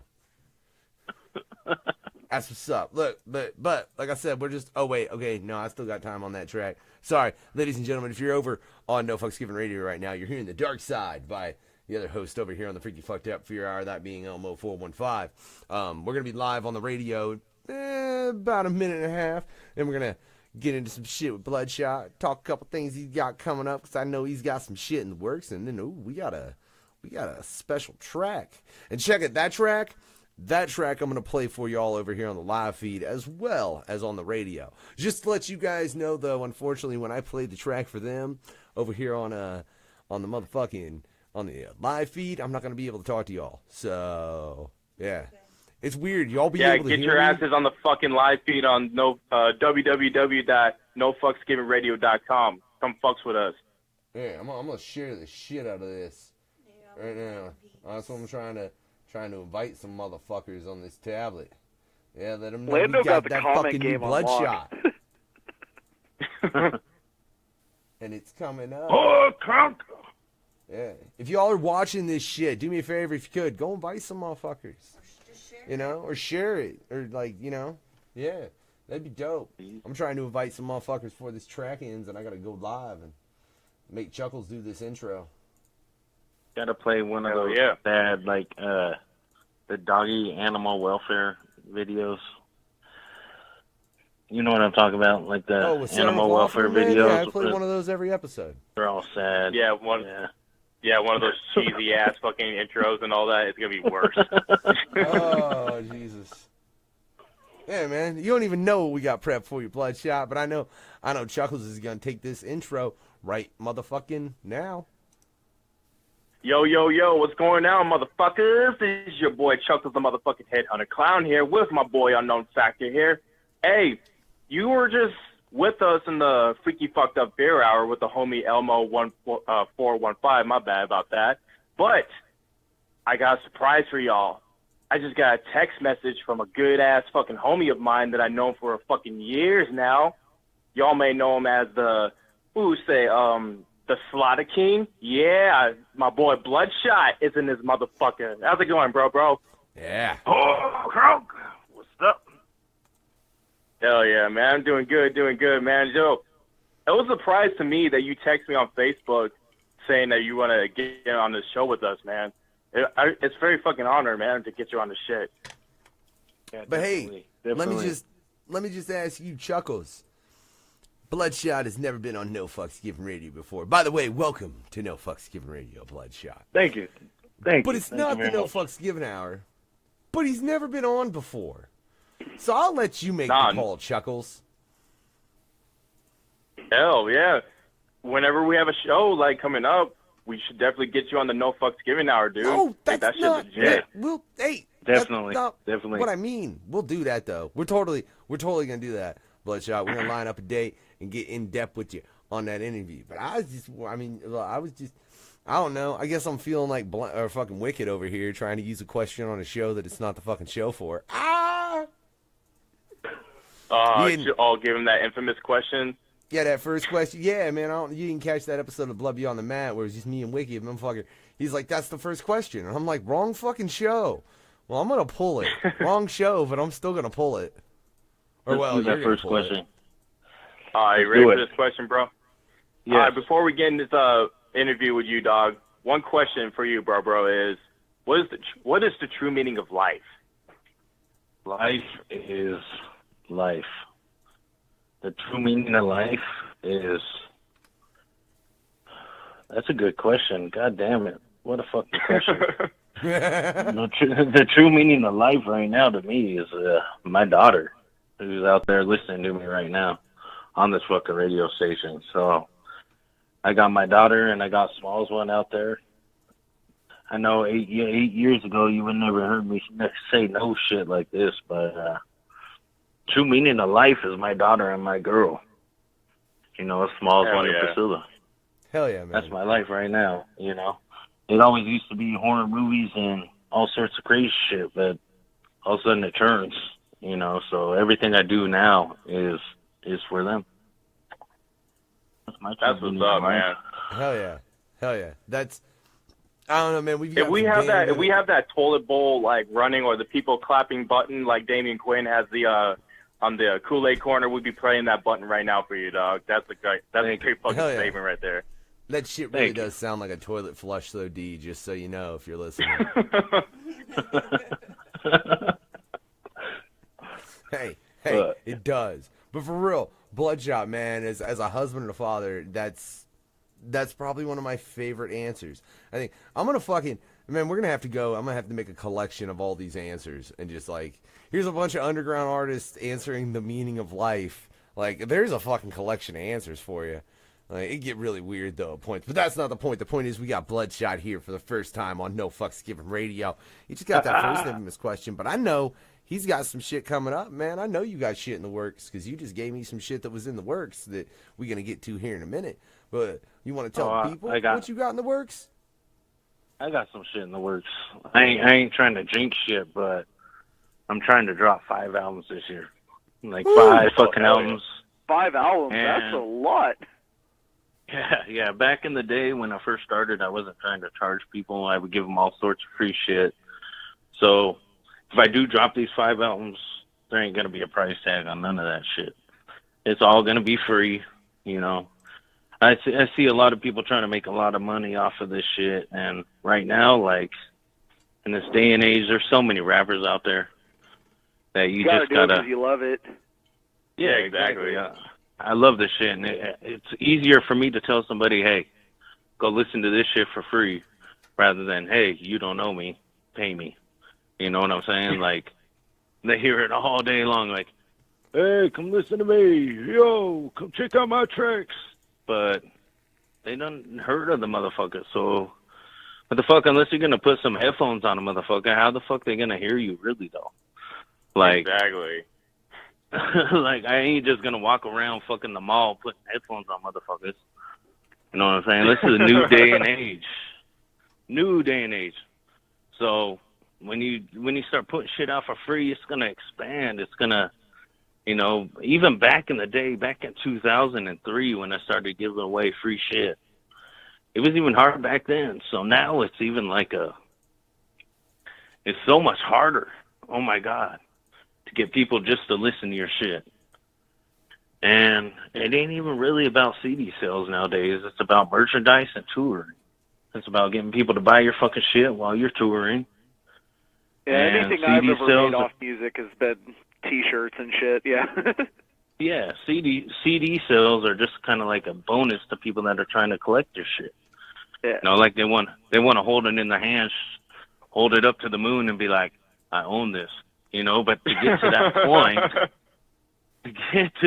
That's what's up. Look, but like I said, we're just. Oh wait, okay, no, I still got time on that track. Sorry, ladies and gentlemen, if you're over on No Fucks Given Radio right now, you're hearing The Dark Side by the other host over here on the Freaky Fucked Up Fear Hour, that being Elmo 415. We're gonna be live on the radio about a minute and a half, and we're gonna get into some shit with Bloodshot, talk a couple things he's got coming up, because I know he's got some shit in the works, and then we got a special track. And check it, that track I'm going to play for you all over here on the live feed as well as on the radio. Just to let you guys know, though, unfortunately, when I played the track for them over here on the live feed, I'm not going to be able to talk to y'all. So, yeah. It's weird. Y'all be able to get hear your me? asses on the fucking live feed on www.nofucksgivenradio.com. Come fucks with us. Yeah, I'm going to share the shit out of this right now. That's what I'm trying to invite some motherfuckers on this tablet. Yeah, let them know Lando we got got the that comment fucking new game Bloodshot. unlocked. And it's coming up. Oh, conk. Yeah. If y'all are watching this shit, do me a favor if you could. Go invite some motherfuckers. You know? Or share it. Or like, you know? Yeah. That'd be dope. I'm trying to invite some motherfuckers before this track ends, and I gotta go live and make Chuckles do this intro. Gotta play one of those bad, like, the doggy animal welfare videos. You know what I'm talking about? Like the with animal welfare man? videos. Yeah, I play one of those every episode. They're all sad. Yeah, one of those cheesy ass fucking intros and all that. It's gonna be worse. Oh, Jesus. Yeah, man. You don't even know what we got prepped for you, Bloodshot, but I know Chuckles is gonna take this intro right motherfucking now. Yo, what's going on, motherfuckers? This is your boy Chuckles, the motherfucking headhunter clown here with my boy Unknown Factor here. Hey, you were just with us in the Freaky Fucked Up Beer Hour with the homie Elmo 415. My bad about that. But I got a surprise for y'all. I just got a text message from a good-ass fucking homie of mine that I've known for fucking years now. Y'all may know him as the Slaughter King. Yeah, my boy Bloodshot is in this motherfucker. How's it going, bro? Yeah. Oh, conk. What's up? Hell yeah, man. I'm doing good, man. Yo, it was a surprise to me that you text me on Facebook saying that you want to get on this show with us, man. It's very fucking honor, man, to get you on the shit. Yeah, but hey, let me just ask you, Chuckles. Bloodshot has never been on No Fucks Given Radio before. By the way, welcome to No Fucks Given Radio, Bloodshot. Thank you. But it's not the No Fucks Given Hour. But he's never been on before. So I'll let you make the call, Chuckles. Hell yeah. Whenever we have a show like coming up, we should definitely get you on the No Fucks Given Hour, dude. Oh, that's that shit's not legit. Definitely. Definitely. What I mean, we'll do that though. We're totally gonna do that, Bloodshot. We're gonna line up a date and get in depth with you on that interview. But I don't know. I guess I'm feeling like fucking Wicked over here, trying to use a question on a show that it's not the fucking show for. I'll give him that infamous question. Yeah, that first question. Yeah, man, you didn't catch that episode of Blood Beyond the Mat where it was just me and Wicked, motherfucker. He's like, that's the first question. And I'm like, wrong fucking show. Well, I'm going to pull it. Wrong show, but I'm still going to pull it. Or, well, that first question. All right, ready for this question, bro? Yes. All right, before we get into this interview with you, dog, one question for you, bro, is what is the true meaning of life? Life is life. The true meaning of life is... That's a good question. God damn it. What a fucking question. The true meaning of life right now to me is my daughter, who's out there listening to me right now on this fucking radio station. So I got my daughter and I got Smalls one out there. I know 8 years ago you would never heard me say no shit like this, but true meaning of life is my daughter and my girl. You know, a Smalls one and Priscilla. Hell yeah, man. That's my life right now, you know. It always used to be horror movies and all sorts of crazy shit, but all of a sudden it turns, you know. So everything I do now is for them. That's what's up, man. Hell yeah. Hell yeah. That's, I don't know, man. If we have that toilet bowl like running or the people clapping button like Damian Quinn has the on the Kool-Aid corner, we'd be playing that button right now for you, dog. That's a great fucking statement right there. That shit really does sound like a toilet flush, though, D, just so you know if you're listening. Hey, it does. But for real, Bloodshot, man, as a husband and a father, that's probably one of my favorite answers. I think we're going to have to go. I'm going to have to make a collection of all these answers and just like, here's a bunch of underground artists answering the meaning of life. Like, there's a fucking collection of answers for you. Like, it get really weird, though, at points. But that's not the point. The point is we got Bloodshot here for the first time on No Fucks Given Radio. He just got that first infamous question, but I know he's got some shit coming up, man. I know you got shit in the works because you just gave me some shit that was in the works that we're going to get to here in a minute. But you want to tell people what you got in the works? I got some shit in the works. I ain't trying to jinx shit, but I'm trying to drop 5 albums this year. Like 5 fucking albums. 5 albums? That's a lot. Yeah. Back in the day when I first started, I wasn't trying to charge people. I would give them all sorts of free shit. So if I do drop these 5 albums, there ain't going to be a price tag on none of that shit. It's all going to be free, you know. I see a lot of people trying to make a lot of money off of this shit. And right now, like, in this day and age, there's so many rappers out there that you just got to... because you love it. Yeah, exactly. I love this shit, and it's easier for me to tell somebody, hey, go listen to this shit for free, rather than, hey, you don't know me, pay me. You know what I'm saying? Like, they hear it all day long, like, hey, come listen to me. Yo, come check out my tracks. But they done heard of the motherfucker, so what the fuck, unless you're going to put some headphones on a motherfucker, how the fuck they going to hear you really, though? Like, exactly. Like, I ain't just going to walk around fucking the mall putting headphones on motherfuckers. You know what I'm saying? This is a new day and age. New day and age. So when you start putting shit out for free, it's going to expand. It's going to, you know, even back in the day, back in 2003 when I started giving away free shit, it was even hard back then. So now it's even like it's so much harder. Oh my God. To get people just to listen to your shit. And it ain't even really about CD sales nowadays. It's about merchandise and touring. It's about getting people to buy your fucking shit while you're touring. Yeah, anything I've ever made off music has been T-shirts and shit, yeah. Yeah, CD sales are just kind of like a bonus to people that are trying to collect your shit. Yeah. You know, like they want to hold it in their hands, hold it up to the moon and be like, I own this. You know, but to get to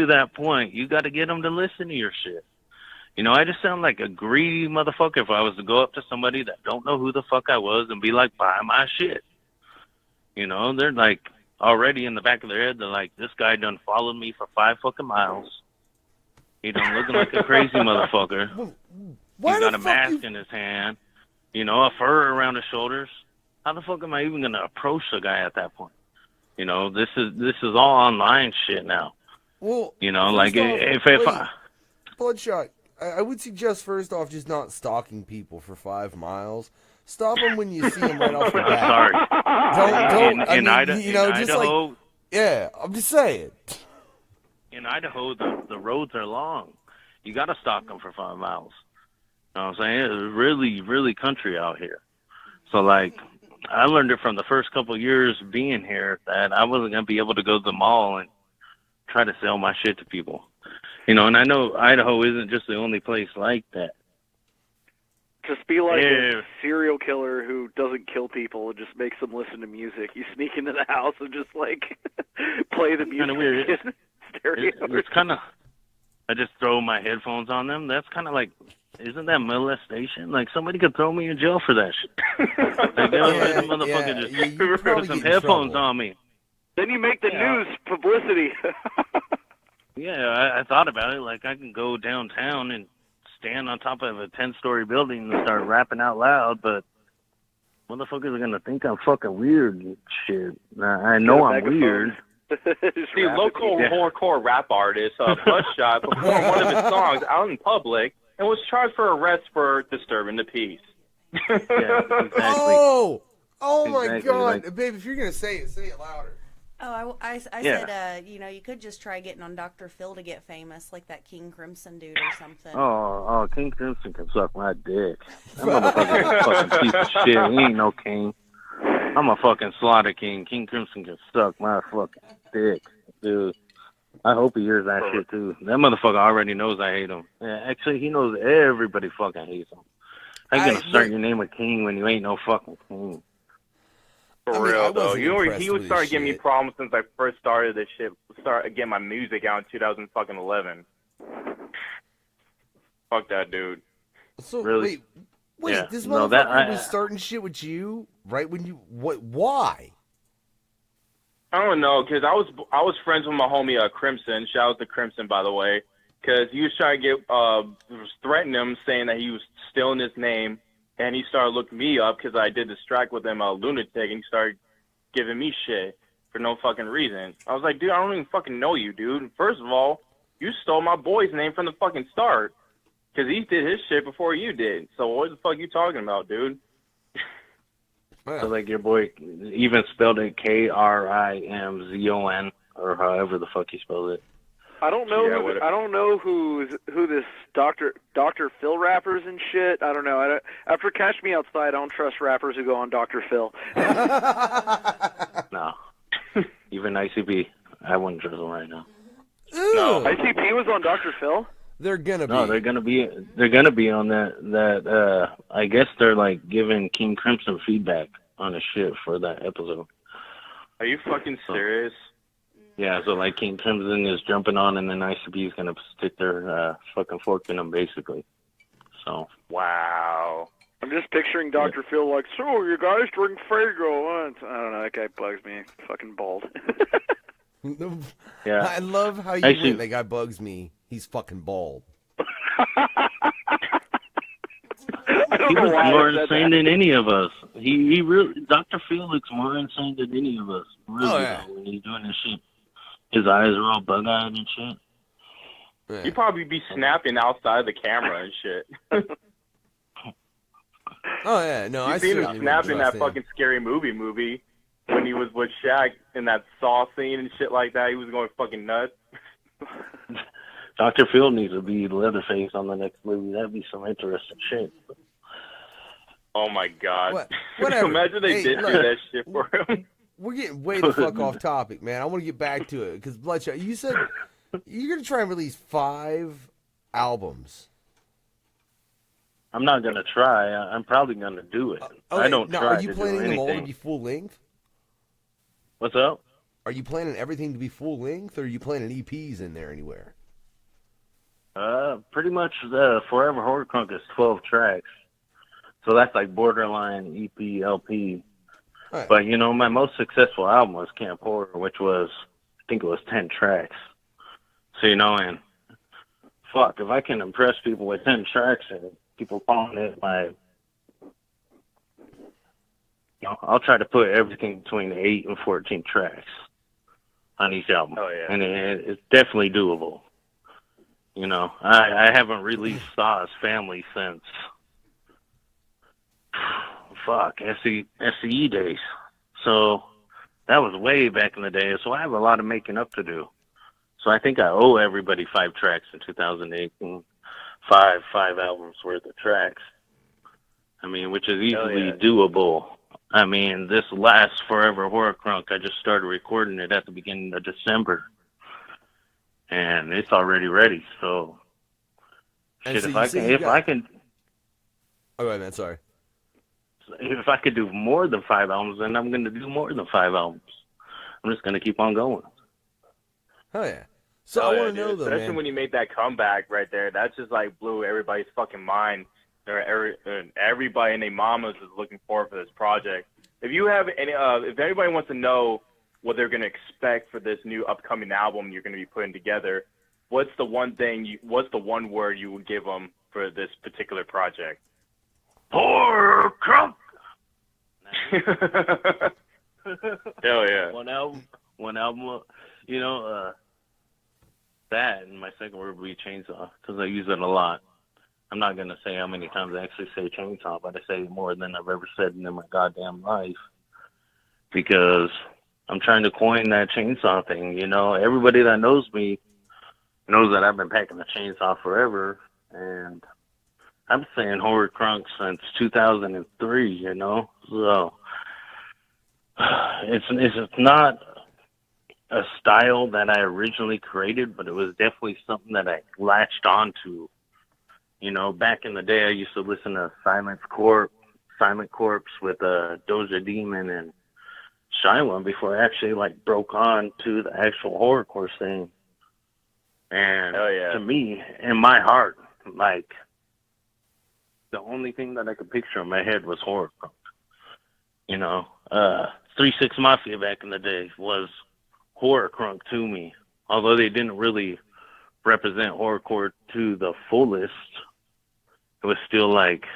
that point, you got to get them to listen to your shit. You know, I just sound like a greedy motherfucker if I was to go up to somebody that don't know who the fuck I was and be like, buy my shit. You know, they're like already in the back of their head, they're like, this guy done followed me for 5 fucking miles. He done looking like a crazy motherfucker. He's got a mask in his hand, you know, a fur around his shoulders. How the fuck am I even going to approach the guy at that point? You know, this is all online shit now. Well, you know, like if Bloodshot, I would suggest first off just not stalking people for 5 miles. Stop them when you see them right off the bat. Sorry. Don't. In Idaho, like, yeah, I'm just saying. In Idaho, the roads are long. You got to stalk them for 5 miles. You know what I'm saying? It's really, really country out here. So like. I learned it from the first couple of years being here that I wasn't going to be able to go to the mall and try to sell my shit to people. You know, and I know Idaho isn't just the only place like that. Just be like Yeah. a serial killer who doesn't kill people and just makes them listen to music. You sneak into the house and just like play the music. Kind of weird. in stereo. It's kind of. I just throw my headphones on them. That's kind of like, isn't that molestation? Like somebody could throw me in jail for that shit. Like, the motherfucker just put some headphones on me. Then you make the news publicity. Yeah, I thought about it. Like I can go downtown and stand on top of a 10-story building and start rapping out loud, but motherfuckers are gonna think I'm fucking weird and shit. I know I'm weird. See, local horrorcore rap artist Bloodshot performed one of his songs out in public and was charged for arrest for disturbing the peace. Yeah, exactly. Oh my Exactly, God, like- babe! If you're gonna say it louder. Oh, I Yeah. said, you could just try getting on Dr. Phil to get famous, like that King Crimson dude or something. Oh, King Crimson can suck my dick. That motherfucker's a fucking piece of shit. He ain't no king. I'm a fucking slaughter king. King Crimson can suck my fucking dick, dude. I hope he hears that shit too. That motherfucker already knows I hate him. Yeah, actually, he knows everybody fucking hates him. How you gonna start your name a king when you ain't no fucking king? For real though, he would start giving me problems since I first started this shit. Start getting my music out in 2011. Fuck that dude. So Really? wait, Yeah. this No, motherfucker was starting shit with you right when you Why? I don't know, cause I was friends with my homie Crimson. Shout out to Crimson, by the way, cause he was trying to get was threatening him, saying that he was stealing his name. And he started looking me up because I did this track with him, Lunatic, and he started giving me shit for no fucking reason. I was like, dude, I don't even fucking know you, dude. First of all, you stole my boy's name from the fucking start because he did his shit before you did. So what the fuck you talking about, dude? So like your boy even spelled it Krimzon or however the fuck he spelled it. I don't know. I don't know who this Dr. Phil rappers and shit. I don't know. After Catch Me Outside, I don't trust rappers who go on Dr. Phil. No, even ICP, I wouldn't trust him right now. No, ICP was on Dr. Phil. They're gonna be. No, they're gonna be on that. I guess they're like giving King Crimson feedback on his shit for that episode. Are you fucking serious? Yeah, so like King Crimson is jumping on, and then ICP is gonna stick their fucking fork in him, basically. So. Wow. I'm just picturing Dr. Phil like, so you guys drink Fago? I don't know. That guy bugs me. Fucking bald. Yeah. I love how you Actually- went. That guy bugs me. He's fucking bald. He was more insane than any of us. He really, Dr. Phil looks more insane than any of us. Really, yeah. though, when he's doing this shit. His eyes are all bug-eyed and shit. You'd probably be snapping outside the camera and shit. Oh yeah, no, I You seen him certainly snapping wouldn't that trust fucking scary movie when he was with Shaq in that Saw scene and shit like that. He was going fucking nuts. Dr. Phil needs to be Leatherface on the next movie. That'd be some interesting shit. Oh my god! Whatever. Imagine they Hey, did look, do that shit for him. We're getting way the fuck off topic, man. I want to get back to it because Bloodshot. You said you're gonna try and release 5 albums. I'm not gonna try. I'm probably gonna do it. I don't now, try are you to do planning them all to anything. be full length? What's up? Are you planning everything to be full length, or are you planning EPs in there anywhere? Pretty much the Forever Horror Crunk is 12 tracks. So that's like borderline EP, LP. Right. But, you know, my most successful album was Camp Horror, which was, I think it was 10 tracks. So, you know, and fuck, if I can impress people with 10 tracks and people calling it my, you know, I'll try to put everything between 8 and 14 tracks on each album. Oh, yeah. And it's definitely doable. You know, I haven't released Saw's Family since, fuck, SCE days. So that was way back in the day. So I have a lot of making up to do. So I think I owe everybody 5 tracks in 2008 and five albums worth of tracks. I mean, which is easily doable. I mean, this last Forever Horror Crunk, I just started recording it at the beginning of December. And it's already ready, so And shit, so if you I say can, you if got- I can, Oh, wait, man, sorry. If I could do more than 5 albums, then I'm going to do more than 5 albums. I'm just going to keep on going. Oh, yeah. So I want to know, though, especially man. when you made that comeback right there, that just like blew everybody's fucking mind. Everybody and their mamas is looking forward for this project. If you have any, if anybody wants to know what they're going to expect for this new upcoming album you're going to be putting together, what's the one word you would give them for this particular project? Poor crunk. Hell yeah. One album, you know, that, and my second word would be chainsaw, because I use it a lot. I'm not going to say how many times I actually say chainsaw, but I say it more than I've ever said in my goddamn life, because I'm trying to coin that chainsaw thing, you know. Everybody that knows me knows that I've been packing a chainsaw forever, and I'm saying horror crunk since 2003, you know. So it's not a style that I originally created, but it was definitely something that I latched onto. You know, back in the day, I used to listen to Silent Corpse with Doja Demon and Shy One before I actually like broke on to the actual horrorcore scene. And to me, in my heart, like the only thing that I could picture in my head was horror crunk. You know, 3-6 Mafia back in the day was horror crunk to me, although they didn't really represent horrorcore to the fullest. It was still like,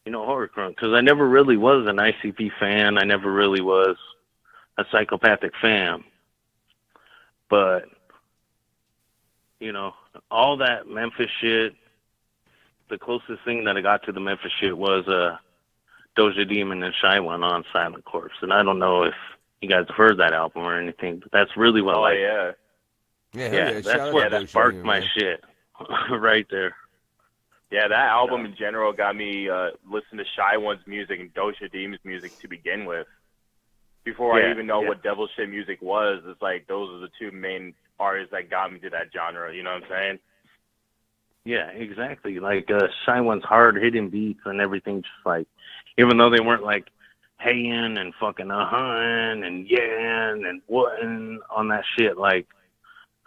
you know, horror crunk, because I never really was an ICP fan. I never really was a Psychopathic fan. But, you know, all that Memphis shit, the closest thing that I got to the Memphis shit was Doja Demon and Shy One on Silent Corpse. And I don't know if you guys have heard that album or anything, but that's really what Yeah, that's what sparked my shit right there. Yeah, that album in general got me listening to Shy One's music and Doja Demon's music to begin with. Before I even know what Devil Shit music was, it's like those are the two main artists that got me to that genre, you know what I'm saying? Yeah, exactly. Like Shy One's hard-hitting beats and everything, just like, even though they weren't like hey-in and fucking and yeah and what on that shit, like,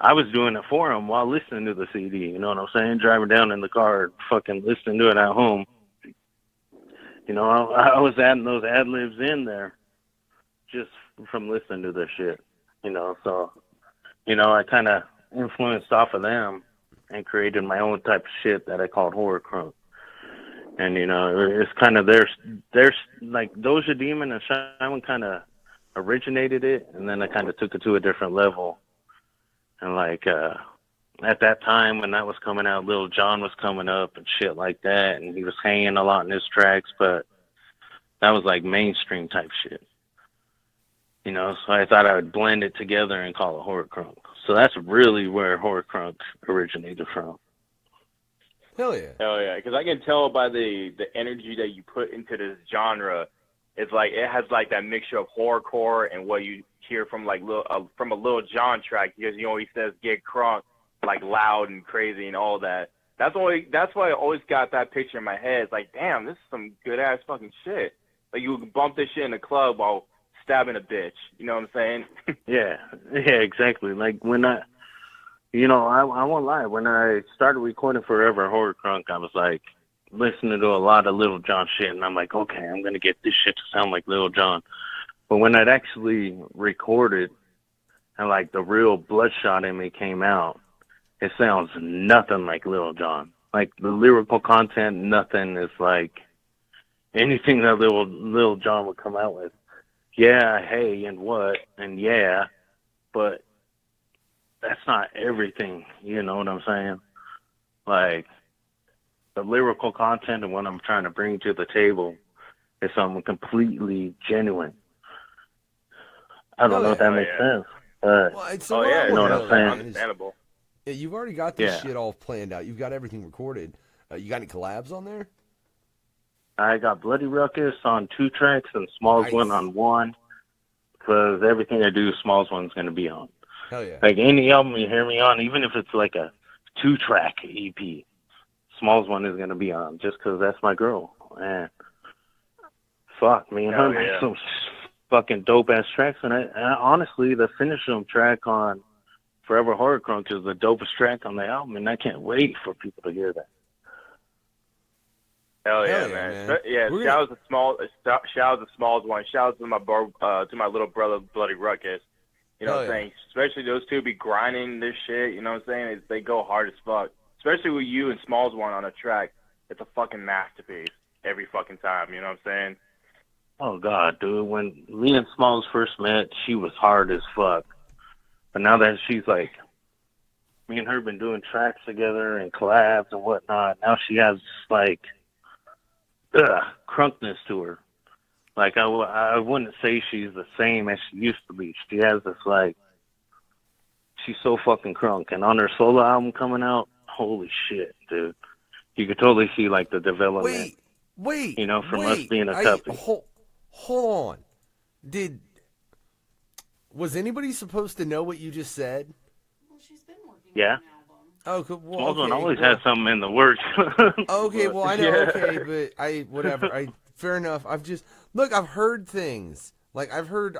I was doing it for him while listening to the CD, you know what I'm saying? Driving down in the car, fucking listening to it at home. You know, I was adding those ad-libs in there just from listening to this shit, you know? So, you know, I kind of influenced off of them and created my own type of shit that I called horror crunk. And, you know, it's kind of there's like Doja Demon and Shaman kind of originated it, and then I kind of took it to a different level. And like at that time when that was coming out, Lil Jon was coming up and shit like that, and he was hanging a lot in his tracks, but that was like mainstream type shit. You know, so I thought I would blend it together and call it horror crunk. So that's really where horror crunk originated from. Hell yeah. Hell yeah, because I can tell by the energy that you put into this genre, it's like it has like that mixture of horrorcore and what you hear from like from a Lil Jon track, because you know he says get crunk like loud and crazy and all that. That's why I always got that picture in my head. It's like, damn, this is some good ass fucking shit. Like you would bump this shit in the club while stabbing a bitch. You know what I'm saying? Yeah, exactly. Like when I won't lie. When I started recording Forever Horror Crunk, I was like listening to a lot of Lil Jon shit, and I'm like, okay, I'm gonna get this shit to sound like Lil Jon. But when I'd actually recorded and like the real Bloodshot in me came out, it sounds nothing like Lil Jon. Like the lyrical content, nothing is like anything that Lil Jon would come out with. Yeah, hey, and what, and yeah, but that's not everything, you know what I'm saying? Like, the lyrical content and what I'm trying to bring to the table is something completely genuine. I don't know if that makes sense, but you know what I'm saying? Understandable. Yeah, you've already got this shit all planned out. You've got everything recorded. You got any collabs on there? I got Bloody Ruckus on 2 tracks and Smalls One on 1, because everything I do, Smalls One's going to be on. Hell yeah. Like any album you hear me on, even if it's like a 2-track EP, Smalls one is gonna be on, just 'cause that's my girl. And fuck, me and her make some fucking dope ass tracks. And I honestly, the Finish 'Em track on Forever Horror Crunk is the dopest track on the album, and I can't wait for people to hear that. Hell yeah, man. Yeah, shout out to the Smalls one. Shout out to my little brother, Bloody Ruckus. You know what I'm saying? Especially those two be grinding this shit. You know what I'm saying? They go hard as fuck. Especially with you and Smalls one on a track. It's a fucking masterpiece every fucking time. You know what I'm saying? Oh God, dude! When me and Smalls first met, she was hard as fuck. But now that she's like, me and her been doing tracks together and collabs and whatnot. Now she has like crunkness to her. Like I wouldn't say she's the same as she used to be. She has this like, she's so fucking crunk. And on her solo album coming out, holy shit, dude! You could totally see like the development. Wait, you know, from us being a couple. Hold on. Was anybody supposed to know what you just said? Yeah. Oh, well, Smalls one always had something in the works. Okay, well I know. Okay, but whatever. Fair enough. I've heard things. Like I've heard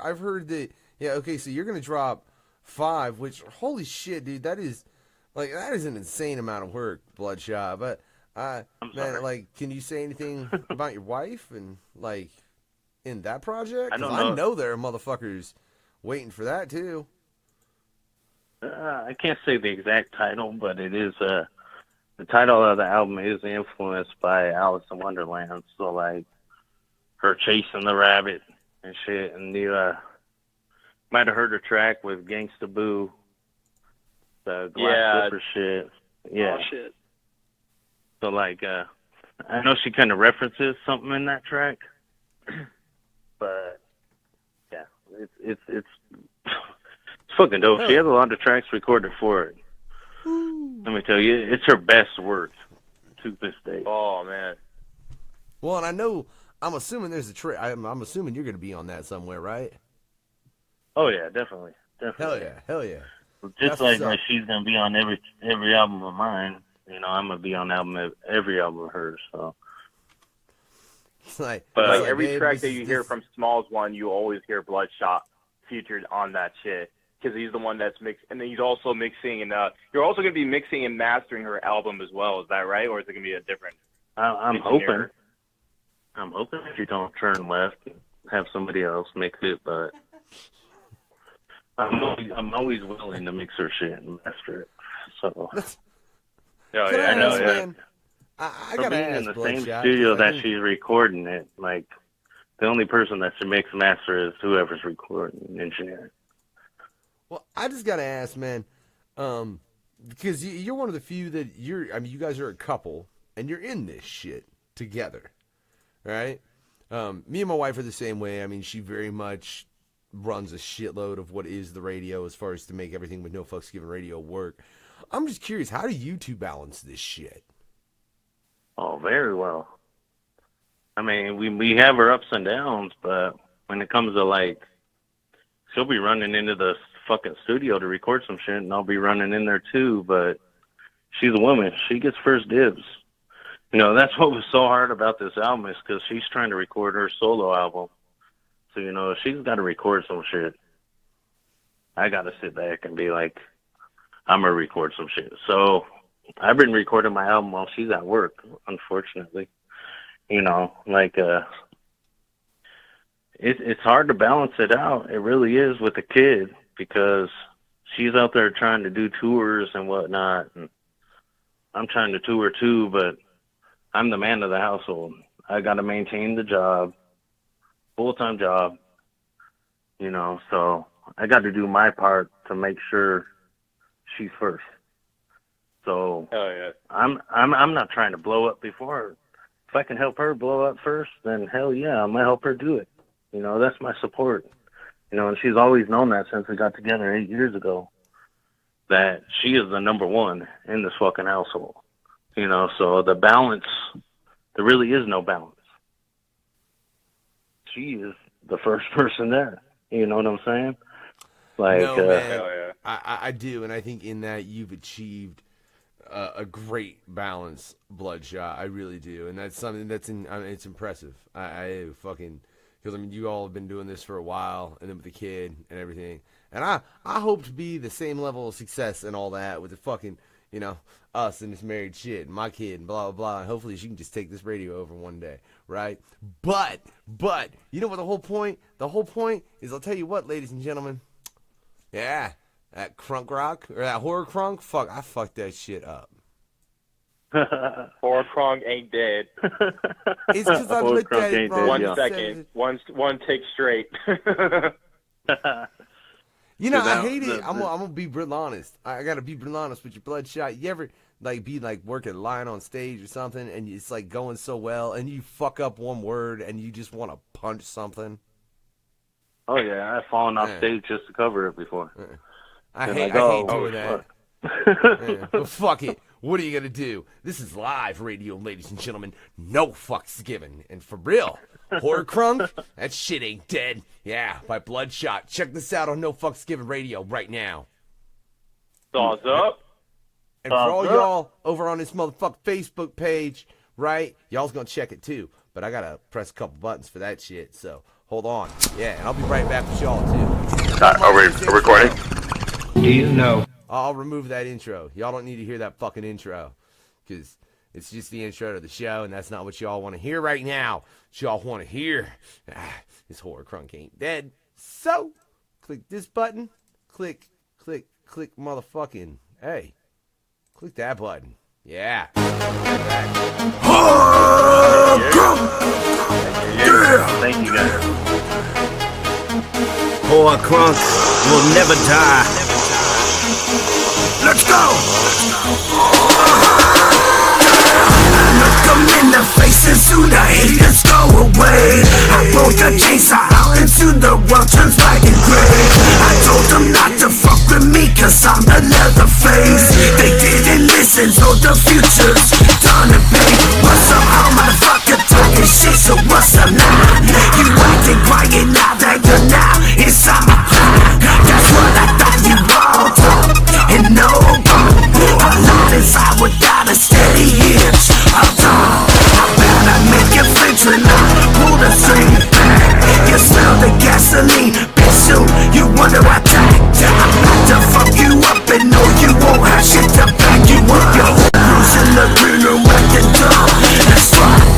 that. Yeah. Okay, so you're gonna drop 5, which holy shit, dude, that is an insane amount of work, Bloodshot. But man, like, can you say anything about your wife and like in that project? 'Cause I know there are motherfuckers waiting for that too. I can't say the exact title, but it is the title of the album is influenced by Alice in Wonderland. So like her chasing the rabbit and shit, and you might have heard her track with Gangsta Boo, the glass slipper shit. Yeah. Oh, shit. So like I know she kind of references something in that track, but yeah, it's fucking dope. She has a lot of tracks recorded for it. Let me tell you, it's her best work to this day. Oh man. Well, and I'm assuming there's a track. I'm assuming you're going to be on that somewhere, right? Oh yeah, definitely. Hell yeah. Just like she's going to be on every album of mine. You know, I'm going to be on every album of hers. So. But every track that you hear from Smalls one, you always hear Bloodshot featured on that shit. Because he's the one that's mixed, and then he's also mixing, and you're also going to be mixing and mastering her album as well. Is that right, or is it going to be a different? I'm hoping. I'm hoping if you don't turn left and have somebody else mix it, but I'm always willing to mix her shit and master it. So. I know. Man, I got to being ask in the Bloodshot, same studio that she's recording it, like the only person that should mix master is whoever's recording engineering. Well, I just got to ask, man, because you're one of the few that you guys are a couple, and you're in this shit together, right? Me and my wife are the same way. I mean, she very much runs a shitload of what is the radio as far as to make everything with No Fucks Given radio work. I'm just curious, how do you two balance this shit? Oh, very well. I mean, we have our ups and downs, but when it comes to like, she'll be running into the fucking studio to record some shit, and I'll be running in there too, but she's a woman. She gets first dibs. You know, that's what was so hard about this album is because she's trying to record her solo album. So, you know, she's got to record some shit. I got to sit back and be like, I'm going to record some shit. So I've been recording my album while she's at work, unfortunately. You know, like, it's hard to balance it out. It really is with a kid because she's out there trying to do tours and whatnot. And I'm trying to tour too, but I'm the man of the household. I got to maintain the job, full-time job, you know, so I got to do my part to make sure she's first. So I'm not trying to blow up before her. If I can help her blow up first, then hell yeah, I'm going to help her do it. You know, that's my support. You know, and she's always known that since we got together 8 years ago, that she is the number one in this fucking household. You know, so the balance, there really is no balance. She is the first person there. You know what I'm saying? Like, no, man, I do, and I think in that you've achieved a great balance, Bloodshot. I really do, and that's something that's it's impressive. I fucking, because I mean, you all have been doing this for a while, and then with the kid and everything, and I hope to be the same level of success and all that with the fucking, you know, us and this married shit, and my kid, and blah blah blah. And hopefully, she can just take this radio over one day, right? But you know what the whole point? The whole point is, I'll tell you what, ladies and gentlemen. Yeah. That crunk rock, or that horror crunk, fuck, I fucked that shit up. Horror crunk ain't dead. It's because I looked at it wrong. 1 second. One take straight. You know, I hate it. I'm gonna be real honest. I gotta be real honest with your Bloodshot. You ever be working line on stage or something, and it's like going so well, and you fuck up one word, and you just want to punch something? Oh yeah, I've fallen off stage just to cover it before. I hate doing that. Yeah, but fuck it. What are you going to do? This is live radio, ladies and gentlemen. No fucks given. And for real, horror crunk, that shit ain't dead. Yeah, by Bloodshot. Check this out on No Fucks Given Radio right now. Thumbs up. And for all y'all over on this motherfucking Facebook page, right? Y'all's going to check it too. But I got to press a couple buttons for that shit. So hold on. Yeah, and I'll be right back with y'all too. Are we recording? Do you know? I'll remove that intro. Y'all don't need to hear that fucking intro. Because it's just the intro to the show, and that's not what y'all want to hear right now. What y'all want to hear, this horror crunk ain't dead. So, click this button. Click motherfucking, hey. Click that button. Yeah. Horror crunk! Yeah! Thank you, guys. Horror crunk will never die. Let's go! I look them in the face and soon the haters go away. I broke the chainsaw out into the world, turns black and gray. I told them not to fuck with me, cause I'm the leather face. They didn't listen, so the future's done and paid. But somehow, motherfucker, talking shit, so what's up now? You acting quiet now that you're now inside my pride. That's what I thought you all thought. And no bone, I'm not inside without a steady itch. I'm done. I better make it flinch when I pull the string back. You smell the gasoline, bitch, soon you wonder I tagged. I'm about to fuck you up and no, you won't have shit to back you up. Yo, losing the green room at the door. That's right.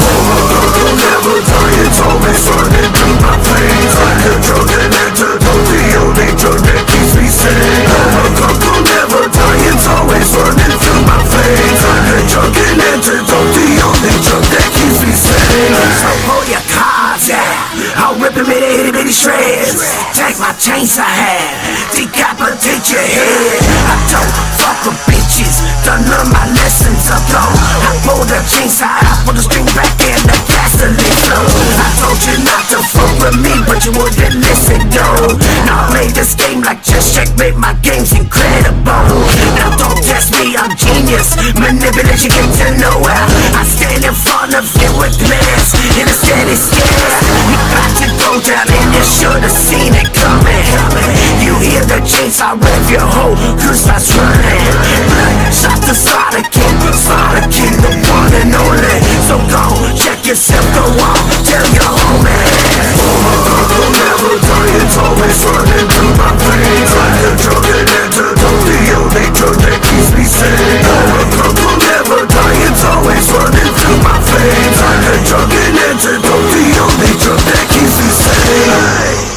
I'll never die, it's always running through my veins. Like a drug and antidote, the only drug that keeps me sane. I'll never die, it's always running through my veins. Like a drug and antidote, the only drug that keeps me sane. So pull your cards out, I'll rip them in itty bitty shreds. Take my chainsaw hand, decapitate your head. I don't fuck with bitches, done learn my lessons ago. I pull the chainsaw out, put the string back in the gasoline flow. I told you not to fuck with me, but you wouldn't listen, though. Now I play this game like chess, checkmate, my game's incredible. Now don't test me, I'm genius, manipulation get to nowhere. I stand in front of you with glass, in a steady stare. You got to go down and you should've seen it coming. You hear the chainsaw rev your whole crew starts running. Bloodshot the Slaughter King, the one and only. So go check yourself, go on, tell your homies. I'll never die, it's always running through my veins. Like a drug and antidote, the only drug that keeps me sane. I'll never die, it's always running through my veins. Like a drug and antidote, the only drug that keeps me sane.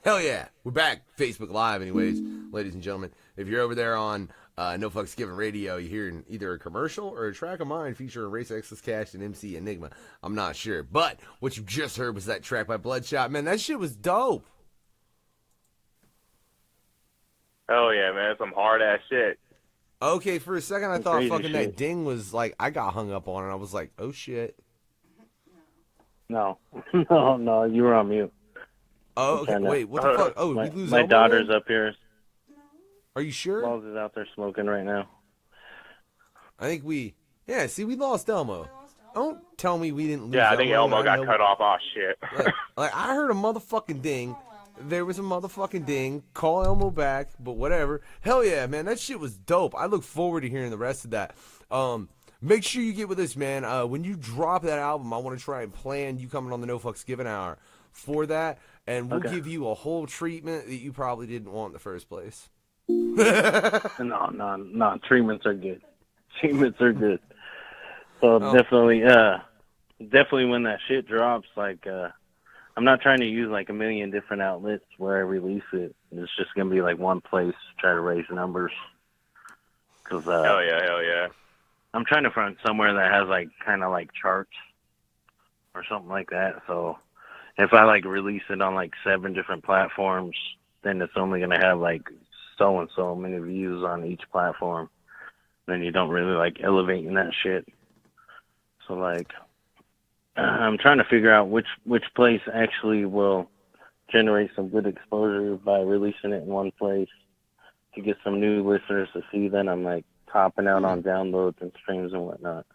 Hell yeah. We're back. Facebook Live, anyways, ladies and gentlemen. If you're over there on No Fucks Given Radio, you're hearing either a commercial or a track of mine featuring Race X's Cash and MC Enigma. I'm not sure. But what you just heard was that track by Bloodshot. Man, that shit was dope. Oh, yeah, man. Some hard-ass shit. Okay, for a second, I thought fucking that ding was like, I got hung up on it. I was like, oh, shit. No. No, you were on mute. Oh, okay. Wait, what the fuck? Oh, we lose my Elmo daughter's then? up here. Are you sure? Miles is out there smoking right now. I think yeah, see, we lost Elmo. don't tell me we didn't lose. Yeah, I think Elmo got know- cut off. Oh shit. Like I heard a motherfucking ding. There was a motherfucking ding. Call Elmo back, but whatever. Hell yeah, man. That shit was dope. I look forward to hearing the rest of that. Make sure you get with us, man. When you drop that album, I want to try and plan you coming on the No Fucks Given Hour for that, and we'll give you a whole treatment that you probably didn't want in the first place. No. Treatments are good. Treatments are good. So definitely when that shit drops, like, I'm not trying to use like a million different outlets where I release it. It's just gonna be like one place to try to raise numbers. Cause hell yeah. I'm trying to find somewhere that has like kind of like charts or something like that. So if I like release it on like 7 different platforms, then it's only gonna have like so and so many views on each platform. Then you don't really like elevating that shit. So like, I'm trying to figure out which place actually will generate some good exposure by releasing it in one place to get some new listeners to see. Then I'm like topping out on downloads and streams and whatnot.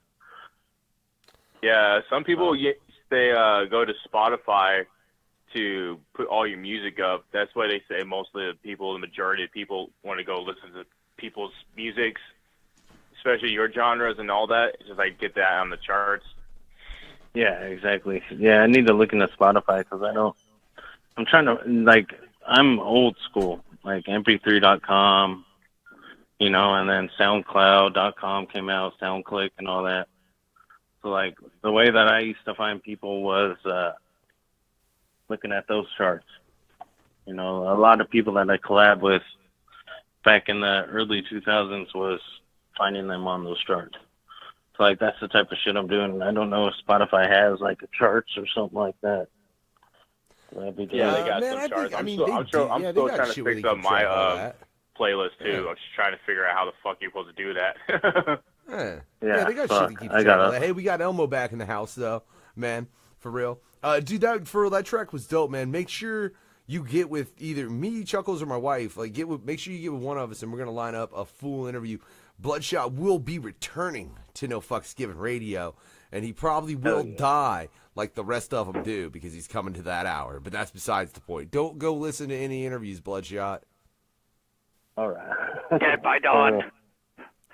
Yeah, some people they go to Spotify to put all your music up. That's why they say mostly the majority of people want to go listen to people's musics, especially your genres and all that. It's just like get that on the charts. Yeah, exactly. Yeah, I need to look into Spotify because I'm trying to, like, I'm old school, like mp3.com, you know, and then soundcloud.com came out, SoundClick and all that. So, like, the way that I used to find people was looking at those charts. You know, a lot of people that I collab with back in the early 2000s was finding them on those charts. Like, that's the type of shit I'm doing. I don't know if Spotify has like a charts or something like that. Yeah, they got some charts. I'm still trying to fix up my playlist too. I'm just trying to figure out how the fuck you're supposed to do that. Yeah, they got shit to keep track of that. Hey, we got Elmo back in the house though, man, for real. Dude, that track was dope, man. Make sure you get with either me, Chuckklez, or my wife. Like, make sure you get with one of us, and we're gonna line up a full interview. Bloodshot will be returning to No Fucks Given Radio, and he probably will die like the rest of them do because he's coming to that hour. But that's besides the point. Don't go listen to any interviews, Bloodshot. All right. Dead by dawn.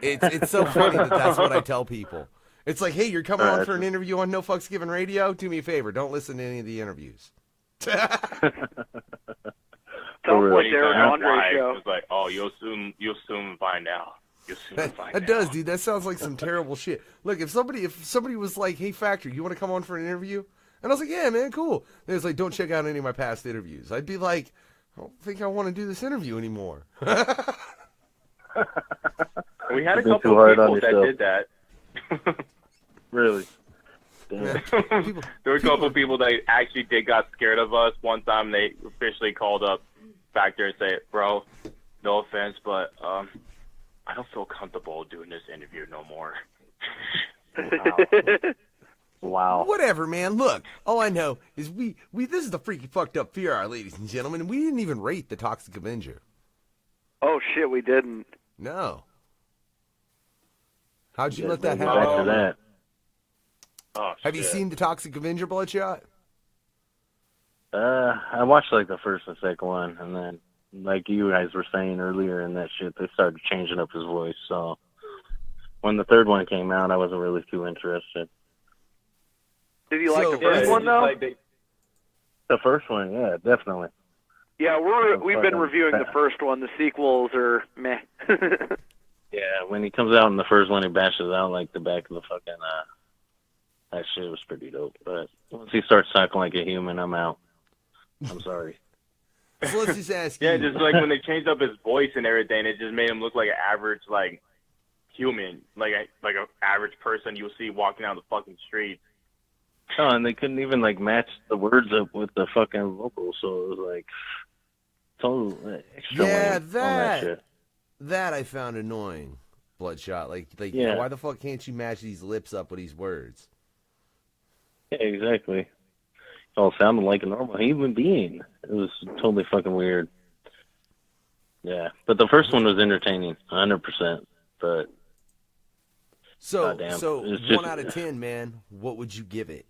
It's so funny that's what I tell people. It's like, hey, you're coming on for an interview on No Fucks Given Radio? Do me a favor. Don't listen to any of the interviews. Sounds like Derek Andre show. It's like, oh, you'll soon find out. That does, dude. That sounds like some terrible shit. Look, if somebody was like, "Hey, Factory, you want to come on for an interview?" And I was like, "Yeah, man, cool." And it was like, "Don't check out any of my past interviews." I'd be like, "I don't think I want to do this interview anymore." We had a couple of people that did that. Really? There were a couple of people that actually got scared of us. One time they officially called up Factory and said, "Bro, no offense, but I don't feel comfortable doing this interview no more." Wow. Whatever, man. Look, all I know is we this is the Freaky Fucked Up Fear Hour, ladies and gentlemen, and we didn't even rate the Toxic Avenger. Oh shit, we didn't. No. How'd you let that Back happen? to that. Oh, Have you seen the Toxic Avenger, Bloodshot? I watched like the first and second one, and then like you guys were saying earlier in that shit, they started changing up his voice. So when the third one came out, I wasn't really too interested. Did you like the first one though? The first one, yeah, definitely. Yeah, we've been reviewing the first one. The sequels are meh. Yeah, when he comes out in the first one, he bashes out like the back of the fucking. That shit was pretty dope. But once he starts talking like a human, I'm out. I'm sorry. So let's just ask you. Yeah, just like when they changed up his voice and everything, it just made him look like an average, like, human, like a average person you'll see walking down the fucking street. Oh, and they couldn't even like match the words up with the fucking vocals, so it was like total extra. Yeah, on that shit. That I found annoying, Bloodshot. Like, yeah. Why the fuck can't you match these lips up with these words? Yeah, exactly. It all sounded like a normal human being. It was totally fucking weird. Yeah, but the first one was entertaining, 100%. But So, goddamn. so It's 1 out of 10, man. What would you give it?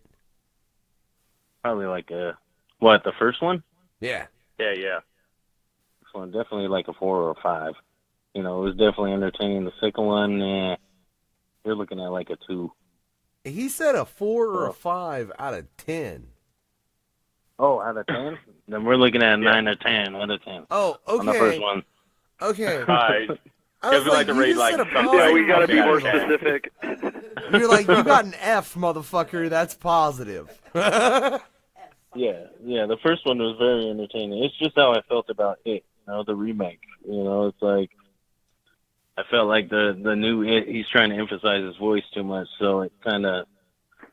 Probably like a what? The first one? Yeah. Yeah. This one definitely like a 4 or a 5. You know, it was definitely entertaining. The second one, you're looking at like a 2. He said a 4 or a 5 out of 10. Oh, out of 10? Then we're looking at 9 or 10 out of 10. Oh, okay. On the first one. Okay. I was like, you just said a Yeah, we gotta be more Yeah. specific. You're like, you got an F, motherfucker. That's positive. Yeah. The first one was very entertaining. It's just how I felt about it, the remake. It's like I felt like the new It, he's trying to emphasize his voice too much, so it kind of,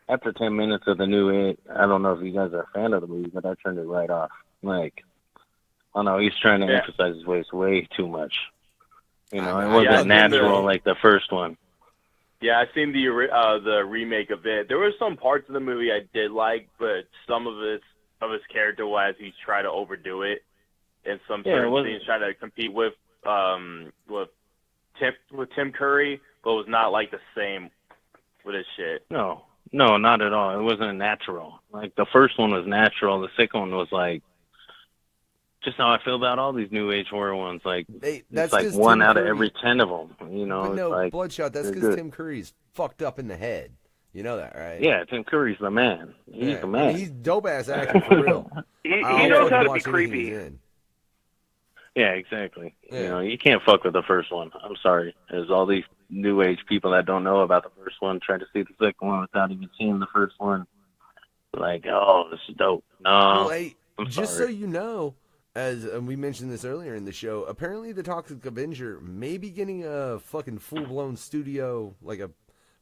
after 10 minutes of the new It, I don't know if you guys are a fan of the movie, but I turned it right off. Like, I don't know, he's trying to emphasize his voice way too much. It wasn't natural like the first one. Yeah, I seen the remake of it. There were some parts of the movie I did like, but some of his character-wise, he's trying to overdo it, and some certain scenes trying to compete with Tim Curry, but it was not like the same with his shit. No, not at all. It wasn't natural. Like the first one was natural. The second one was like just how I feel about all these new age horror ones. Like it's like 1 out of every 10 of them. But it's no, like, Bloodshot. That's because Tim Curry's fucked up in the head. You know that, right? Yeah, Tim Curry's the man. He's the man. I mean, he's dope ass acting for real. He knows how to be creepy. Yeah, exactly. Yeah. You can't fuck with the first one. I'm sorry. There's all these new age people that don't know about the first one, try to see the second one without even seeing the first one. Like, oh, this is dope. No, Well, hey, I'm just sorry. so you know, as we mentioned this earlier in the show, apparently the Toxic Avenger may be getting a fucking full-blown studio, like a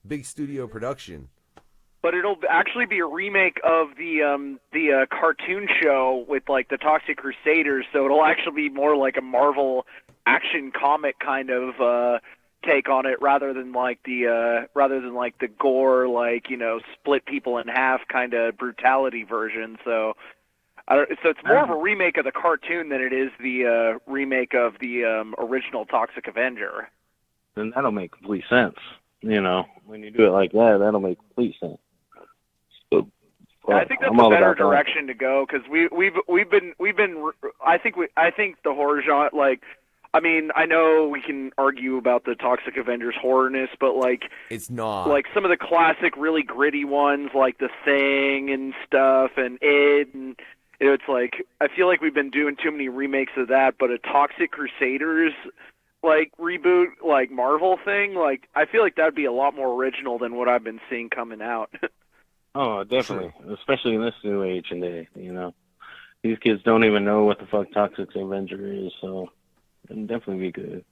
big studio production. But it'll actually be a remake of the cartoon show with like the Toxic Crusaders, so it'll actually be more like a Marvel action comic kind of take on it, rather than like the gore, like split people in half kind of brutality version. So it's more of a remake of the cartoon than it is the remake of the original Toxic Avenger. Then that'll make complete sense. When you do it like that, that'll make complete sense. So, I think that's a better direction to go, because we've been I think the horror genre, like, I mean, I know we can argue about the Toxic Avengers horrorness, but like it's not like some of the classic really gritty ones like The Thing and stuff and It, and it's like I feel like we've been doing too many remakes of that, but a Toxic Crusaders like reboot, like Marvel thing, like I feel like that'd be a lot more original than what I've been seeing coming out. Oh, definitely. Especially in this new age and day, These kids don't even know what the fuck Toxic Avenger is, so it'd definitely be good.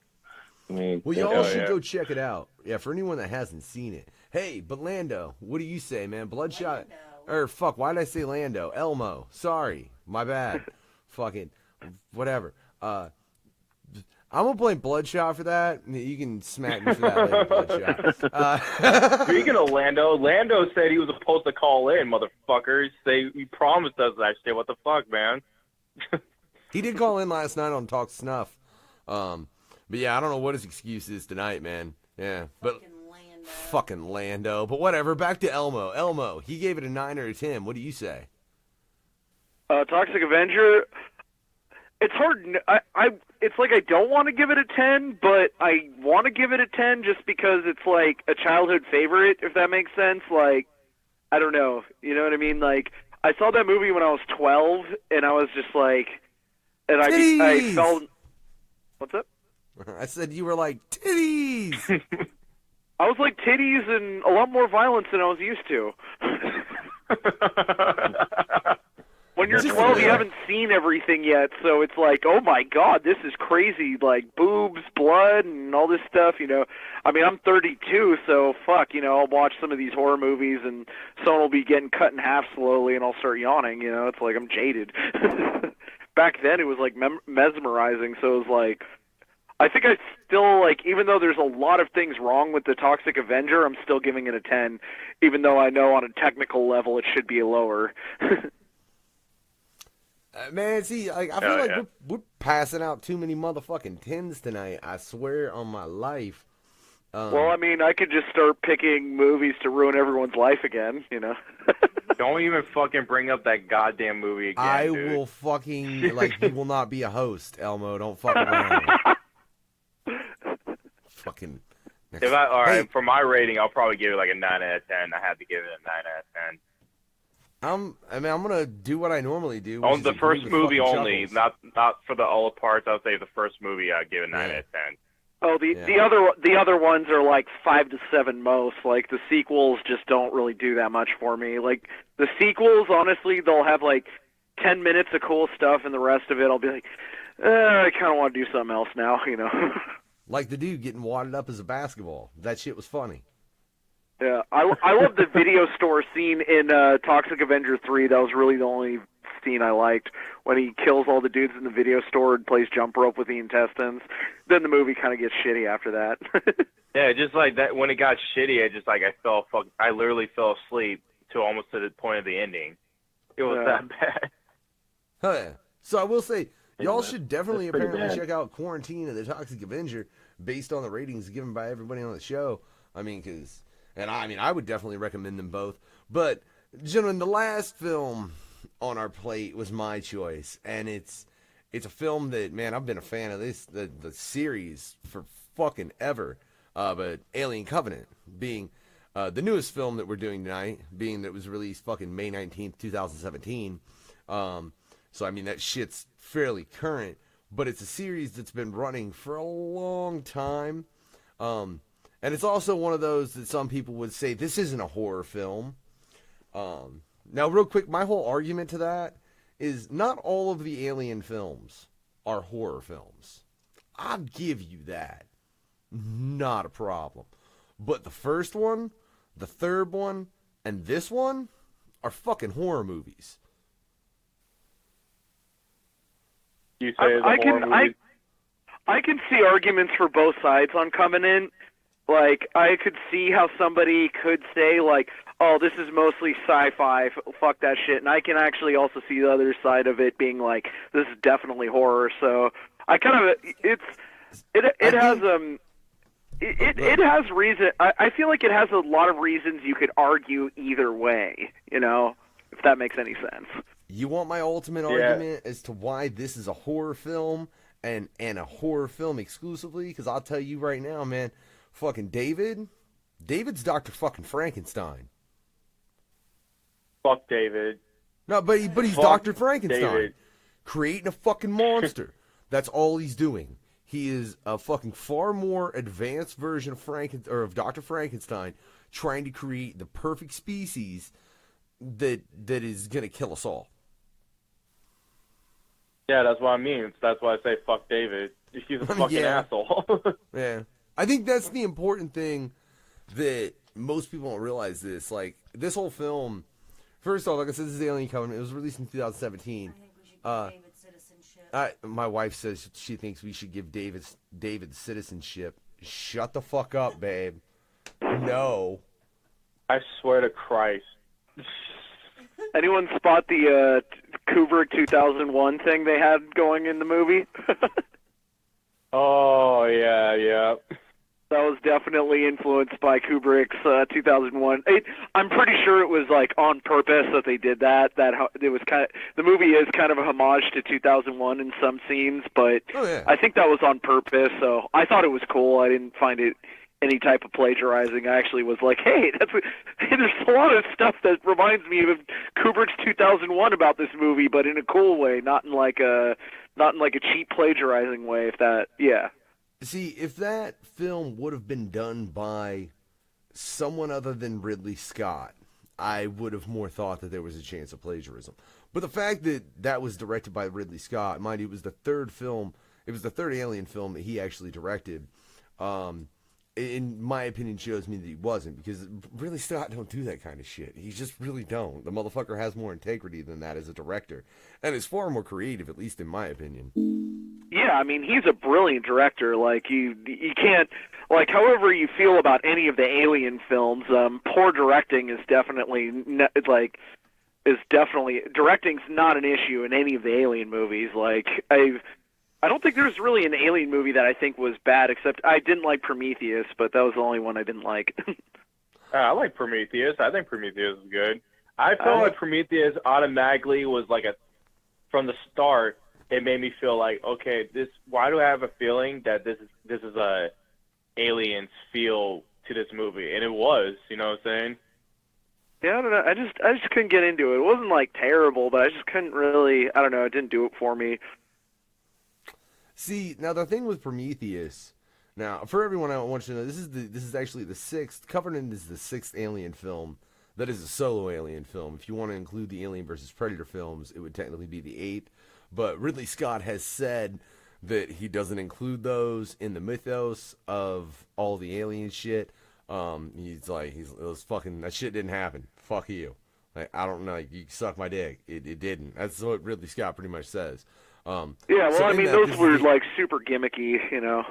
I mean, well, y'all should go check it out. Yeah, for anyone that hasn't seen it. Hey, but Lando, what do you say, man? Bloodshot, or fuck, why did I say Lando? Elmo. Sorry, my bad. Fucking whatever. I'm gonna blame Bloodshot for that. You can smack me for that later, Bloodshot. Speaking of Lando said he was supposed to call in, motherfuckers. He promised us that shit. What the fuck, man? He did call in last night on Talk Snuff. But yeah, I don't know what his excuse is tonight, man. Yeah, but fucking Lando. But whatever. Back to Elmo. Elmo, he gave it a 9 or a 10. What do you say? Toxic Avenger. It's hard. It's like I don't want to give it a 10, but I want to give it a 10 just because it's like a childhood favorite, if that makes sense. Like, I don't know. You know what I mean? Like, I saw that movie when I was 12, and I was just like, and I felt. What's up? I said you were like, titties! I was like titties and a lot more violence than I was used to. When you're 12, you haven't seen everything yet, so it's like, oh my god, this is crazy, like boobs, blood, and all this stuff, I mean, I'm 32, so fuck, I'll watch some of these horror movies, and someone will be getting cut in half slowly, and I'll start yawning, it's like I'm jaded. Back then, it was like mesmerizing, so it was like, I think I still, like, even though there's a lot of things wrong with the Toxic Avenger, I'm still giving it a 10, even though I know on a technical level it should be lower. Man, see, like, I feel like we're passing out too many motherfucking 10s tonight. I swear on my life. Well, I mean, I could just start picking movies to ruin everyone's life again, you know? Don't even fucking bring up that goddamn movie again, I dude. will fucking, you will not be a host, Elmo. Don't fuck around. Fucking. All right, for my rating, I'll probably give it like a 9 out of 10. I have to give it a 9 out of 10. I'm gonna do what I normally do. On the first movie only, not for the all parts. I'll say the first movie I'd give a 9 out of 10. Oh, the other ones are like 5 to 7 most. Like the sequels just don't really do that much for me. Like the sequels, honestly, they'll have like 10 minutes of cool stuff, and the rest of it, I'll be like, I kind of want to do something else now, you know. Like the dude getting wadded up as a basketball. That shit was funny. Yeah, I love the video store scene in Toxic Avenger 3. That was really the only scene I liked, when he kills all the dudes in the video store and plays jump rope with the intestines. Then the movie kind of gets shitty after that. Yeah, just like that. When it got shitty, I literally fell asleep to almost to the point of the ending. It was that bad. Oh, yeah. So I will say, y'all should definitely That's pretty apparently bad. check out Quarantine of the Toxic Avenger based on the ratings given by everybody on the show. I mean, I would definitely recommend them both. But, gentlemen, the last film on our plate was my choice, and it's a film that, man, I've been a fan of the series for fucking ever. But Alien Covenant being the newest film that we're doing tonight, being that it was released fucking May 19th, 2017. So, I mean, that shit's fairly current, but it's a series that's been running for a long time. And it's also one of those that some people would say, this isn't a horror film. Now, real quick, my whole argument to that is not all of the Alien films are horror films. I'll give you that. Not a problem. But the first one, the third one, and this one are fucking horror movies. You say I can see arguments for both sides on Covenant. Like, I could see how somebody could say, like, oh, this is mostly sci-fi, fuck that shit. And I can actually also see the other side of it being like, this is definitely horror. So I kind of, it has reason. I feel like it has a lot of reasons you could argue either way, you know, if that makes any sense. You want my ultimate argument as to why this is a horror film and a horror film exclusively? Because I'll tell you right now, man, fucking David's Dr. fucking Frankenstein. Fuck David. No, but he's Fuck Dr. Frankenstein. David. Creating a fucking monster. That's all he's doing. He is a fucking far more advanced version of Dr. Frankenstein, trying to create the perfect species that is gonna kill us all. Yeah, that's what I mean. That's why I say fuck David. He's a fucking asshole. Yeah. I think that's the important thing that most people don't realize this. Like, this whole film, first off, like I said, this is Alien Covenant. It was released in 2017. My wife says she thinks we should give David citizenship. Shut the fuck up, babe. No. I swear to Christ. Anyone spot the Kubrick 2001 thing they had going in the movie? Oh, yeah. That was definitely influenced by Kubrick's 2001. I'm pretty sure it was like on purpose that they did that. It was the movie is kind of a homage to 2001 in some scenes, but I think that was on purpose. So I thought it was cool. I didn't find it any type of plagiarizing. I actually was like, hey, there's a lot of stuff that reminds me of Kubrick's 2001 about this movie, but in a cool way, not in like a cheap plagiarizing way. See, if that film would have been done by someone other than Ridley Scott, I would have more thought that there was a chance of plagiarism. But the fact that that was directed by Ridley Scott, mind you, it was the third Alien film that he actually directed, in my opinion, shows me that he wasn't, because Ridley Scott don't do that kind of shit. He just really don't. The motherfucker has more integrity than that as a director, and is far more creative, at least in my opinion. Yeah, I mean, he's a brilliant director. Like, you can't, like, however you feel about any of the Alien films, poor directing is definitely, directing's not an issue in any of the Alien movies. Like, I don't think there's really an Alien movie that I think was bad, except I didn't like Prometheus, but that was the only one I didn't like. I like Prometheus. I think Prometheus is good. I felt like Prometheus automatically was like from the start, it made me feel like, okay, why do I have a feeling that this is a Aliens feel to this movie? And it was, you know what I'm saying? Yeah, I don't know. I just couldn't get into it. It wasn't like terrible, but I just couldn't really. I don't know. It didn't do it for me. See, now the thing with Prometheus. Now, for everyone, I want you to know this is actually the sixth. Covenant is the sixth Alien film that is a solo Alien film. If you want to include the Alien versus Predator films, it would technically be the eighth. But Ridley Scott has said that he doesn't include those in the mythos of all the Alien shit. He's like, it was fucking, that shit didn't happen. Fuck you. Like, I don't know, you suck my dick. It didn't. That's what Ridley Scott pretty much says. Yeah, well, I mean, those were like super gimmicky, you know.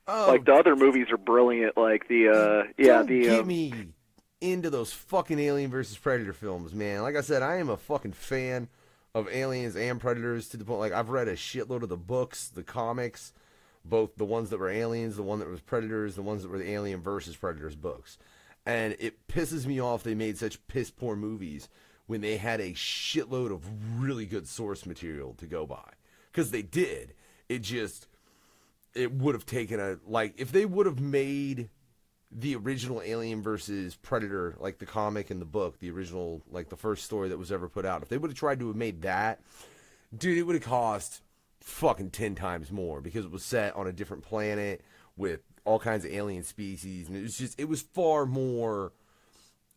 Like the other movies are brilliant. Like get me into those fucking Alien versus Predator films, man. Like I said, I am a fucking fan of Aliens and Predators to the point, like, I've read a shitload of the books, the comics, both the ones that were Aliens, the one that was Predators, the ones that were the Alien versus Predators books. And it pisses me off they made such piss poor movies when they had a shitload of really good source material to go by. Because they did. It would have taken if they would have made the original Alien versus Predator, like the comic and the book, the original, like the first story that was ever put out, if they would have tried to have made that, dude, it would have cost fucking 10 times more because it was set on a different planet with all kinds of alien species, and it was far more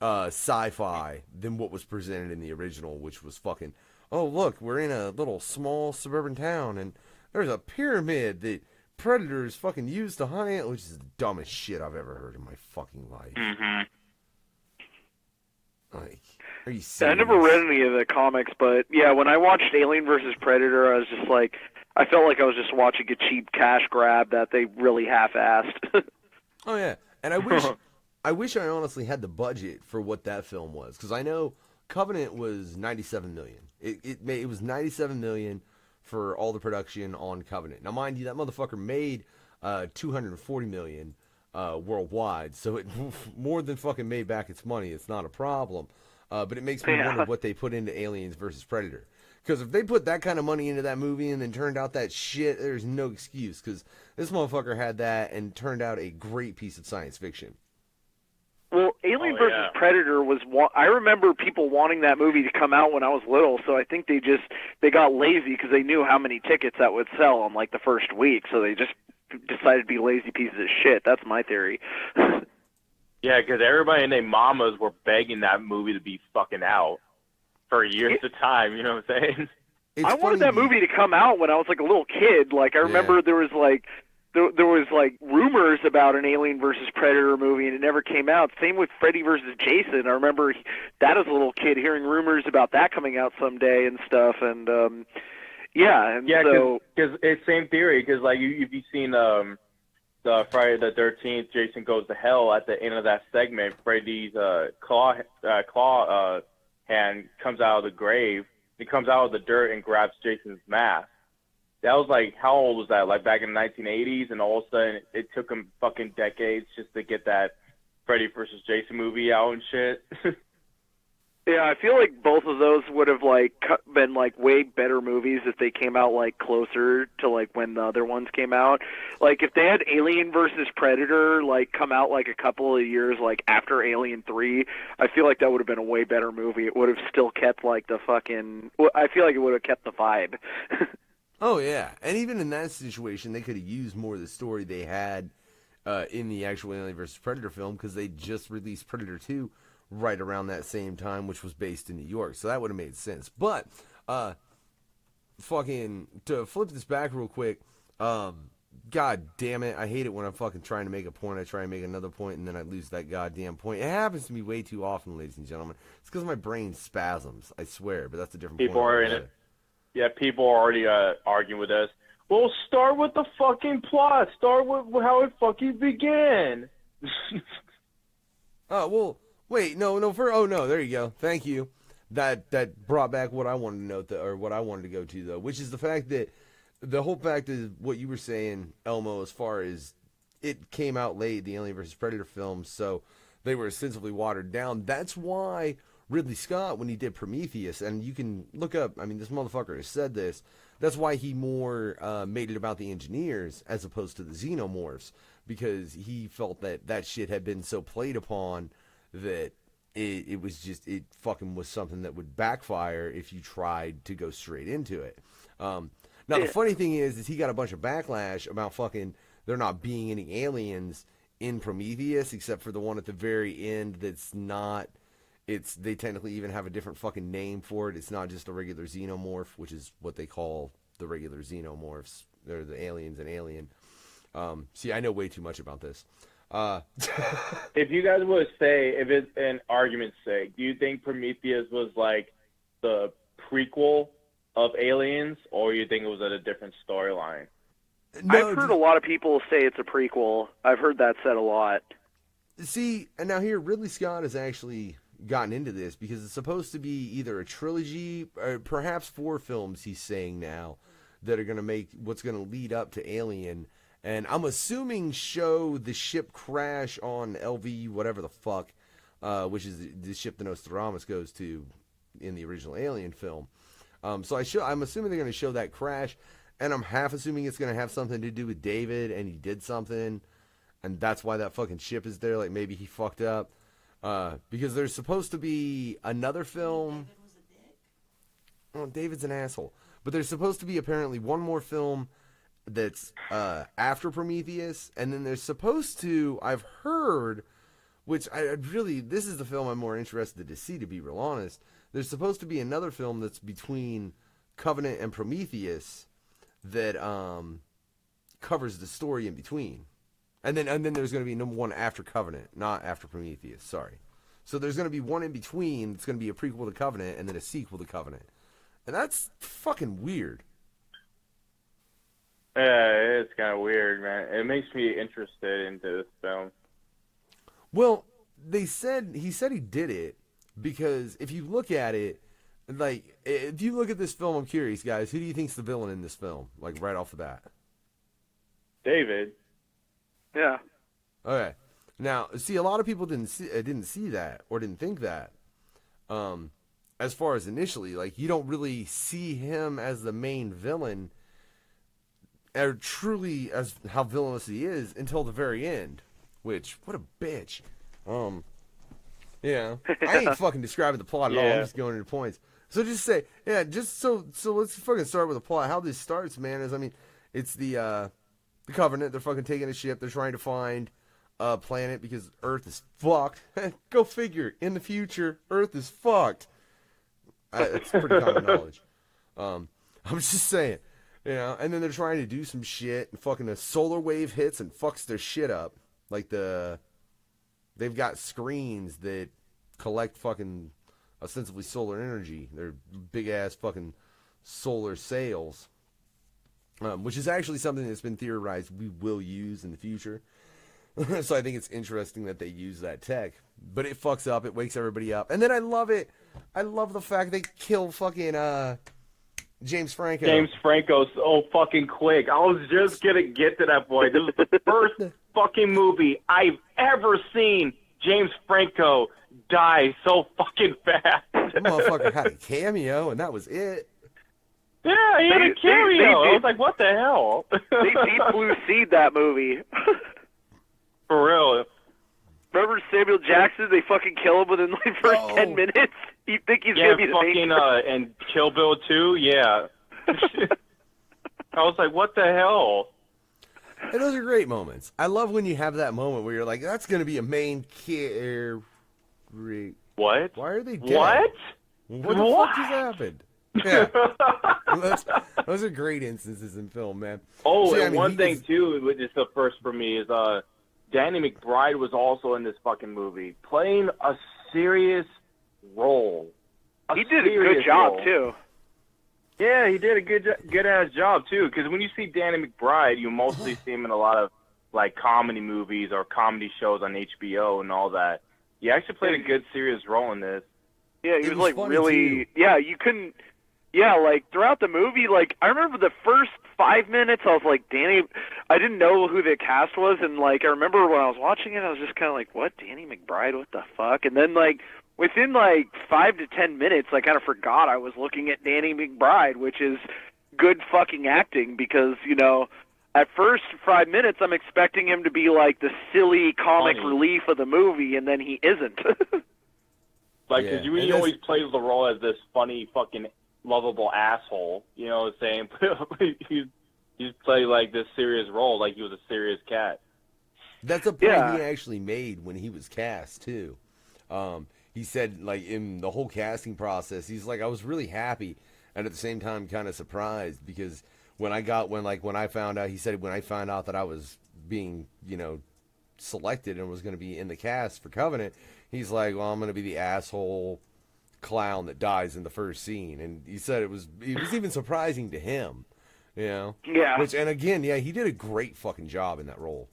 sci-fi than what was presented in the original, which was fucking, oh look, we're in a little small suburban town and there's a pyramid that Predators fucking used to hunt, which is the dumbest shit I've ever heard in my fucking life. Mm-hmm. Like, are you serious? I never read any of the comics, but yeah, when I watched Alien versus Predator, I was just like, I felt like I was just watching a cheap cash grab that they really half-assed. Oh yeah, and I wish I honestly had the budget for what that film was, because I know Covenant was $97 million. It was $97 million for all the production on Covenant. Now, mind you, that motherfucker made $240 million worldwide, so it more than fucking made back its money. It's not a problem, but it makes me wonder what they put into Aliens versus Predator. Because if they put that kind of money into that movie and then turned out that shit, there's no excuse. Because this motherfucker had that and turned out a great piece of science fiction. Well, Alien versus Predator was. I remember people wanting that movie to come out when I was little, so I think they got lazy because they knew how many tickets that would sell on like the first week, so they just decided to be lazy pieces of shit. That's my theory. Yeah, because everybody and their mamas were begging that movie to be fucking out for years at a time. You know what I'm saying? I wanted that movie to come out when I was like a little kid. Like I remember there was like rumors about an Alien versus Predator movie, and it never came out. Same with Freddy versus Jason. I remember that as a little kid hearing rumors about that coming out someday and stuff. And so because it's same theory. Because like if you've seen the Friday the 13th, Jason Goes to Hell, at the end of that segment, Freddy's claw hand comes out of the grave. He comes out of the dirt and grabs Jason's mask. That was like, how old was that? Like back in the 1980s, and all of a sudden it took him fucking decades just to get that Freddy versus Jason movie out and shit. Yeah, I feel like both of those would have like been like way better movies if they came out like closer to like when the other ones came out. Like if they had Alien versus Predator like come out like a couple of years like after Alien 3, I feel like that would have been a way better movie. It would have still kept like the fucking. I feel like it would have kept the vibe. Oh yeah, and even in that situation, they could have used more of the story they had in the actual Alien vs. Predator film, because they just released Predator 2 right around that same time, which was based in New York, so that would have made sense. But fucking to flip this back real quick, god damn it, I hate it when I'm fucking trying to make a point. I try and make another point, and then I lose that goddamn point. It happens to me way too often, ladies and gentlemen. It's because my brain spasms, I swear, but that's a different people point. Are in it. Yeah, people are already arguing with us. Well, start with the fucking plot. Start with how it fucking began. Oh, well, wait, no, there you go. Thank you. That brought back what I wanted to note, or what I wanted to go to, though, which is the fact that the whole fact is what you were saying, Elmo, as far as it came out late, the Alien vs. Predator film, so they were ostensibly watered down. That's why Ridley Scott, when he did Prometheus, and you can look up, I mean, this motherfucker has said this, that's why he more made it about the engineers as opposed to the xenomorphs, because he felt that that shit had been so played upon that it was just, it fucking was something that would backfire if you tried to go straight into it. Now, the funny thing is he got a bunch of backlash about fucking there not being any aliens in Prometheus, except for the one at the very end that's not, they technically even have a different fucking name for it. It's not just a regular xenomorph, which is what they call the regular xenomorphs. They're the aliens in Alien. See, I know way too much about this. If you guys would say, if it's an argument's sake, do you think Prometheus was like the prequel of Aliens, or you think it was at a different storyline? No, I've heard a lot of people say it's a prequel. I've heard that said a lot. See, and now here, Ridley Scott has actually gotten into this because it's supposed to be either a trilogy or perhaps 4 films, he's saying now, that are going to make what's going to lead up to Alien. And I'm assuming show the ship crash on LV, whatever the fuck, which is the ship the Nostradamus goes to in the original Alien film. So I'm assuming they're going to show that crash, and I'm half assuming it's going to have something to do with David, and he did something, and that's why that fucking ship is there. Like, maybe he fucked up. Because there's supposed to be another film. Oh, David's an asshole. But there's supposed to be apparently one more film that's after Prometheus, and then there's supposed to, I've heard, which this is the film I'm more interested to see, to be real honest. There's supposed to be another film that's between Covenant and Prometheus that covers the story in between. And then there's going to be number one after Covenant, not after Prometheus, sorry. So there's going to be one in between that's going to be a prequel to Covenant and then a sequel to Covenant. And that's fucking weird. Yeah, it's kind of weird, man. It makes me interested into this film. Well, he said he did it because if you look at it, like, if you look at this film, I'm curious, guys, who do you think's the villain in this film? Like, right off the bat. David. Yeah. Okay. Now, see, a lot of people didn't see that or didn't think that. As far as initially, like, you don't really see him as the main villain, or truly as how villainous he is, until the very end. Which, what a bitch. Yeah. I ain't fucking describing the plot at all. I'm just going into points. So just say, so let's fucking start with the plot. How this starts, man, is, I mean, it's the Covenant. They're fucking taking a ship. They're trying to find a planet because Earth is fucked. Go figure. In the future, Earth is fucked. It's pretty common knowledge. I'm just saying. You know, and then they're trying to do some shit, and fucking a solar wave hits and fucks their shit up. Like they've got screens that collect fucking ostensibly solar energy. They're big ass fucking solar sails. Which is actually something that's been theorized we will use in the future. So I think it's interesting that they use that tech. But it fucks up, it wakes everybody up. And then I love it. I love the fact they kill fucking James Franco. James Franco so fucking quick. I was just gonna get to that point. This is the first fucking movie I've ever seen James Franco die so fucking fast. That motherfucker had a cameo, and that was it. Yeah, he had a cameo. I was like, what the hell? They deep blue seed that movie. For real. Remember Samuel Jackson? They fucking kill him within the first 10 minutes. You think he's gonna be the main and Kill Bill 2, yeah. I was like, what the hell? And those are great moments. I love when you have that moment where you're like, that's gonna be a main character. What? Why are they dead? What? What the fuck just happened? Yeah. Those are great instances in film, man. Oh, See, and I mean, one thing, too, which is the first for me, is Danny McBride was also in this fucking movie, playing a serious role. He did a good job, too. Yeah, he did a good-ass job, too, because when you see Danny McBride, you mostly see him in a lot of, like, comedy movies or comedy shows on HBO and all that. He actually played a good, serious role in this. Yeah, he was like really... Too. Yeah, you couldn't... Yeah, like throughout the movie, like I remember the first 5 minutes, I was like, Danny. I didn't know who the cast was, and like I remember when I was watching it, I was just kind of like, what, Danny McBride? What the fuck? And then like within like 5 to 10 minutes, I kind of forgot I was looking at Danny McBride, which is good fucking acting because at first 5 minutes I'm expecting him to be like the silly comic relief of the movie, and then he isn't. Like, because he always plays the role as this funny fucking lovable asshole, you know what I'm saying? he's played like this serious role, like he was a serious cat. That's a point he actually made when he was cast too. He said, like, in the whole casting process, he's like, I was really happy and at the same time kind of surprised because when I found out, he said, when I found out that I was being, selected and was going to be in the cast for Covenant, he's like, well, I'm going to be the asshole clown that dies in the first scene. And he said it was even surprising to him, Yeah. And again, he did a great fucking job in that role.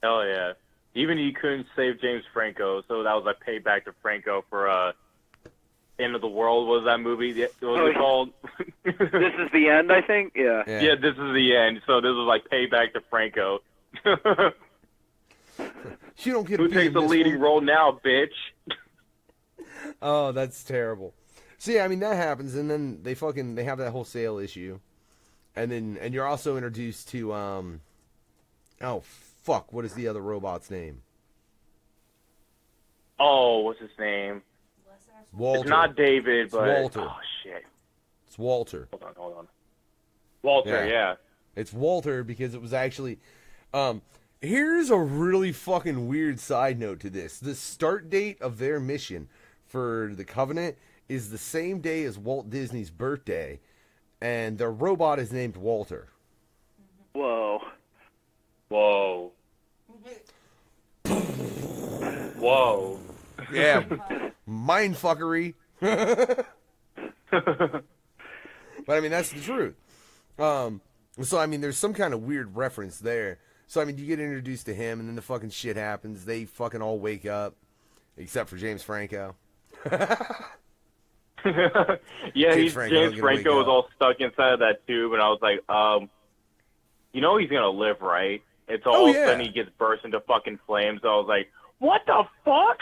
Hell yeah. Even he couldn't save James Franco, so that was like payback to Franco for End of the World was that movie. What was it called? This is the end, I think. Yeah, this is the end. So this was like payback to Franco. You don't get Who takes the leading role now, bitch? Oh, that's terrible. So yeah, I mean that happens, and then they have that whole sale issue, and you're also introduced to oh fuck, what is the other robot's name? Oh, what's his name? Walter. It's not David, It's but Walter. Oh shit. It's Walter. Hold on. Walter, yeah. It's Walter because it was actually here's a really fucking weird side note to this. The start date of their mission for the Covenant is the same day as Walt Disney's birthday, and their robot is named Walter. Whoa. Whoa. Whoa. Yeah. Mindfuckery. But I mean, that's the truth. So I mean, there's some kind of weird reference there. So I mean, you get introduced to him, and then the fucking shit happens. They fucking all wake up, except for James Franco. Yeah, James Franco was all stuck inside of that tube, and I was like, he's gonna live, right? It's all of a sudden he gets burst into fucking flames. So I was like, what the fuck?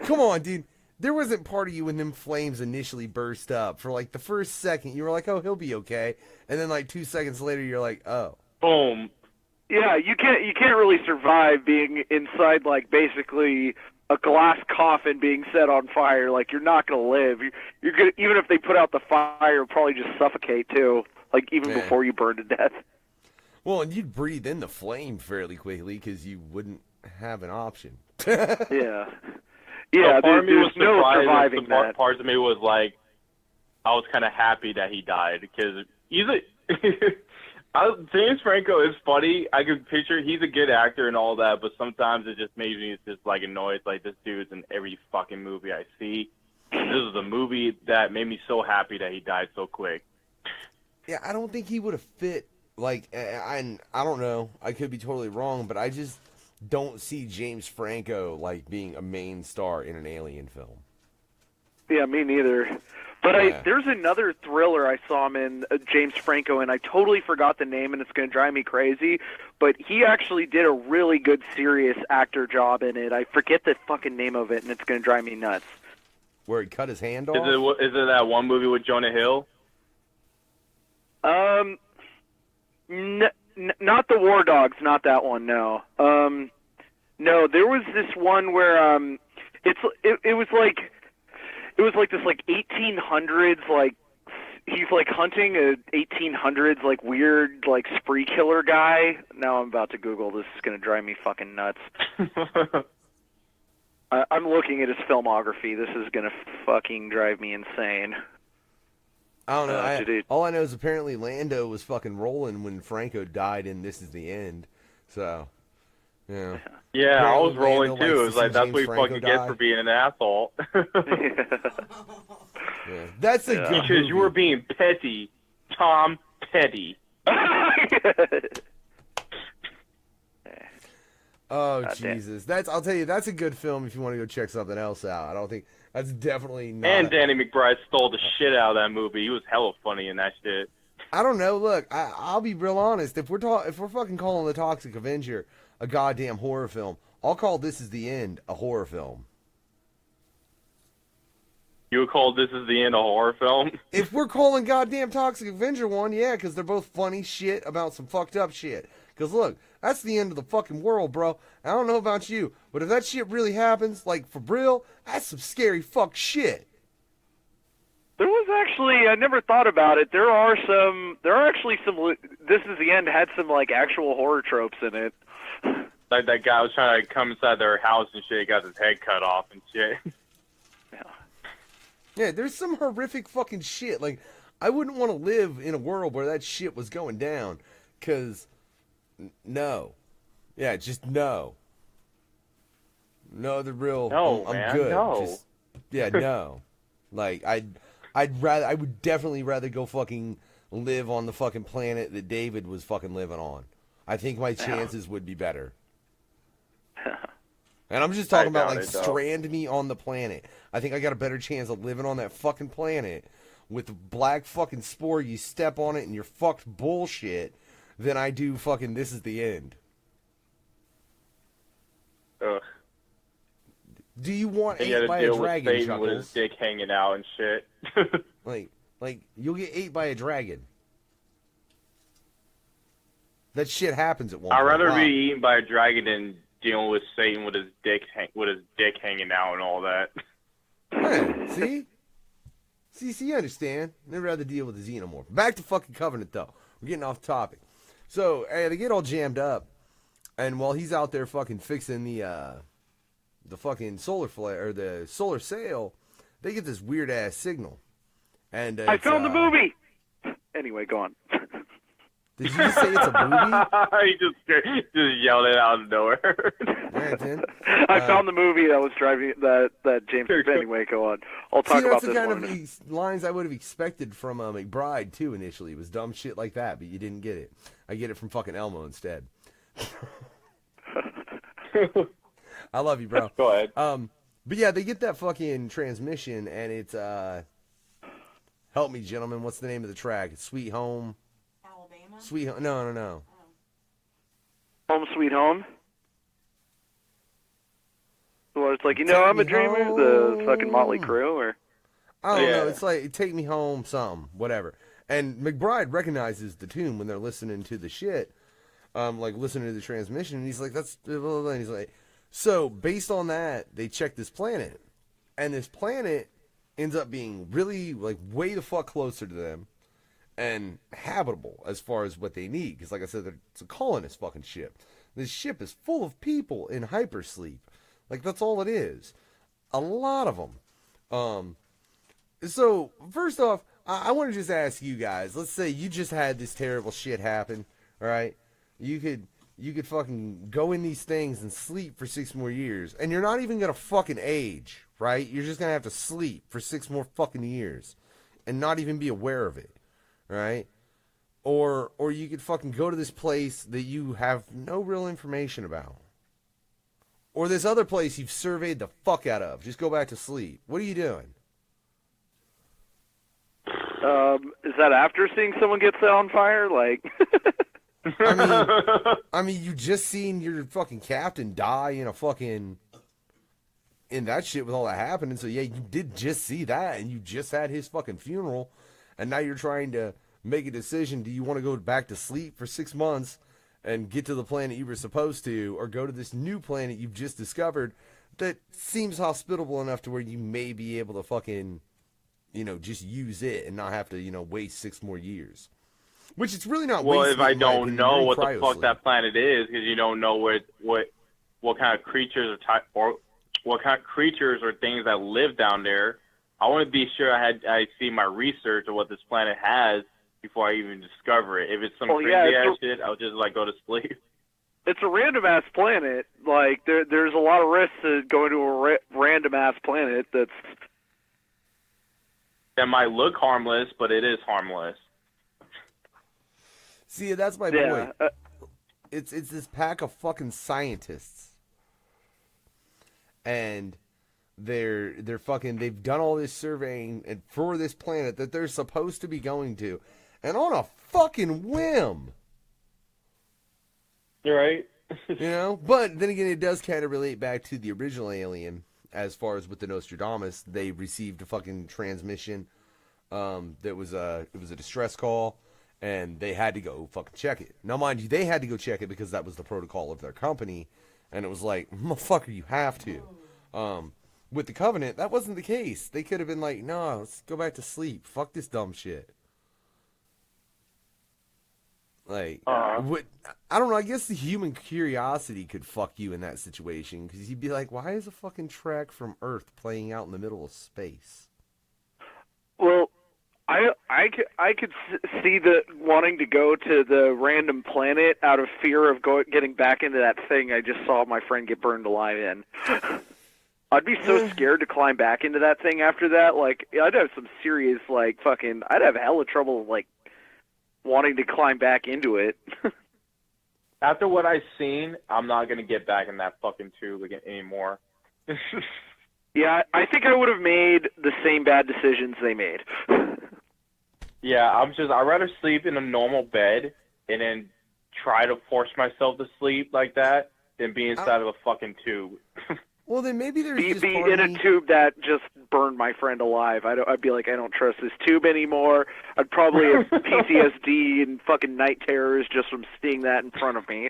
Come on, dude. There wasn't part of you when them flames initially burst up. For like the first second, you were like, oh, he'll be okay. And then like 2 seconds later, you're like, oh. Boom. Yeah, you can't really survive being inside like basically a glass coffin being set on fire. Like you're not gonna live. You're gonna, even if they put out the fire, you'll probably just suffocate too. Like even before you burn to death. Well, and you'd breathe in the flame fairly quickly because you wouldn't have an option. Yeah. Yeah, part of me was no surprised. surviving Some that. parts of me was like, I was kind of happy that he died because James Franco is funny. I could picture he's a good actor and all that, but sometimes it just makes me just like annoyed. Like this dude's in every fucking movie I see. This is a movie that made me so happy that he died so quick. Yeah, I don't think he would have fit. Like, I don't know. I could be totally wrong, but I just don't see James Franco like being a main star in an Alien film. Yeah, me neither. But there's another thriller I saw him in, James Franco, and I totally forgot the name, and it's going to drive me crazy. But he actually did a really good, serious actor job in it. I forget the fucking name of it, and it's going to drive me nuts. Where he cut his hand off? Is it that one movie with Jonah Hill? Not the War Dogs, not that one. No. No, there was this one where it was like this like 1800s like he's like hunting a 1800s like weird like spree killer guy. Now I'm about to Google. This is gonna drive me fucking nuts. I'm looking at his filmography. This is gonna fucking drive me insane. I don't know. All I know is apparently Lando was fucking rolling when Franco died in This Is the End. So, yeah. Yeah, I was rolling Lando too. likes It was to like, see that's James what he Franco fucking gets die. for being an asshole. Yeah. That's a good Because you were being petty, Tom Petty. Oh, God damn. Jesus. I'll tell you, that's a good film if you want to go check something else out. I don't think that's definitely not. And Danny McBride stole the shit out of that movie. He was hella funny in that shit. I don't know. Look, I'll be real honest. If we're fucking calling the Toxic Avenger a goddamn horror film, I'll call This Is the End a horror film. You would call This Is the End a horror film? If we're calling goddamn Toxic Avenger one, yeah, because they're both funny shit about some fucked up shit. Because look, that's the end of the fucking world, bro. I don't know about you, but if that shit really happens, like for real, that's some scary fuck shit. There was actually, I never thought about it. There are actually some. This Is the End had some like actual horror tropes in it. Like that guy was trying to come inside their house and shit, got his head cut off and shit. Yeah, there's some horrific fucking shit. Like, I wouldn't want to live in a world where that shit was going down. Because, no. Yeah, just no. No, the real, No, I'm man, good. no. Just, yeah, no. Like, I would definitely rather go fucking live on the fucking planet that David was fucking living on. I think my chances would be better. And I'm just talking about, like, strand me on the planet. I think I got a better chance of living on that fucking planet with the black fucking spore, you step on it and you're fucked bullshit, than I do fucking This Is the End. Ugh. Do you want He ate had by to a deal with dragon, Satan with his Chuckles? dick hanging out and shit. Like, you'll get ate by a dragon. That shit happens at one I'd point. rather Wow. be eaten by a dragon than dealing with Satan with his dick hanging out and all that. Yeah, see? See, you understand. Never had to deal with the xenomorph. Back to fucking Covenant, though. We're getting off topic. So, they get all jammed up, and while he's out there fucking fixing the fucking solar flare, or the solar sail, they get this weird-ass signal. And I found the movie! Anyway, go on. Did you just say it's a movie? He just yelled it out of nowhere. Yeah, it did. I found the movie that was driving that James. Anyway, go on. I'll talk about that's this the kind one. of lines I would have expected from McBride too. Initially, it was dumb shit like that, but you didn't get it. I get it from fucking Elmo instead. I love you, bro. Go ahead. But yeah, they get that fucking transmission, and it's help me, gentlemen. What's the name of the track? It's Sweet Home. Alabama. Sweet Home. No. Home Sweet Home. Well, it's like, I'm a dreamer. The fucking Motley Crue, or I don't know. It's like Take Me Home, something, whatever. And McBride recognizes the tune when they're listening to the shit, like listening to the transmission, and he's like, "That's," blah, blah, blah. And he's like, so based on that, they check this planet, and this planet ends up being really like way the fuck closer to them, and habitable as far as what they need. Because like I said, it's a colonist fucking ship. This ship is full of people in hypersleep. Like, that's all it is. A lot of them. So, first off, I want to just ask you guys. Let's say you just had this terrible shit happen, all right? You could fucking go in these things and sleep for 6 more years. And you're not even going to fucking age, right? You're just going to have to sleep for 6 more fucking years. And not even be aware of it, right? Or you could fucking go to this place that you have no real information about. Or this other place you've surveyed the fuck out of. Just go back to sleep. What are you doing? is that after seeing someone get set on fire? Like, I mean, you just seen your fucking captain die in that shit with all that happening. So yeah, you did just see that, and you just had his fucking funeral, and now you're trying to make a decision. Do you want to go back to sleep for 6 months and get to the planet you were supposed to, or go to this new planet you've just discovered that seems hospitable enough to where you may be able to fucking, just use it and not have to, waste 6 more years? Which it's really not. Well, wasting, if I in my don't opinion. know You're what the cryo fuck sleep. that planet is, because you don't know what kind of creatures or what kind of creatures or things that live down there, I want to be sure I see my research of what this planet has before I even discover it. If it's some crazy ass shit, I'll just go to sleep. It's a random ass planet. Like, there's a lot of risks to going to a random ass planet that might look harmless, but it is harmless. See, that's my point. it's this pack of fucking scientists, and they've done all this surveying for this planet that they're supposed to be going to, and on a fucking whim. You're right. But then again, it does kind of relate back to the original Alien, as far as with the Nostradamus. They received a fucking transmission that was it was a distress call, and they had to go fucking check it. Now, mind you, they had to go check it because that was the protocol of their company, and it was like, motherfucker, you have to. With the Covenant, that wasn't the case. They could have been like, no, let's go back to sleep. Fuck this dumb shit. Like, I don't know, I guess the human curiosity could fuck you in that situation, because you'd be like, why is a fucking track from Earth playing out in the middle of space? Well, I could see the wanting to go to the random planet out of fear of getting back into that thing I just saw my friend get burned alive in. I'd be so scared to climb back into that thing after that. Like, I'd have some serious, I'd have hella trouble, wanting to climb back into it. After what I've seen, I'm not going to get back in that fucking tube again anymore. Yeah, I think I would have made the same bad decisions they made. Yeah, I'd rather sleep in a normal bed and then try to force myself to sleep like that than be inside of a fucking tube. Well, then maybe there's just be in a tube that just burned my friend alive. I'd be like, I don't trust this tube anymore. I'd probably have PTSD and fucking night terrors just from seeing that in front of me.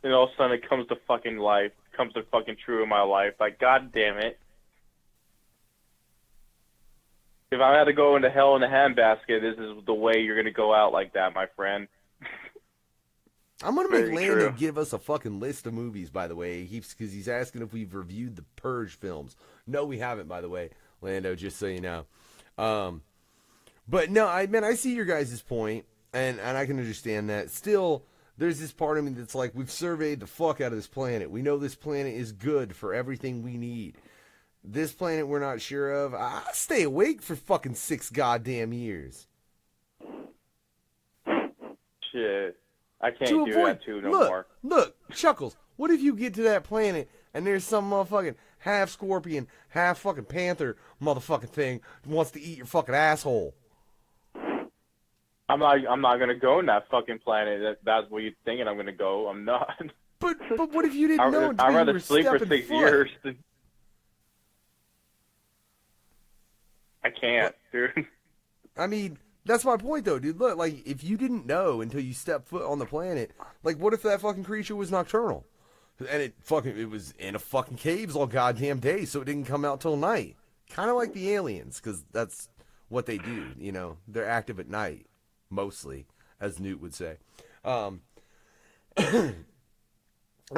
And all of a sudden it comes to fucking life. Comes to fucking true in my life. Like, god damn it. If I had to go into hell in a handbasket, this is the way you're going to go out like that, my friend. I'm going to make Lando give us a fucking list of movies, by the way, because he's asking if we've reviewed the Purge films. No, we haven't, by the way, Lando, just so you know. But no, I see your guys' point, and I can understand that. Still, there's this part of me that's like, we've surveyed the fuck out of this planet. We know this planet is good for everything we need. This planet we're not sure of. I'll stay awake for fucking 6 goddamn years. Shit. I can't do that too no more. Look, Chuckles, what if you get to that planet and there's some motherfucking half scorpion, half fucking panther motherfucking thing who wants to eat your fucking asshole? I'm not gonna go in that fucking planet. That's where you're thinking I'm gonna go. I'm not. But what if you didn't know? I'd rather sleep for 6 years. I can't, dude. I mean, that's my point, though, dude. Look, like, if you didn't know until you stepped foot on the planet, like, what if that fucking creature was nocturnal? And it was in a fucking caves all goddamn day, so it didn't come out till night. Kind of like the aliens, because that's what they do, you know. They're active at night, mostly, as Newt would say. I mean,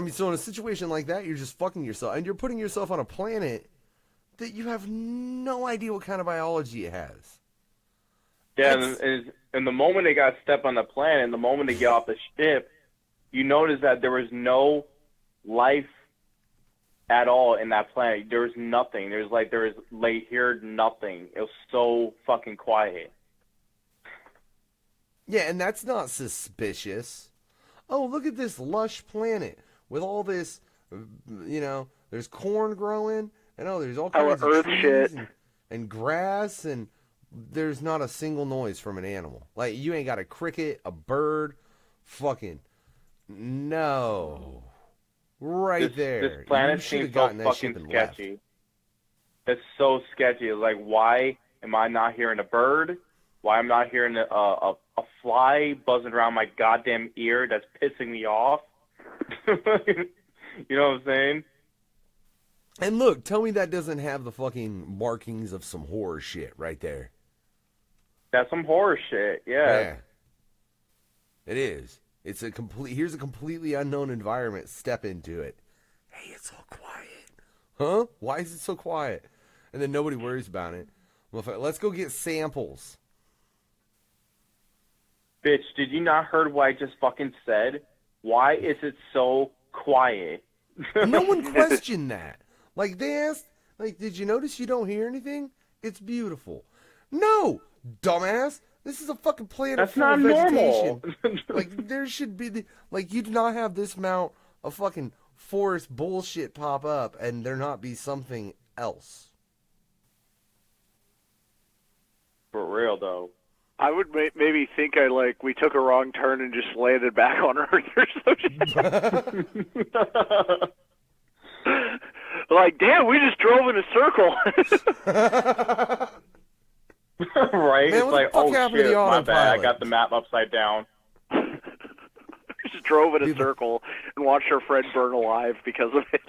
so in a situation like that, you're just fucking yourself, and you're putting yourself on a planet that you have no idea what kind of biology it has. Yeah, and the moment they got to step on the planet, the moment they get off the ship, you notice that there was no life at all in that planet. There was nothing. There was here nothing. It was so fucking quiet. Yeah, and that's not suspicious. Oh, look at this lush planet with all this, you know, there's corn growing, and there's all kinds of trees shit. And grass, and there's not a single noise from an animal. Like, you ain't got a cricket, a bird, fucking no. Right there. This planet seems so fucking sketchy. It's so sketchy. It's like, why am I not hearing a bird? Why am I not hearing a fly buzzing around my goddamn ear that's pissing me off? You know what I'm saying? And look, tell me that doesn't have the fucking markings of some horror shit right there. That's some horror shit, yeah. It is. Here's a completely unknown environment. Step into it. Hey, it's all quiet. Huh? Why is it so quiet? And then nobody worries about it. Well, let's go get samples. Bitch, did you not heard what I just fucking said? Why is it so quiet? No one questioned that. Like, they asked, like, did you notice you don't hear anything? It's beautiful. No, dumbass. This is a fucking planet That's full not of vegetation. normal. Like, there should be you do not have this amount of fucking forest bullshit pop up and there not be something else. For real, though. I would maybe think we took a wrong turn and just landed back on Earth or something. Like, damn, we just drove in a circle. Right? Man, It's like, oh happened to shit, the my bad. I autopilot? got the map upside down. We just drove in a circle and watched our friend burn alive because of it.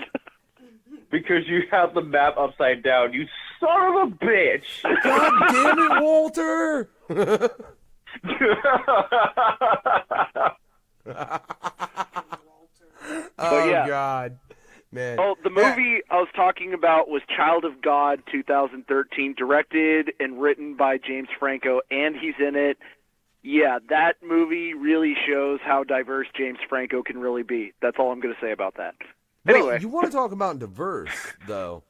Because you have the map upside down, you son of a bitch! God damn it, Walter! Oh, yeah. God. Man. Oh, the movie I was talking about was Child of God 2013, directed and written by James Franco, and he's in it. Yeah, that movie really shows how diverse James Franco can really be. That's all I'm going to say about that. Anyway. Well, you want to talk about diverse, though.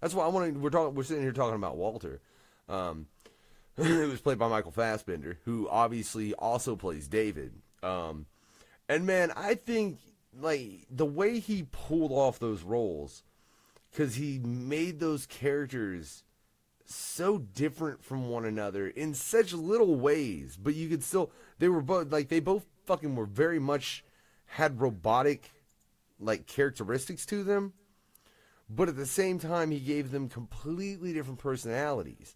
That's why we're sitting here talking about Walter. It was played by Michael Fassbender, who obviously also plays David. And man, I think the way he pulled off those roles, because he made those characters so different from one another in such little ways, but you could still, they both fucking were very much had robotic characteristics to them, but at the same time he gave them completely different personalities.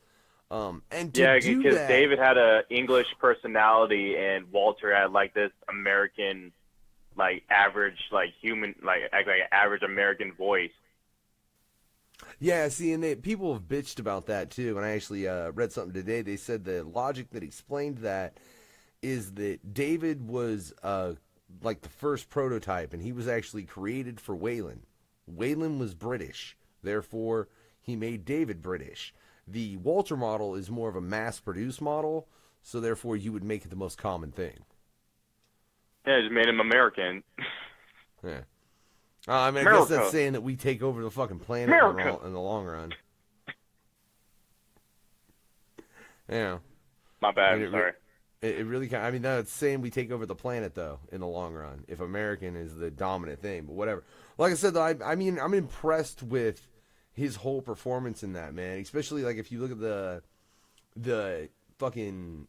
And to do because that, David had a English personality and Walter had this American, average, human, average American voice. Yeah, see, and people have bitched about that too. And I actually read something today. They said the logic that explained that is that David was the first prototype, and he was actually created for Wayland. Wayland was British, therefore he made David British. The Walter model is more of a mass-produced model, so therefore you would make it the most common thing. Yeah, it just made him American. Yeah. I guess that's saying that we take over the fucking planet in the long run. Yeah. My bad, sorry. It really kind that's saying we take over the planet, though, in the long run, if American is the dominant thing, but whatever. Like I said, though, I'm impressed with his whole performance in that, man. Especially, if you look at the fucking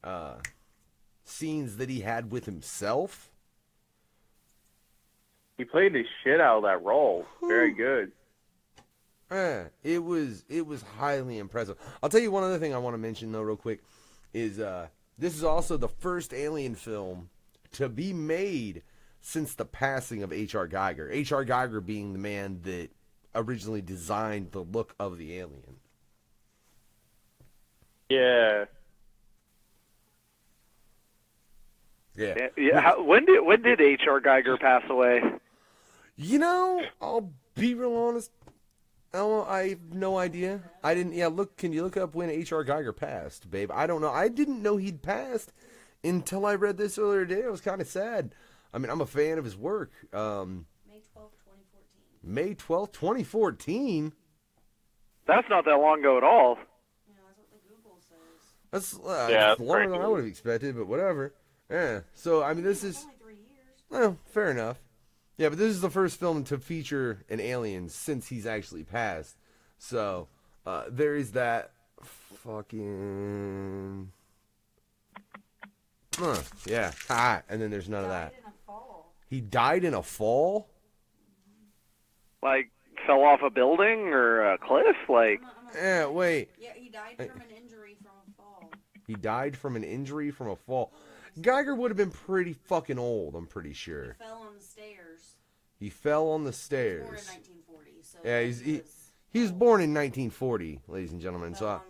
scenes that he had with himself. He played the shit out of that role. Very good. Yeah, it was highly impressive. I'll tell you one other thing I want to mention, though, real quick, is this is also the first Alien film to be made since the passing of H.R. Geiger. H.R. Geiger being the man that originally designed the look of the alien. Yeah. Yeah. Yeah. When did H.R. Geiger pass away? I'll be real honest. I have no idea. I didn't. Yeah, look. Can you look up when H.R. Geiger passed, babe? I don't know. I didn't know he'd passed until I read this earlier today. I was kind of sad. I'm a fan of his work. May 12th, 2014. May 12th, 2014. That's not that long ago at all. Yeah, that's what the Google says. That's longer than I would have expected, but whatever. Yeah. So this is only 3 years. Well, fair enough. Yeah, but this is the first film to feature an alien since he's actually passed. So, there is that fucking... yeah. And then there's none of that. He died in a fall? Fell off a building or a cliff? Yeah, wait. Yeah, he died from an injury from a fall. He died from an injury from a fall. Geiger would have been pretty fucking old, I'm pretty sure. He fell on the stairs. He fell on the stairs. He was born in 1940. So yeah, he was born in 1940, ladies and gentlemen. So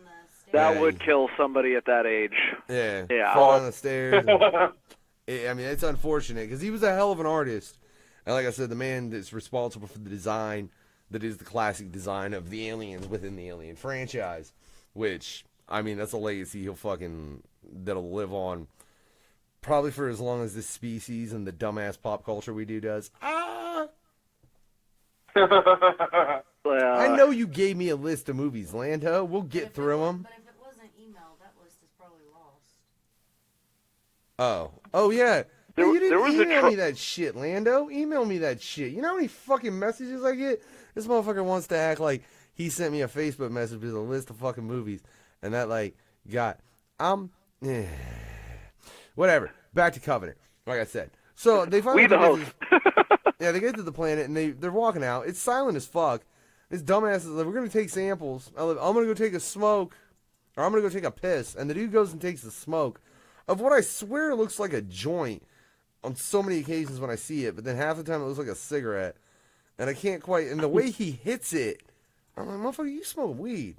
that would kill somebody at that age. Yeah. Yeah. Fall on the stairs. It's unfortunate because he was a hell of an artist. And like I said, the man that's responsible for the design that is the classic design of the aliens within the Alien franchise, which, that's a legacy that'll live on probably for as long as this species and the dumbass pop culture we do does. I know you gave me a list of movies, Lando. We'll get through them. But if it wasn't email, that list is probably lost. Oh yeah. There- Hey, you didn't there was a email me that shit, Lando. Email me that shit. You know how many fucking messages I get? This motherfucker wants to act like he sent me a Facebook message with a list of fucking movies, and that like got whatever. Back to Covenant. Like I said, so they finally they get to the planet and they're walking out. It's silent as fuck. This dumbass is like, we're gonna take samples. I'm gonna go take a smoke, or I'm gonna go take a piss, and the dude goes and takes the smoke of what I swear looks like a joint on so many occasions when I see it, but then half the time it looks like a cigarette, and I can't quite. And the way he hits it, I'm like, motherfucker, you smoke weed.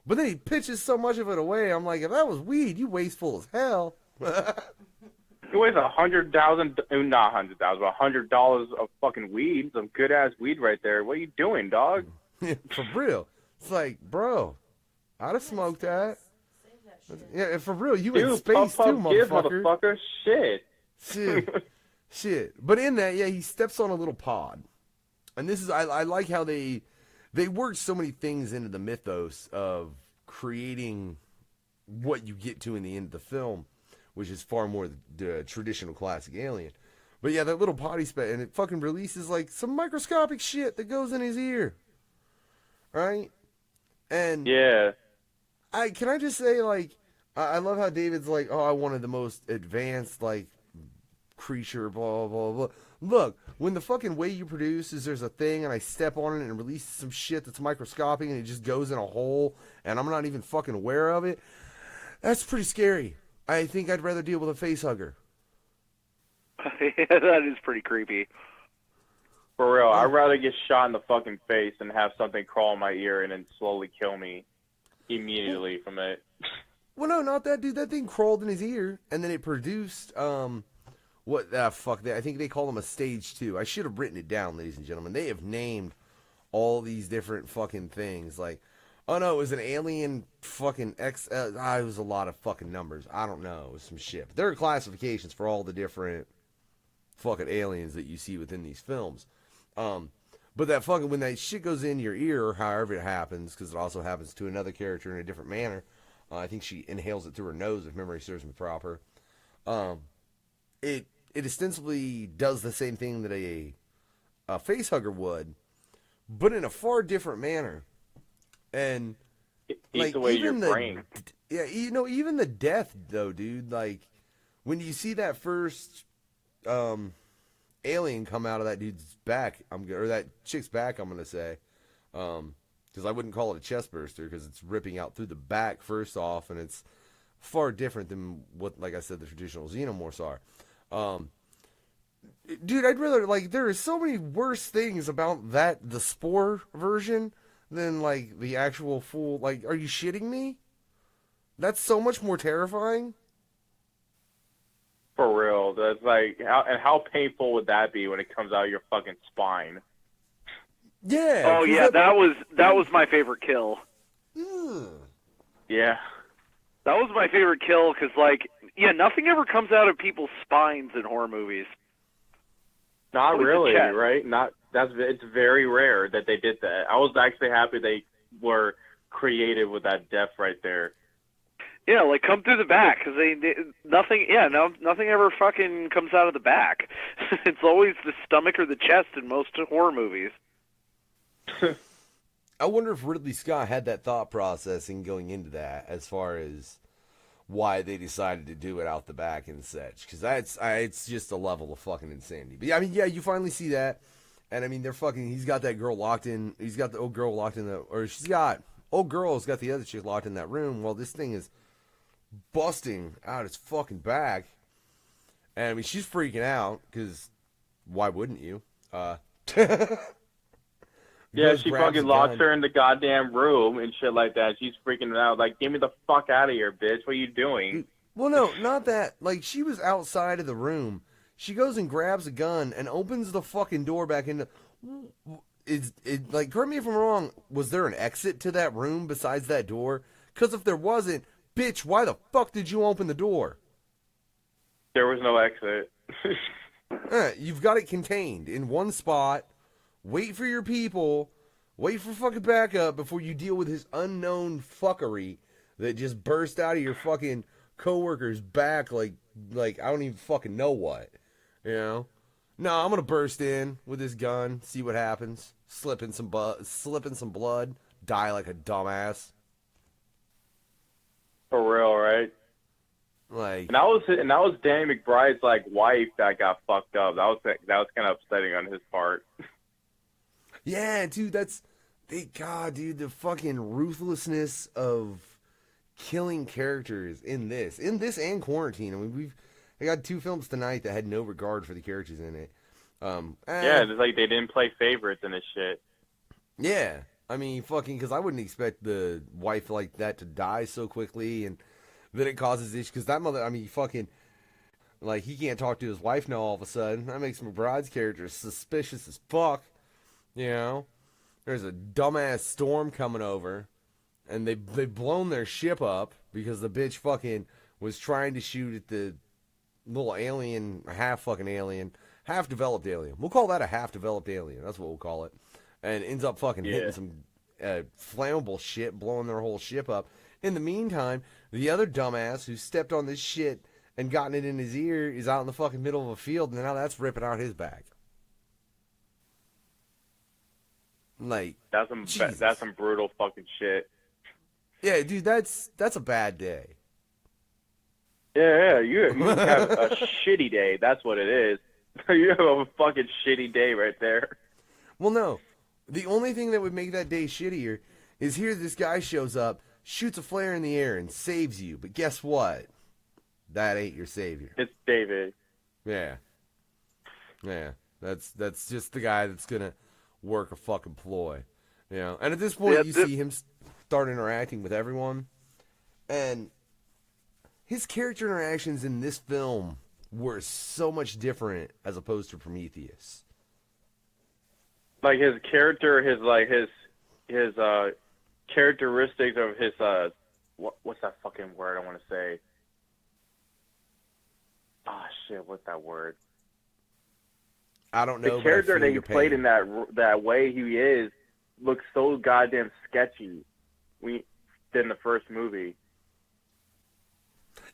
But then he pitches so much of it away. I'm like, if that was weed, you wasteful as hell. It weighs $100,000, not $100,000, but $100 of fucking weed. Some good ass weed right there. What are you doing, dog? For real. It's like, bro, I'd have smoked that. Yeah, for real, you in space puff, too, give, motherfucker. Shit. Shit. But in that, yeah, he steps on a little pod. And this is, I like how they work so many things into the mythos of creating what you get to in the end of the film, which is far more the traditional classic Alien. But yeah, that little potty spit, and it fucking releases like some microscopic shit that goes in his ear. Right? And yeah. Can I just say, like, I love how David's like, oh, I wanted the most advanced, like, creature, blah, blah, blah. Look, when the fucking way you produce is there's a thing and I step on it and it releases some shit that's microscopic and it just goes in a hole and I'm not even fucking aware of it, that's pretty scary. I think I'd rather deal with a face hugger. Yeah, that is pretty creepy. For real, I'd rather get shot in the fucking face than have something crawl in my ear and then slowly kill me immediately from it. Well, no, not that, dude. That thing crawled in his ear and then it produced, I think they call them a stage 2. I should have written it down, ladies and gentlemen. They have named all these different fucking things. Like, oh no, it was an alien fucking X. It was a lot of fucking numbers. I don't know. It was some shit. But there are classifications for all the different fucking aliens that you see within these films. But that fucking, when that shit goes in your ear, or however it happens, because it also happens to another character in a different manner. I think she inhales it through her nose, if memory serves me proper. It ostensibly does the same thing that a facehugger would, but in a far different manner. And it eats away your brain. Yeah, you know, even the death though, dude. Like when you see that first alien come out of that dude's back, or that chick's back, I'm gonna say, because I wouldn't call it a chest burster because it's ripping out through the back first off, and it's far different than what, like I said, the traditional xenomorphs are. Dude, I'd rather, like, there are so many worse things about the spore version than, like, the actual full, like, are you shitting me? That's so much more terrifying. For real. That's like, how painful would that be when it comes out of your fucking spine? Yeah. Oh yeah, that was my favorite kill. Yeah. That was my favorite kill because, like, yeah, nothing ever comes out of people's spines in horror movies. Not really, right? It's very rare that they did that. I was actually happy they were creative with that death right there. Yeah, like come through the back because nothing ever fucking comes out of the back. It's always the stomach or the chest in most horror movies. I wonder if Ridley Scott had that thought processing going into that, as far as why they decided to do it out the back and such. Because it's just a level of fucking insanity. But yeah, I mean, yeah, you finally see that, and I mean, he's got that girl locked in. He's got the old girl locked in old girl's got the other chick locked in that room. While this thing is busting out its fucking back, and I mean, she's freaking out because why wouldn't you? Yeah, she fucking locks her in the goddamn room and shit like that. She's freaking out. Like, get me the fuck out of here, bitch. What are you doing? Well, no, not that. Like, she was outside of the room. She goes and grabs a gun and opens the fucking door back into... Like, correct me if I'm wrong, was there an exit to that room besides that door? Because if there wasn't, bitch, why the fuck did you open the door? There was no exit. You've got it contained in one spot. Wait for your people. Wait for fucking backup before you deal with his unknown fuckery that just burst out of your fucking coworker's back like like, I don't even fucking know what, you know? No, I'm gonna burst in with this gun, see what happens, slip in some blood, die like a dumbass. For real, right? Like, and that was Danny McBride's like wife that got fucked up. That was kind of upsetting on his part. Yeah, dude, God, dude, the fucking ruthlessness of killing characters in this and Quarantine. I mean, I got 2 films tonight that had no regard for the characters in it. Yeah, it's like they didn't play favorites in this shit. Yeah, I mean, fucking, because I wouldn't expect the wife like that to die so quickly, and then it causes issues. Because that mother, I mean, fucking, like, he can't talk to his wife now all of a sudden. That makes McBride's character suspicious as fuck. You know, there's a dumbass storm coming over, and they've blown their ship up because the bitch fucking was trying to shoot at the little alien, half fucking alien, half developed alien. We'll call that a half developed alien. That's what we'll call it. And ends up fucking hitting some flammable shit, blowing their whole ship up. In the meantime, the other dumbass who stepped on this shit and gotten it in his ear is out in the fucking middle of a field, and now that's ripping out his back. Like, that's some brutal fucking shit. Yeah, dude, that's a bad day. Yeah, you have a shitty day. That's what it is. You have a fucking shitty day right there. Well, no. The only thing that would make that day shittier is here this guy shows up, shoots a flare in the air, and saves you. But guess what? That ain't your savior. It's David. Yeah. Yeah. That's just the guy that's going to work a fucking ploy. You know? And at this point, you see him start interacting with everyone. And his character interactions in this film were so much different as opposed to Prometheus. Like his character, his characteristics of his what's that fucking word I want to say? Ah, shit, what's that word? I don't know. The character that he played in that way he is looks so goddamn sketchy. We did in the first movie.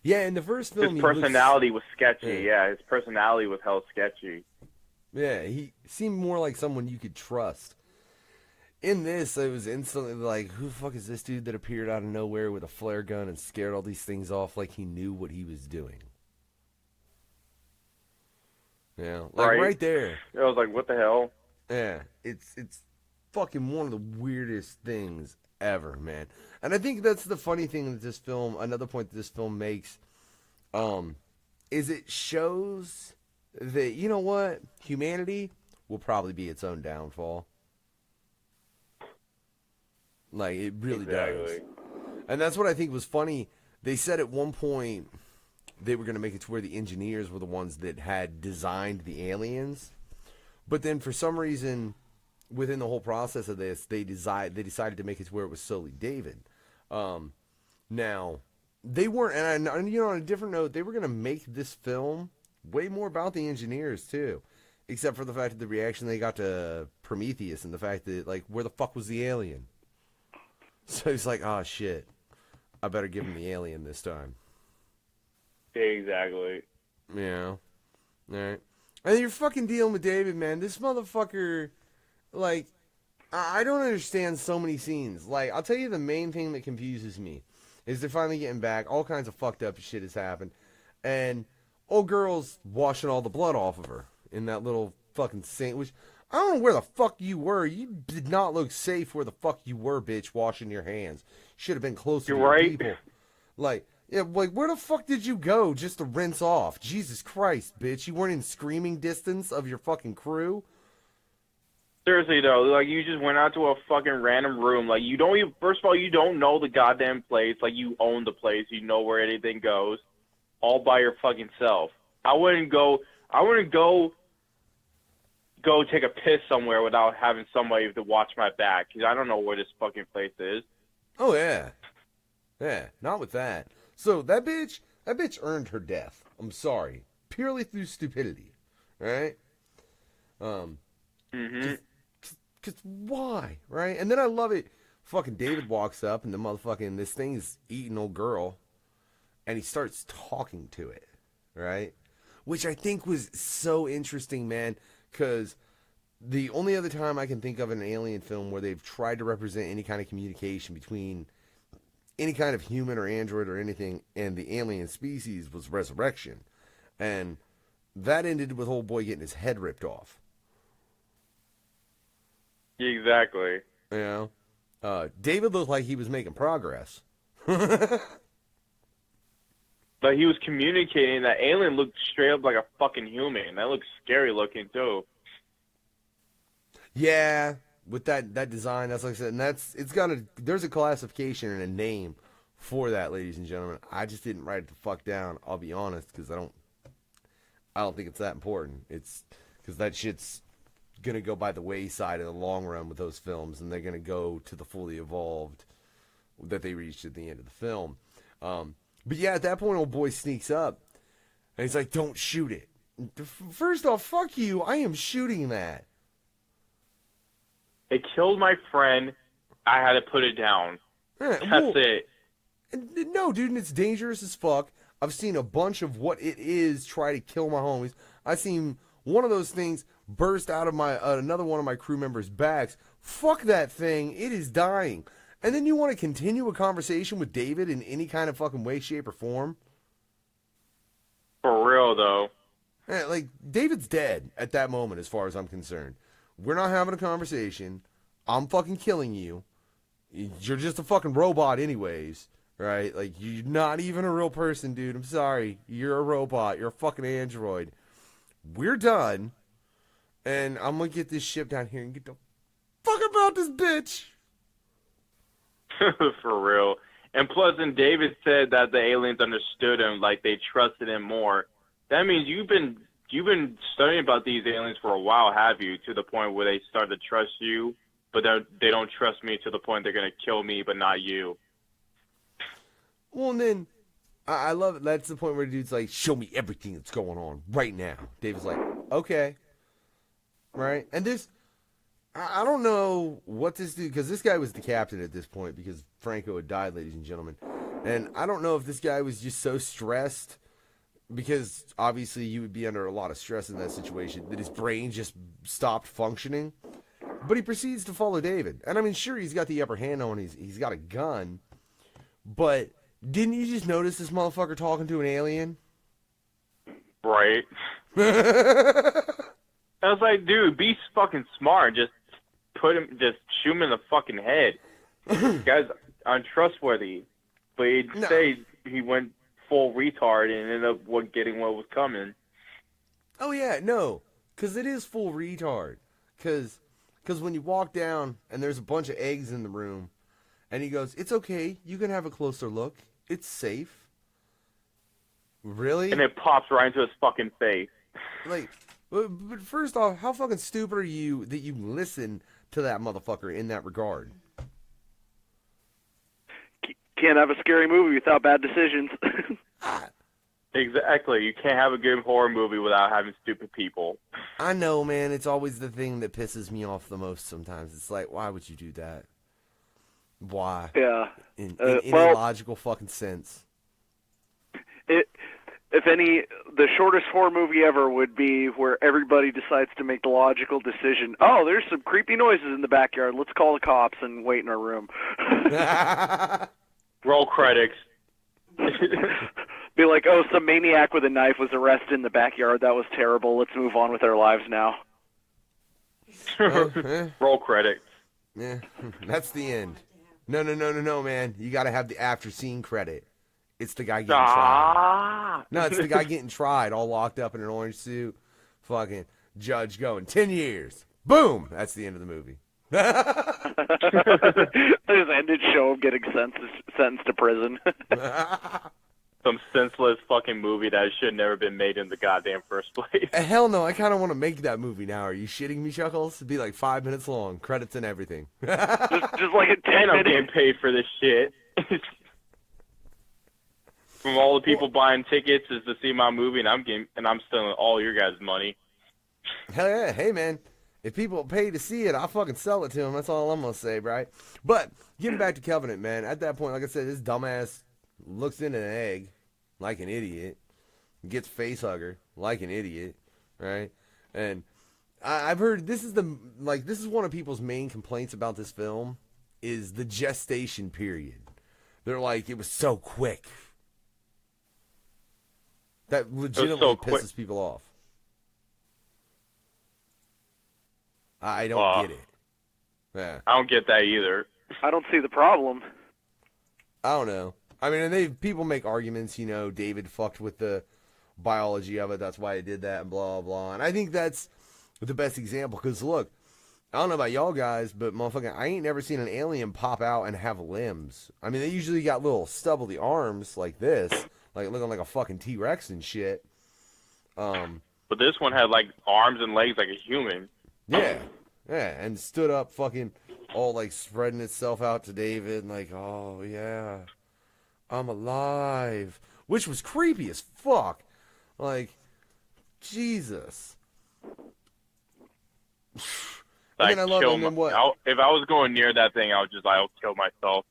Yeah, in the first film, his personality was sketchy. Yeah, his personality was hell sketchy. Yeah, he seemed more like someone you could trust. In this, it was instantly like, who the fuck is this dude that appeared out of nowhere with a flare gun and scared all these things off like he knew what he was doing? Yeah, like right there. I was like, what the hell? Yeah, it's fucking one of the weirdest things ever, man. And I think that's the funny thing that this film, another point that this film makes, is it shows that, you know what, humanity will probably be its own downfall. Like, it really does. And that's what I think was funny. They said at one point they were going to make it to where the engineers were the ones that had designed the aliens. But then for some reason, within the whole process of this, they decided to make it to where it was solely David. Now, they weren't, and you know, on a different note, they were going to make this film way more about the engineers, too. Except for the fact that the reaction they got to Prometheus and the fact that, like, where the fuck was the alien? So he's like, oh, shit. I better give him the alien this time. Exactly. Yeah. Alright. And you're fucking dealing with David, man. This motherfucker, like, I don't understand so many scenes. Like, I'll tell you the main thing that confuses me is they're finally getting back. All kinds of fucked up shit has happened. And old girl's washing all the blood off of her in that little fucking sink, which I don't know where the fuck you were. You did not look safe where the fuck you were, bitch, washing your hands. Should have been closer to your people. Like, yeah, like, where the fuck did you go just to rinse off? Jesus Christ, bitch. You weren't in screaming distance of your fucking crew? Seriously, though, like, you just went out to a fucking random room. Like, you don't even, first of all, you don't know the goddamn place. Like, you own the place. You know where anything goes. All by your fucking self. I wouldn't go take a piss somewhere without having somebody to watch my back. Because I don't know where this fucking place is. Oh, yeah. Yeah, not with that. So, that bitch earned her death. I'm sorry. Purely through stupidity. Right? Cause why? Right? And then I love it. Fucking David walks up and the motherfucking, this thing's eating old girl. And he starts talking to it. right? Which I think was so interesting, man, because the only other time I can think of an alien film where they've tried to represent any kind of communication between any kind of human or android or anything and the alien species was Resurrection. And that ended with old boy getting his head ripped off. Exactly. You know? David looked like he was making progress. But he was communicating. That alien looked straight up like a fucking human. That looked scary looking, too. Yeah, with that design, that's like I said, and there's a classification and a name for that, ladies and gentlemen. I just didn't write it the fuck down, I'll be honest, because I don't think it's that important. It's because that shit's gonna go by the wayside in the long run with those films, and they're gonna go to the fully evolved that they reached at the end of the film. But yeah, at that point, old boy sneaks up, and he's like, "Don't shoot it." First off, fuck you. I am shooting that. It killed my friend. I had to put it down. Yeah, That's it. No, dude, and it's dangerous as fuck. I've seen a bunch of what it is try to kill my homies. I've seen one of those things burst out of another one of my crew members' backs. Fuck that thing. It is dying. And then you want to continue a conversation with David in any kind of fucking way, shape, or form? For real, though. Yeah, like, David's dead at that moment as far as I'm concerned. We're not having a conversation. I'm fucking killing you. You're just a fucking robot anyways, right? Like, you're not even a real person, dude. I'm sorry. You're a robot. You're a fucking android. We're done. And I'm gonna get this ship down here and get the fuck about this bitch. For real. And plus, and David said that the aliens understood him, like they trusted him more. That means you've been studying about these aliens for a while, have you? To the point where they start to trust you, but they don't trust me to the point they're gonna kill me, but not you. Well, and then I love it. That's the point where the dude's like, "Show me everything that's going on right now." David's like, "Okay." Right? And this, I don't know what this dude, because this guy was the captain at this point because Franco had died, ladies and gentlemen. And I don't know if this guy was just so stressed, because obviously you would be under a lot of stress in that situation, that his brain just stopped functioning. But he proceeds to follow David. And I mean, sure, he's got the upper hand on, he's got a gun. But didn't you just notice this motherfucker talking to an alien? Right. I was like, dude, be fucking smart. Just shoot him in the fucking head. Guy's untrustworthy. But he'd say he went full retard and ended up getting what was coming. Oh, yeah, no. Because it is full retard. Because when you walk down and there's a bunch of eggs in the room, and he goes, "It's okay. You can have a closer look. It's safe." Really? And it pops right into his fucking face. Like, but first off, how fucking stupid are you that you listen to that motherfucker in that regard? Can't have a scary movie without bad decisions. Exactly. You can't have a good horror movie without having stupid people. I know, man. It's always the thing that pisses me off the most sometimes. It's like, why would you do that? Why? Yeah. In any logical fucking sense. The shortest horror movie ever would be where everybody decides to make the logical decision. Oh, there's some creepy noises in the backyard. Let's call the cops and wait in our room. Roll credits. Be like, oh, some maniac with a knife was arrested in the backyard. That was terrible. Let's move on with our lives now. Roll credits. Yeah, that's the end. No, man. You got to have the after scene credit. It's the guy getting tried. No, it's the guy getting tried, all locked up in an orange suit. Fucking judge going, 10 years. Boom! That's the end of the movie. Just ended show him getting sentenced to prison. Some senseless fucking movie that should have never been made in the goddamn first place. Hell no, I kind of want to make that movie now. Are you shitting me, Chuckles? It'd be like 5 minutes long, credits and everything. just like a 10 And I'm getting paid for this shit. From all the people buying tickets is to see my movie, and I'm stealing all your guys' money. Hell yeah, hey man, if people pay to see it, I'll fucking sell it to them. That's all I'm gonna say, right? But getting back to Covenant, man. At that point, like I said, this dumbass looks in an egg like an idiot, gets face hugger like an idiot, right? And I've heard this is one of people's main complaints about this film is the gestation period. They're like, it was so quick. That legitimately pisses people off. I don't get it. Yeah. I don't get that either. I don't see the problem. I don't know. I mean, and people make arguments, David fucked with the biology of it. That's why he did that and blah, blah. And I think that's the best example because, look, I don't know about y'all guys, but motherfucking, I ain't never seen an alien pop out and have limbs. I mean, they usually got little stubbly arms like this, like looking like a fucking T-Rex and shit. But this one had, like, arms and legs like a human. Yeah, and stood up fucking all, like, spreading itself out to David and like, oh, yeah, I'm alive. Which was creepy as fuck. Like, Jesus. Like, I love it. And then what? If I was going near that thing, I would just, I'll kill myself.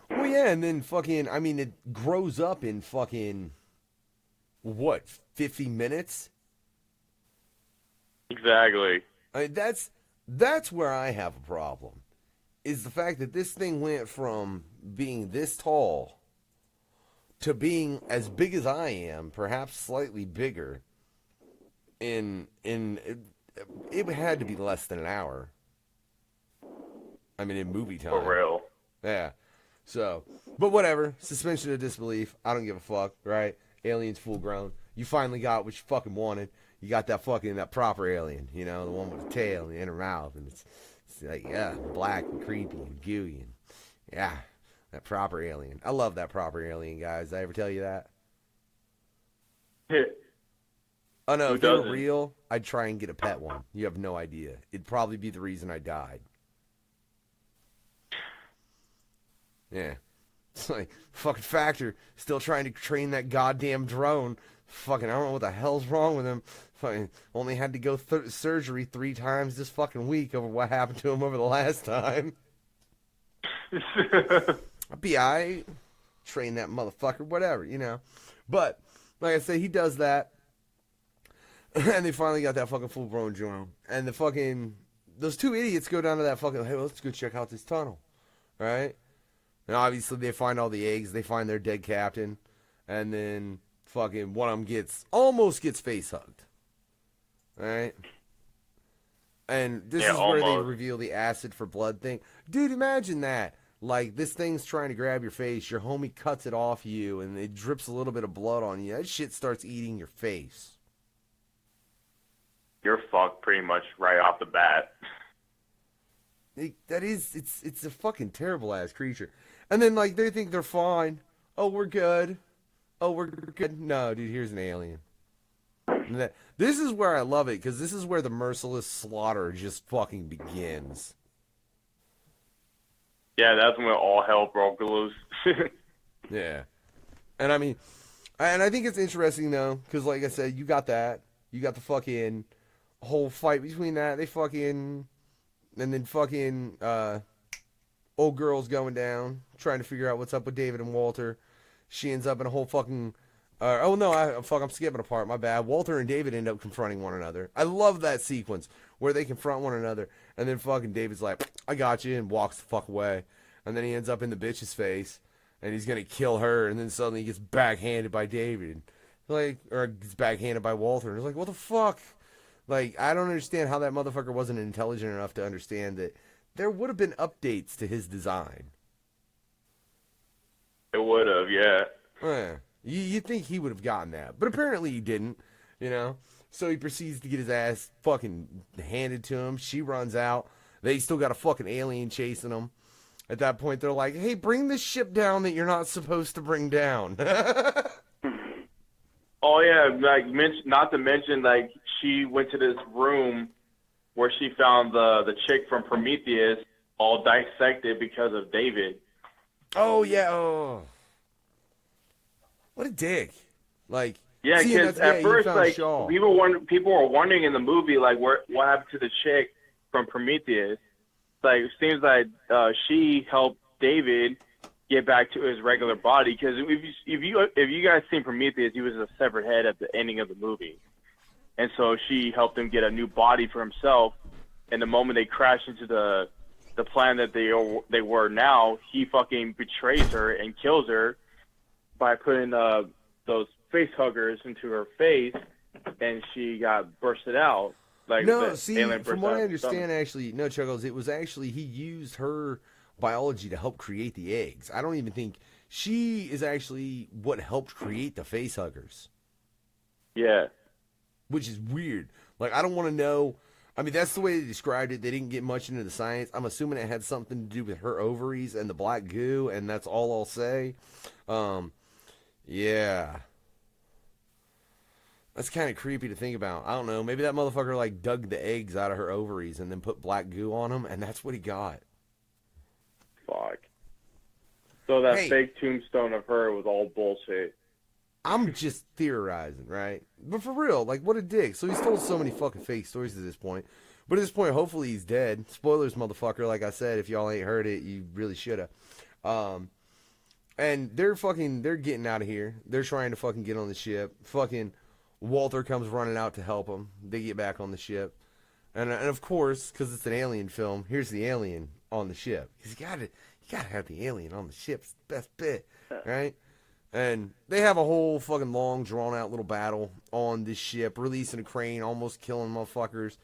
Well, yeah, and then fucking, I mean, it grows up in fucking, 50 minutes? Exactly. I mean, that's where I have a problem, is the fact that this thing went from being this tall to being as big as I am, perhaps slightly bigger, it had to be less than an hour. I mean, in movie time. For real. Yeah. So, but whatever. Suspension of disbelief. I don't give a fuck, right? Alien's full grown. You finally got what you fucking wanted. You got that proper alien, the one with the tail and the inner mouth. And it's like, yeah, black and creepy and gooey. And yeah, that proper alien. I love that proper alien, guys. Did I ever tell you that? Oh, no, if they were real, I'd try and get a pet one. You have no idea. It'd probably be the reason I died. Yeah. It's like, fucking Factor, still trying to train that goddamn drone. Fucking, I don't know what the hell's wrong with him. Fucking, only had to go surgery 3 times this fucking week over what happened to him over the last time. I'll be alright. Train that motherfucker, whatever, But, like I say, he does that. And they finally got that fucking full-grown drone. And those 2 idiots go down to that fucking, hey, let's go check out this tunnel. Right? And obviously they find all the eggs. They find their dead captain. And then fucking one of them almost gets face hugged. Right? And this is where they reveal the acid for blood thing. Dude, imagine that. Like, this thing's trying to grab your face. Your homie cuts it off you. And it drips a little bit of blood on you. That shit starts eating your face. You're fucked pretty much right off the bat. It's a fucking terrible ass creature. And then, like, they think they're fine. Oh, we're good. Oh, we're good. No, dude, here's an alien. This is where I love it, because this is where the merciless slaughter just fucking begins. Yeah, that's when all hell broke loose. Yeah. And I mean, and I think it's interesting, though, because, like I said, you got that. You got the fucking whole fight between that. They fucking... And then fucking old girl's going down, trying to figure out what's up with David and Walter. She ends up in a whole fucking... I'm skipping a part, my bad. Walter and David end up confronting one another. I love that sequence where they confront one another, and then fucking David's like, I got you, and walks the fuck away. And then he ends up in the bitch's face, and he's going to kill her, and then suddenly he gets backhanded by David. Or gets backhanded by Walter. And it's like, what the fuck? Like, I don't understand how that motherfucker wasn't intelligent enough to understand that there would have been updates to his design. It would have, yeah. Yeah. You'd think he would have gotten that. But apparently he didn't, So he proceeds to get his ass fucking handed to him. She runs out. They still got a fucking alien chasing them. At that point, they're like, hey, bring this ship down that you're not supposed to bring down. Oh, yeah, like, not to mention, like, she went to this room where she found the chick from Prometheus all dissected because of David. Oh, yeah, oh. What a dick. Like, yeah, because at first, like, people were wondering in the movie, like, what happened to the chick from Prometheus. Like, it seems like she helped David, get back to his regular body. Because if you guys seen Prometheus, he was a severed head at the ending of the movie, and so she helped him get a new body for himself. And the moment they crash into the planet that they were now, he fucking betrays her and kills her by putting those face huggers into her face, and she got bursted out. Like no, see, from what I understand, actually, no, Chuckles, it was actually he used her biology to help create the eggs. I don't even think she is actually what helped create the face huggers. Yeah. Which is weird. Like, I don't want to know. I mean, that's the way they described it. They didn't get much into the science. I'm assuming it had something to do with her ovaries and the black goo, and that's all I'll say. Yeah. That's kind of creepy to think about. I don't know. Maybe that motherfucker, like, dug the eggs out of her ovaries and then put black goo on them, and that's what he got. Fuck. So that fake tombstone of her was all bullshit. I'm just theorizing, right? But for real, like, what a dick. So he's told so many fucking fake stories at this point. But at this point, hopefully he's dead. Spoilers, motherfucker. Like I said, if y'all ain't heard it, you really should have. And they're getting out of here. They're trying to fucking get on the ship. Fucking Walter comes running out to help them. They get back on the ship. And of course, because it's an alien film, here's the alien on the ship. Because you gotta have the alien on the ship. It's the best bit, right? And they have a whole fucking long, drawn-out little battle on this ship, releasing a crane, almost killing motherfuckers.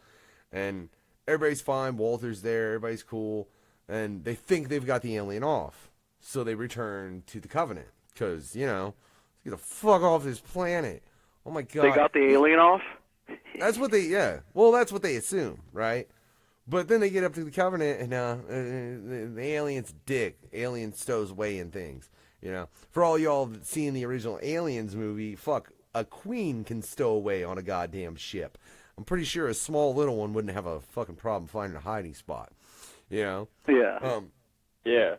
And everybody's fine. Walter's there. Everybody's cool. And they think they've got the alien off. So they return to the Covenant. Because, you know, get the fuck off this planet. Oh, my God. They got the alien off? That's what well, that's what they assume, right? But then they get up to the Covenant, and the alien's dick. Alien stows away in things. You know, for all y'all that seen the original Aliens movie, fuck, a queen can stow away on a goddamn ship. I'm pretty sure a small little one wouldn't have a fucking problem finding a hiding spot. You know? Yeah. Yeah.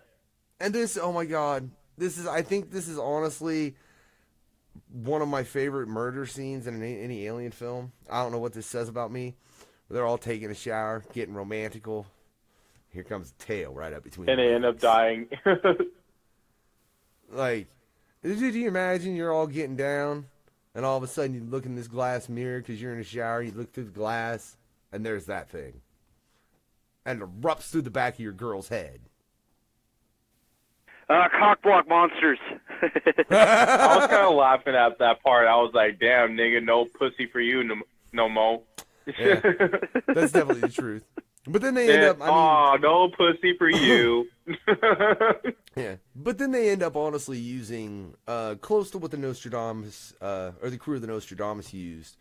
And this, oh my God, I think this is honestly one of my favorite murder scenes in any Alien film. I don't know what this says about me. They're all taking a shower, getting romantical. Here comes the tail right up between and they end up dying. Like, did you imagine you're all getting down, and all of a sudden you look in this glass mirror because you're in a shower, you look through the glass, and there's that thing. And it erupts through the back of your girl's head. Cockblock monsters. I was kind of laughing at that part. I was like, damn, nigga, no pussy for you no more. Yeah, that's definitely the truth. But then they end up... no pussy for you. Yeah. But then they end up honestly using close to what the Nostradamus, or the crew of the Nostradamus used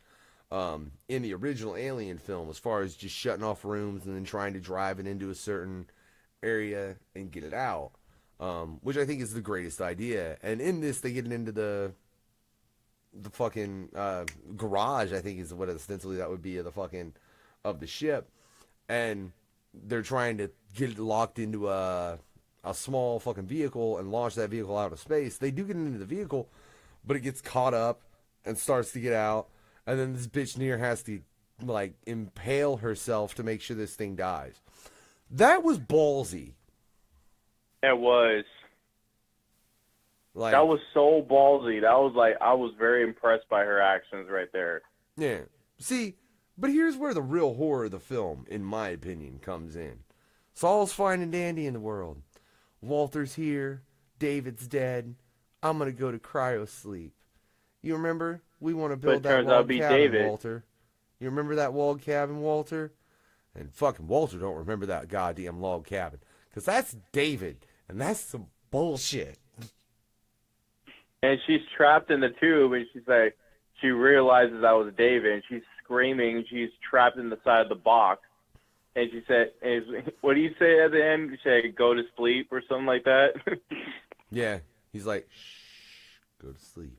in the original Alien film, as far as just shutting off rooms and then trying to drive it into a certain area and get it out, which I think is the greatest idea. And in this, they get it into the fucking garage, I think is what ostensibly that would be of the ship. And they're trying to get it locked into a small fucking vehicle and launch that vehicle out of space. They do get into the vehicle, but it gets caught up and starts to get out. And then this bitch near has to, like, impale herself to make sure this thing dies. That was ballsy. It was. Like, that was so ballsy. That was like, I was very impressed by her actions right there. Yeah. See... But here's where the real horror of the film, in my opinion, comes in. Saul's fine and dandy in the world. Walter's here. David's dead. I'm going to go to cryo sleep. You remember? We want to build that log cabin, Walter. You remember that log cabin, Walter? And fucking Walter don't remember that goddamn log cabin. Because that's David. And that's some bullshit. And she's trapped in the tube, and she's like, she realizes that was David, and she's screaming. She's trapped in the side of the box. And she said, what do you say at the end? You say, go to sleep or something like that? Yeah. He's like, shh, go to sleep.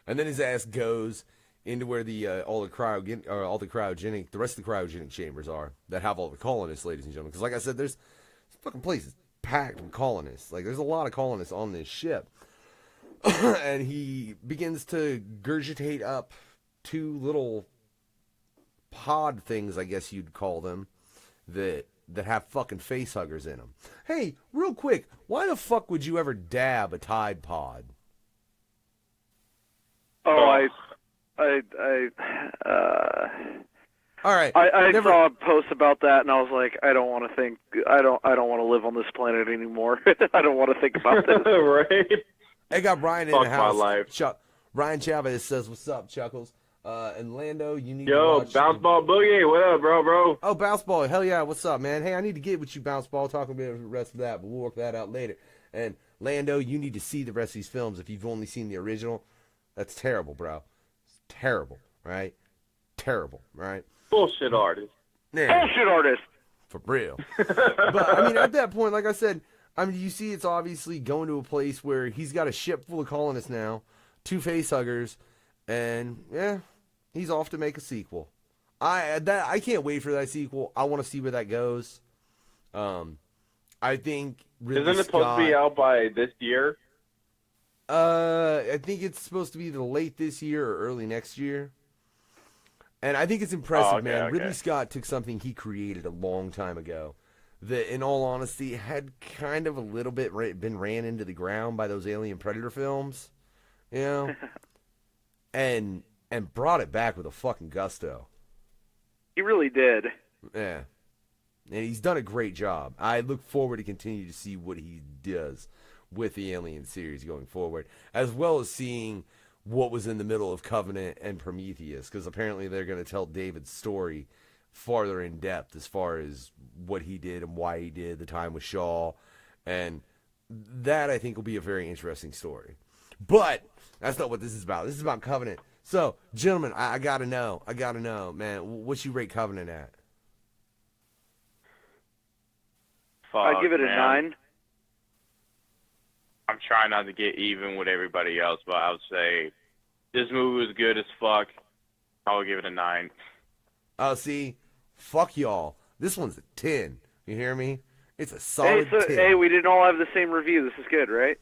And then his ass goes into where the rest of the cryogenic chambers are that have all the colonists, ladies and gentlemen. Because like I said, this fucking place is packed with colonists. Like, there's a lot of colonists on this ship. And he begins to gurgitate up two little pod things, I guess you'd call them, that that have fucking face huggers in them. Hey, real quick, why the fuck would you ever dab a Tide Pod? Oh, all right. I saw a post about that, and I was like, I don't want to live on this planet anymore. I don't want to think about this. Right? I got Brian in Fuck the house. my life. Ryan Chavez says, "What's up, Chuckles?" And Lando, you need to Yo, watch... Bounce Ball Boogie, what up, bro? Oh, Bounce Ball, hell yeah, what's up, man? Hey, I need to get with you, Bounce Ball, talking about the rest of that, but we'll work that out later. And Lando, you need to see the rest of these films. If you've only seen the original, that's terrible, bro. It's terrible, right? Terrible, right? Bullshit artist. Yeah. Bullshit artist. For real. But, I mean, at that point, like I said, I mean, you see it's obviously going to a place where he's got a ship full of colonists now, 2 face huggers, and, yeah, he's off to make a sequel. I can't wait for that sequel. I want to see where that goes. I think Ridley Isn't it supposed to be out by this year? I think it's supposed to be either late this year or early next year. And I think it's impressive, man. Okay. Ridley Scott took something he created a long time ago that, in all honesty, had kind of a little bit been ran into the ground by those Alien Predator films, you know, and brought it back with a fucking gusto. He really did. Yeah. And he's done a great job. I look forward to continue to see what he does with the Alien series going forward, as well as seeing what was in the middle of Covenant and Prometheus, because apparently they're going to tell David's story farther in depth as far as what he did and why he did, the time with Shaw, and that I think will be a very interesting story. But that's not what this is about. This is about Covenant. So, gentlemen, I gotta know, man, what you rate Covenant at? I'd give it a 9. I'm trying not to get even with everybody else, but I would say this movie was good as fuck. I would give it a 9. Oh, see, fuck y'all. This one's a 10. You hear me? It's a solid 10. Hey, we didn't all have the same review. This is good, right?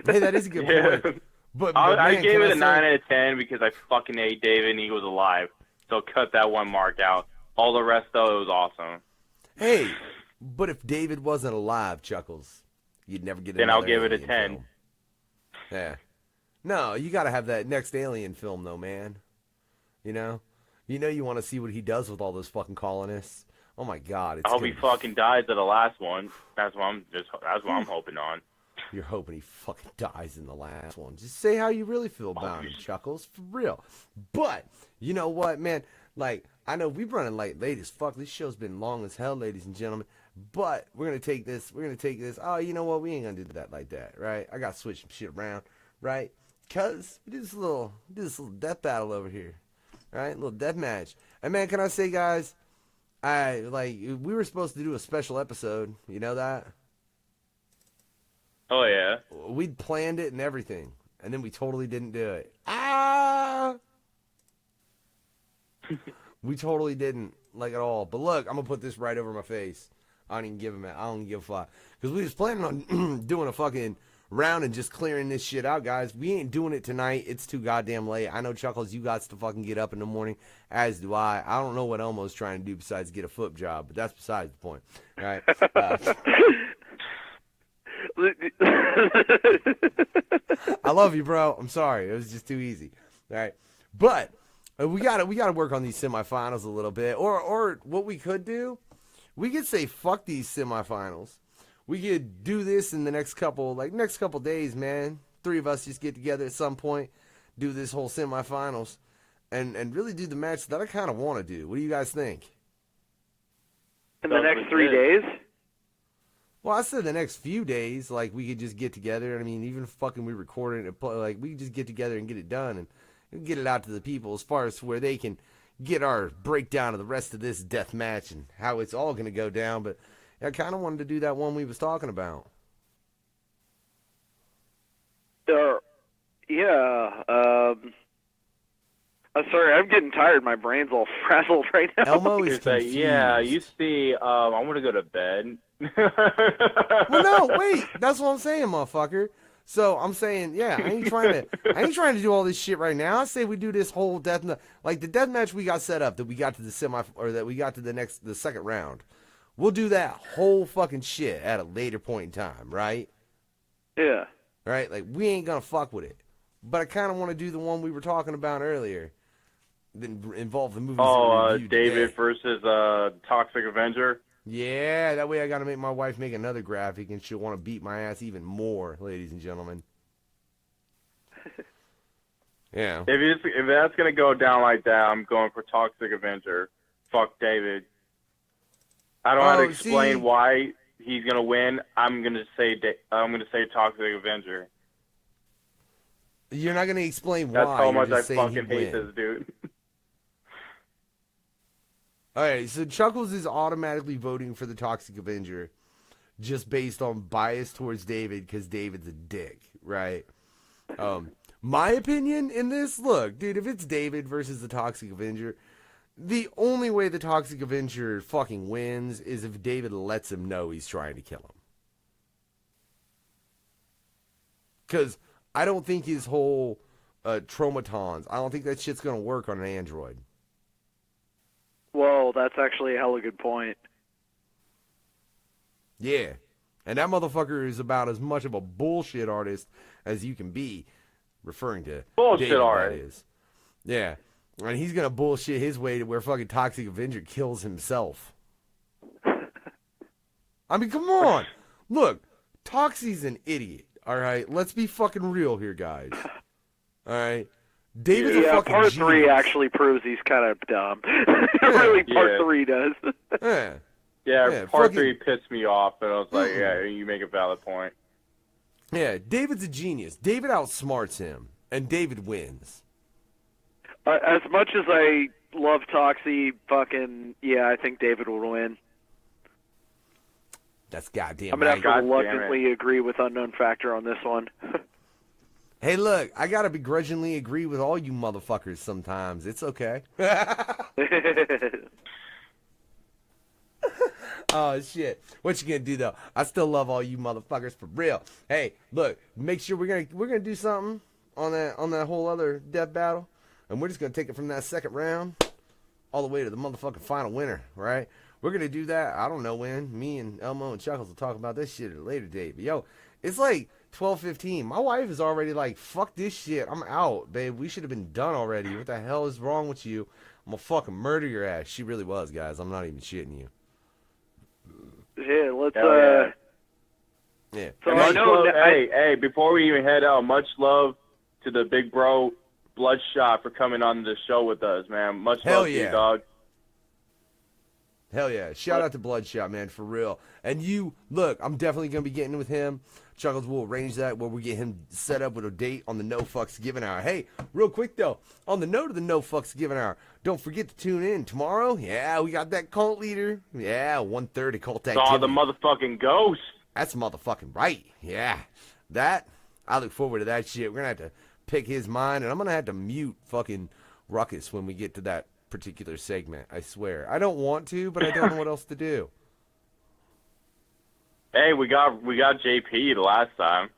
Hey, that is a good point. But I man, gave it a say- 9 out of 10 because I fucking hate David and he was alive. So cut that one mark out. All the rest, though, it was awesome. Hey, but if David wasn't alive, Chuckles, you'd never get Then I'll another give it a Alien 10. film. No, you got to have that next Alien film, though, man. You know you want to see what he does with all those fucking colonists. Oh my God! I hope he fucking dies at the last one. That's what I'm hoping on. You're hoping he fucking dies in the last one. Just say how you really feel about him, Chuckles, for real. But you know what, man? Like, I know we're running late as fuck. This show's been long as hell, ladies and gentlemen. But we're gonna take this. Oh, you know what? We ain't gonna do that like that, right? I gotta switch some shit around, right? Cause we did this little death battle over here, right? A little death match. And man, can I say, guys, we were supposed to do a special episode. You know that? Oh yeah. We'd planned it and everything, and then we totally didn't do it. We totally didn't, like, at all. But look, I'm gonna put this right over my face. I don't even give a fuck. Because we was planning on doing a fucking round and just clearing this shit out, guys. We ain't doing it tonight. It's too goddamn late. I know, Chuckles, you got to fucking get up in the morning, as do I. I don't know what Elmo's trying to do besides get a foot job, but that's besides the point. All right? I love you, bro. I'm sorry. It was just too easy. All right? But we gotta work on these semifinals a little bit. Or what we could do, we could say fuck these semifinals. We could do this in the next couple days, man. 3 of us just get together at some point, do this whole semifinals, and really do the match that I kind of want to do. What do you guys think? In the next 3 days? Well, I said the next few days, like, we could just get together. I mean, even fucking we recorded it, like, we could just get together and get it done and get it out to the people as far as where they can get our breakdown of the rest of this death match and how it's all going to go down. But I kind of wanted to do that one we was talking about. Sorry, I'm getting tired. My brain's all frazzled right now. Elmo is confused. Yeah, you see, I want to go to bed. Well, no, wait. That's what I'm saying, motherfucker. So I'm saying, yeah, I ain't trying to do all this shit right now. I say we do this whole the death match we got set up, that we got to the the second round. We'll do that whole fucking shit at a later point in time, right? Yeah. Right? Like, we ain't gonna fuck with it. But I kind of want to do the one we were talking about earlier that involved the movies that we reviewed David today. versus Toxic Avenger. Yeah, that way I gotta make my wife make another graphic and she'll want to beat my ass even more, ladies and gentlemen. Yeah. If that's gonna go down like that, I'm going for Toxic Avenger. Fuck David. I don't have to explain why he's gonna win. I'm gonna say Toxic Avenger. You're not gonna explain That's why. how You're much I just saying fucking he'd hate win. this dude. All right, so Chuckles is automatically voting for the Toxic Avenger just based on bias towards David because David's a dick, right? My opinion in this, look, dude, if it's David versus the Toxic Avenger, the only way the Toxic Avenger fucking wins is if David lets him know he's trying to kill him. Because I don't think his whole traumatons, I don't think that shit's going to work on an android. Well, that's actually a hella good point. Yeah. And that motherfucker is about as much of a bullshit artist as you can be, referring to Bullshit David, artist. that is. Yeah. And he's going to bullshit his way to where fucking Toxic Avenger kills himself. I mean, come on. Look, Toxie's an idiot, all right? Let's be fucking real here, guys. All right? David's a fucking part genius. 3 actually proves he's kind of dumb. Really, part 3 does. Yeah. Part fucking- 3 pissed me off, and I was like, yeah, you make a valid point. Yeah, David's a genius. David outsmarts him, and David wins. As much as I love Toxie, I think David will win. That's goddamn I'm going right. to have to reluctantly agree with Unknown Factor on this one. Hey, look, I gotta begrudgingly agree with all you motherfuckers sometimes. It's okay. Oh, shit. What you gonna do, though? I still love all you motherfuckers for real. Hey, look, make sure we're gonna do something on that whole other death battle, and we're just gonna take it from that second round all the way to the motherfucking final winner, right? We're gonna do that, I don't know when. Me and Elmo and Chuckles will talk about this shit at a later date. But, yo, it's like 12:15. My wife is already like, fuck this shit. I'm out, babe. We should have been done already. What the hell is wrong with you? I'm gonna fucking murder your ass. She really was, guys. I'm not even shitting you. Yeah, let's, Yeah. So And I much know love, that hey, before we even head out, much love to the big bro Bloodshot for coming on the show with us, man. Much Hell love to yeah. you, dog. Hell yeah. Shout out to Bloodshot, man, for real. And you, look, I'm definitely going to be getting with him. Chuckles will arrange that where we get him set up with a date on the No Fucks Given Hour. Hey, real quick, though, on the note of the No Fucks Given Hour, don't forget to tune in tomorrow. Yeah, we got that cult leader. Yeah, 1:30 cult activity. Saw the motherfucking ghost. That's motherfucking right. Yeah. That, I look forward to that shit. We're going to have to pick his mind, and I'm going to have to mute fucking Ruckus when we get to that particular segment, I swear. I don't want to, but I don't know what else to do. Hey, we got JP the last time.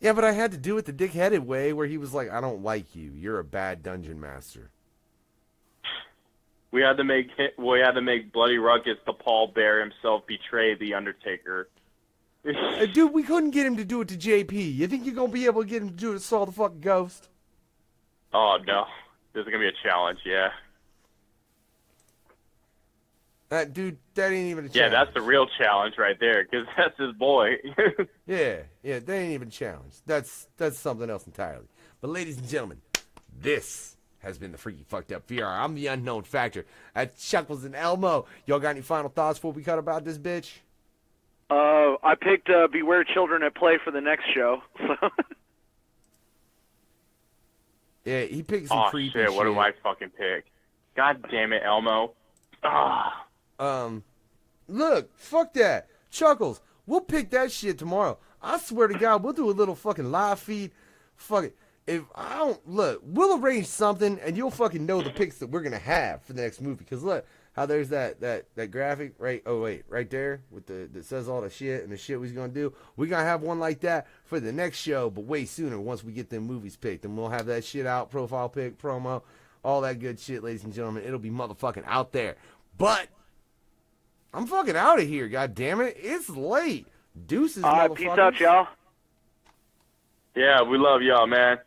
Yeah, but I had to do it the dick-headed way where he was like, I don't like you. You're a bad dungeon master. We had to make Bloody Ruckus the Paul Bear himself betray the Undertaker. Dude, we couldn't get him to do it to JP. You think you're going to be able to get him to do it to Saw the fucking Ghost? Oh, no. This is going to be a challenge, yeah. Dude, that ain't even a challenge. Yeah, that's the real challenge right there, because that's his boy. Yeah, that ain't even a challenge. That's something else entirely. But ladies and gentlemen, this has been the Freaky Fucked Up VR. I'm the Unknown Factor at Chuckles and Elmo. Y'all got any final thoughts before we cut about this bitch? I picked Beware Children at Play for the next show. Yeah, he picked some creepy shit. What do I fucking pick? God damn it, Elmo. Ah. Look, fuck that. Chuckles, we'll pick that shit tomorrow. I swear to God, we'll do a little fucking live feed. Fuck it. If I don't, look, we'll arrange something and you'll fucking know the picks that we're going to have for the next movie. Because look, how there's that graphic, right? Oh, wait, right there with that says all the shit and the shit we're going to do. We're going to have one like that for the next show, but way sooner once we get them movies picked. And we'll have that shit out, profile pic, promo, all that good shit, ladies and gentlemen. It'll be motherfucking out there. But I'm fucking out of here, god damn it. It's late. Deuces, All right, peace out, y'all. Yeah, we love y'all, man.